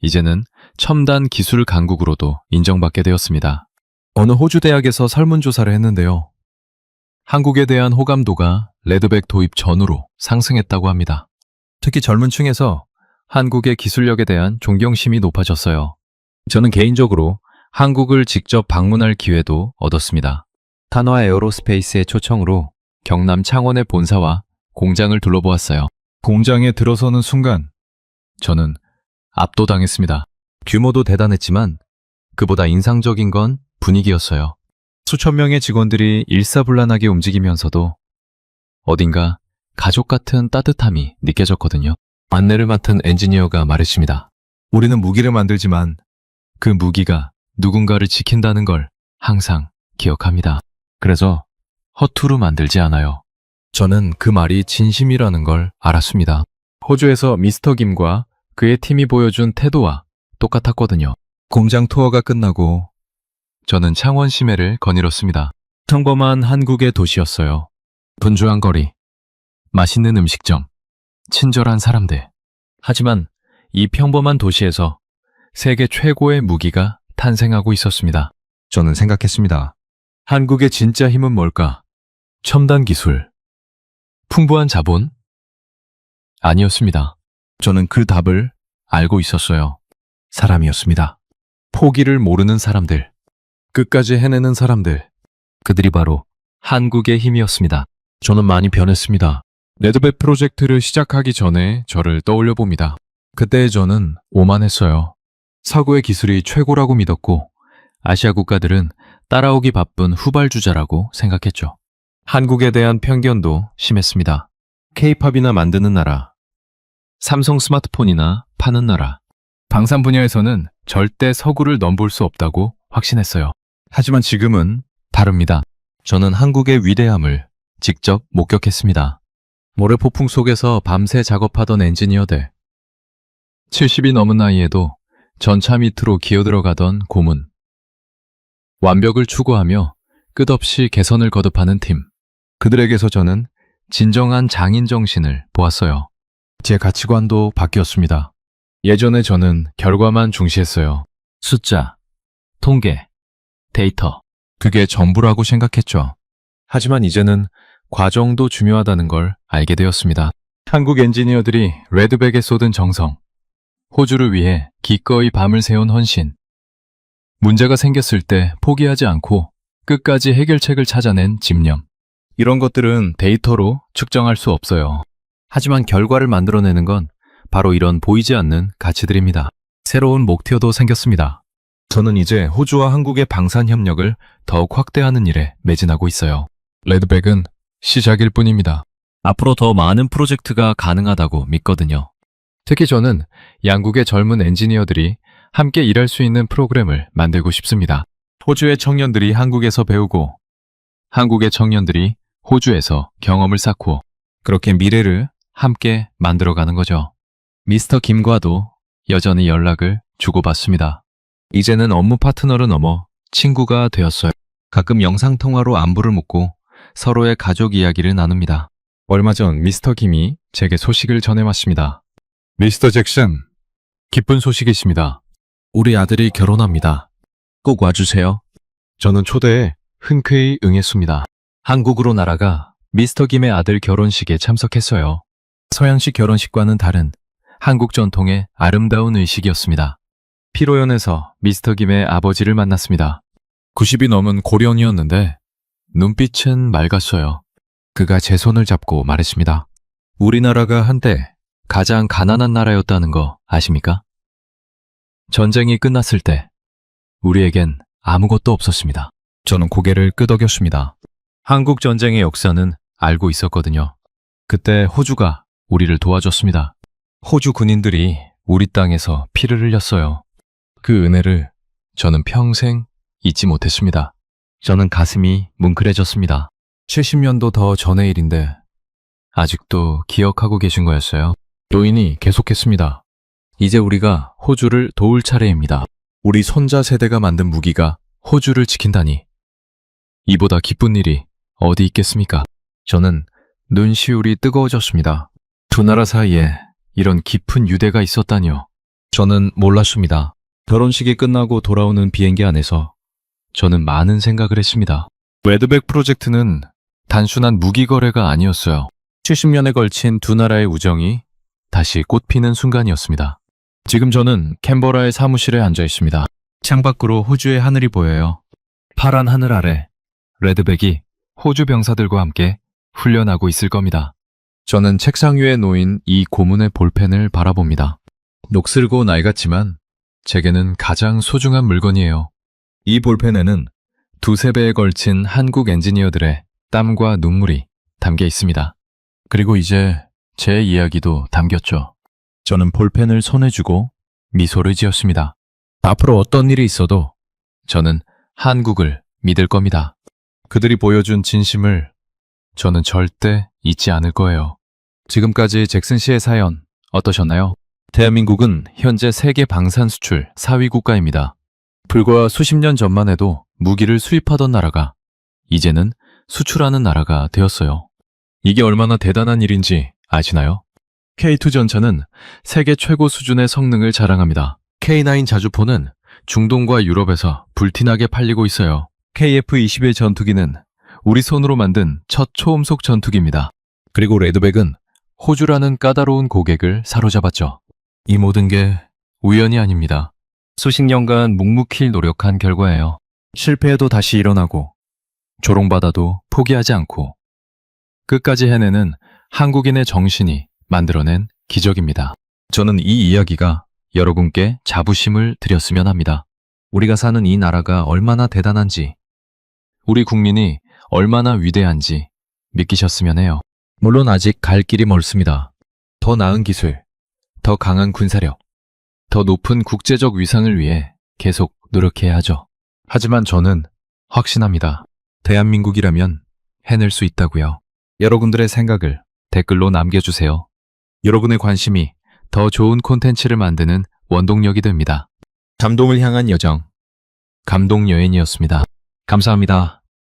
이제는 첨단 기술 강국으로도 인정받게 되었습니다. 어느 호주 대학에서 설문조사를 했는데요. 한국에 대한 호감도가 레드백 도입 전후로 상승했다고 합니다. 특히 젊은 층에서 한국의 기술력에 대한 존경심이 높아졌어요. 저는 개인적으로 한국을 직접 방문할 기회도 얻었습니다. 탄화 에어로스페이스의 초청으로 경남 창원의 본사와 공장을 둘러보았어요. 공장에 들어서는 순간 저는 압도당했습니다. 규모도 대단했지만 그보다 인상적인 건 분위기였어요. 수천 명의 직원들이 일사불란하게 움직이면서도 어딘가 가족 같은 따뜻함이 느껴졌거든요. 안내를 맡은 엔지니어가 말했습니다. 우리는 무기를 만들지만 그 무기가 누군가를 지킨다는 걸 항상 기억합니다. 그래서 허투루 만들지 않아요. 저는 그 말이 진심이라는 걸 알았습니다. 호주에서 미스터 김과 그의 팀이 보여준 태도와 똑같았거든요. 공장 투어가 끝나고 저는 창원 시내를 거닐었습니다. 평범한 한국의 도시였어요. 분주한 거리, 맛있는 음식점, 친절한 사람들. 하지만 이 평범한 도시에서 세계 최고의 무기가 탄생하고 있었습니다. 저는 생각했습니다. 한국의 진짜 힘은 뭘까? 첨단 기술, 풍부한 자본? 아니었습니다. 저는 그 답을 알고 있었어요. 사람이었습니다. 포기를 모르는 사람들, 끝까지 해내는 사람들. 그들이 바로 한국의 힘이었습니다. 저는 많이 변했습니다. 레드백 프로젝트를 시작하기 전에 저를 떠올려 봅니다. 그때 저는 오만했어요. 서구의 기술이 최고라고 믿었고 아시아 국가들은 따라오기 바쁜 후발주자라고 생각했죠. 한국에 대한 편견도 심했습니다. K-팝이나 만드는 나라, 삼성 스마트폰이나 파는 나라, 방산 분야에서는 절대 서구를 넘볼 수 없다고 확신했어요. 하지만 지금은 다릅니다. 저는 한국의 위대함을 직접 목격했습니다. 모래폭풍 속에서 밤새 작업하던 엔지니어들, 70이 넘은 나이에도 전차 밑으로 기어들어가던 고문, 완벽을 추구하며 끝없이 개선을 거듭하는 팀. 그들에게서 저는 진정한 장인 정신을 보았어요. 제 가치관도 바뀌었습니다. 예전에 저는 결과만 중시했어요. 숫자, 통계, 데이터. 그게 전부라고 생각했죠. 하지만 이제는 과정도 중요하다는 걸 알게 되었습니다. 한국 엔지니어들이 레드백에 쏟은 정성, 호주를 위해 기꺼이 밤을 새운 헌신, 문제가 생겼을 때 포기하지 않고 끝까지 해결책을 찾아낸 집념. 이런 것들은 데이터로 측정할 수 없어요. 하지만 결과를 만들어내는 건 바로 이런 보이지 않는 가치들입니다. 새로운 목표도 생겼습니다. 저는 이제 호주와 한국의 방산 협력을 더욱 확대하는 일에 매진하고 있어요. 레드백은 시작일 뿐입니다. 앞으로 더 많은 프로젝트가 가능하다고 믿거든요. 특히 저는 양국의 젊은 엔지니어들이 함께 일할 수 있는 프로그램을 만들고 싶습니다. 호주의 청년들이 한국에서 배우고 한국의 청년들이 호주에서 경험을 쌓고 그렇게 미래를 함께 만들어가는 거죠. 미스터 김과도 여전히 연락을 주고받습니다. 이제는 업무 파트너를 넘어 친구가 되었어요. 가끔 영상통화로 안부를 묻고 서로의 가족 이야기를 나눕니다. 얼마 전 미스터 김이 제게 소식을 전해왔습니다. 미스터 잭슨, 기쁜 소식이십니다. 우리 아들이 결혼합니다. 꼭 와주세요. 저는 초대에 흔쾌히 응했습니다. 한국으로 날아가 미스터 김의 아들 결혼식에 참석했어요. 서양식 결혼식과는 다른 한국 전통의 아름다운 의식이었습니다. 피로연에서 미스터 김의 아버지를 만났습니다. 90이 넘은 고령이었는데 눈빛은 맑았어요. 그가 제 손을 잡고 말했습니다. 우리나라가 한때 가장 가난한 나라였다는 거 아십니까? 전쟁이 끝났을 때 우리에겐 아무것도 없었습니다. 저는 고개를 끄덕였습니다. 한국 전쟁의 역사는 알고 있었거든요. 그때 호주가 우리를 도와줬습니다. 호주 군인들이 우리 땅에서 피를 흘렸어요. 그 은혜를 저는 평생 잊지 못했습니다. 저는 가슴이 뭉클해졌습니다. 70년도 더 전의 일인데 아직도 기억하고 계신 거였어요. 노인이 계속했습니다. 이제 우리가 호주를 도울 차례입니다. 우리 손자 세대가 만든 무기가 호주를 지킨다니. 이보다 기쁜 일이 어디 있겠습니까? 저는 눈시울이 뜨거워졌습니다. 두 나라 사이에 이런 깊은 유대가 있었다니요. 저는 몰랐습니다. 결혼식이 끝나고 돌아오는 비행기 안에서 저는 많은 생각을 했습니다. 레드백 프로젝트는 단순한 무기 거래가 아니었어요. 70년에 걸친 두 나라의 우정이 다시 꽃피는 순간이었습니다. 지금 저는 캔버라의 사무실에 앉아 있습니다. 창밖으로 호주의 하늘이 보여요. 파란 하늘 아래 레드백이 호주 병사들과 함께 훈련하고 있을 겁니다. 저는 책상 위에 놓인 이 고문의 볼펜을 바라봅니다. 녹슬고 낡았지만 제게는 가장 소중한 물건이에요. 이 볼펜에는 두세 배에 걸친 한국 엔지니어들의 땀과 눈물이 담겨 있습니다. 그리고 이제 제 이야기도 담겼죠. 저는 볼펜을 손에 쥐고 미소를 지었습니다. 앞으로 어떤 일이 있어도 저는 한국을 믿을 겁니다. 그들이 보여준 진심을 저는 절대 잊지 않을 거예요. 지금까지 잭슨 씨의 사연 어떠셨나요? 대한민국은 현재 세계 방산 수출 4위 국가입니다. 불과 수십 년 전만 해도 무기를 수입하던 나라가 이제는 수출하는 나라가 되었어요. 이게 얼마나 대단한 일인지 아시나요? K2 전차는 세계 최고 수준의 성능을 자랑합니다. K9 자주포는 중동과 유럽에서 불티나게 팔리고 있어요. KF-21 전투기는 우리 손으로 만든 첫 초음속 전투기입니다. 그리고 레드백은 호주라는 까다로운 고객을 사로잡았죠. 이 모든 게 우연이 아닙니다. 수십 년간 묵묵히 노력한 결과예요. 실패해도 다시 일어나고 조롱받아도 포기하지 않고 끝까지 해내는 한국인의 정신이 만들어낸 기적입니다. 저는 이 이야기가 여러분께 자부심을 드렸으면 합니다. 우리가 사는 이 나라가 얼마나 대단한지, 우리 국민이 얼마나 위대한지 믿기셨으면 해요. 물론 아직 갈 길이 멀습니다. 더 나은 기술, 더 강한 군사력, 더 높은 국제적 위상을 위해 계속 노력해야 하죠. 하지만 저는 확신합니다. 대한민국이라면 해낼 수 있다고요. 여러분들의 생각을 댓글로 남겨주세요. 여러분의 관심이 더 좋은 콘텐츠를 만드는 원동력이 됩니다. 감동을 향한 여정, 감동여인이었습니다. 감사합니다.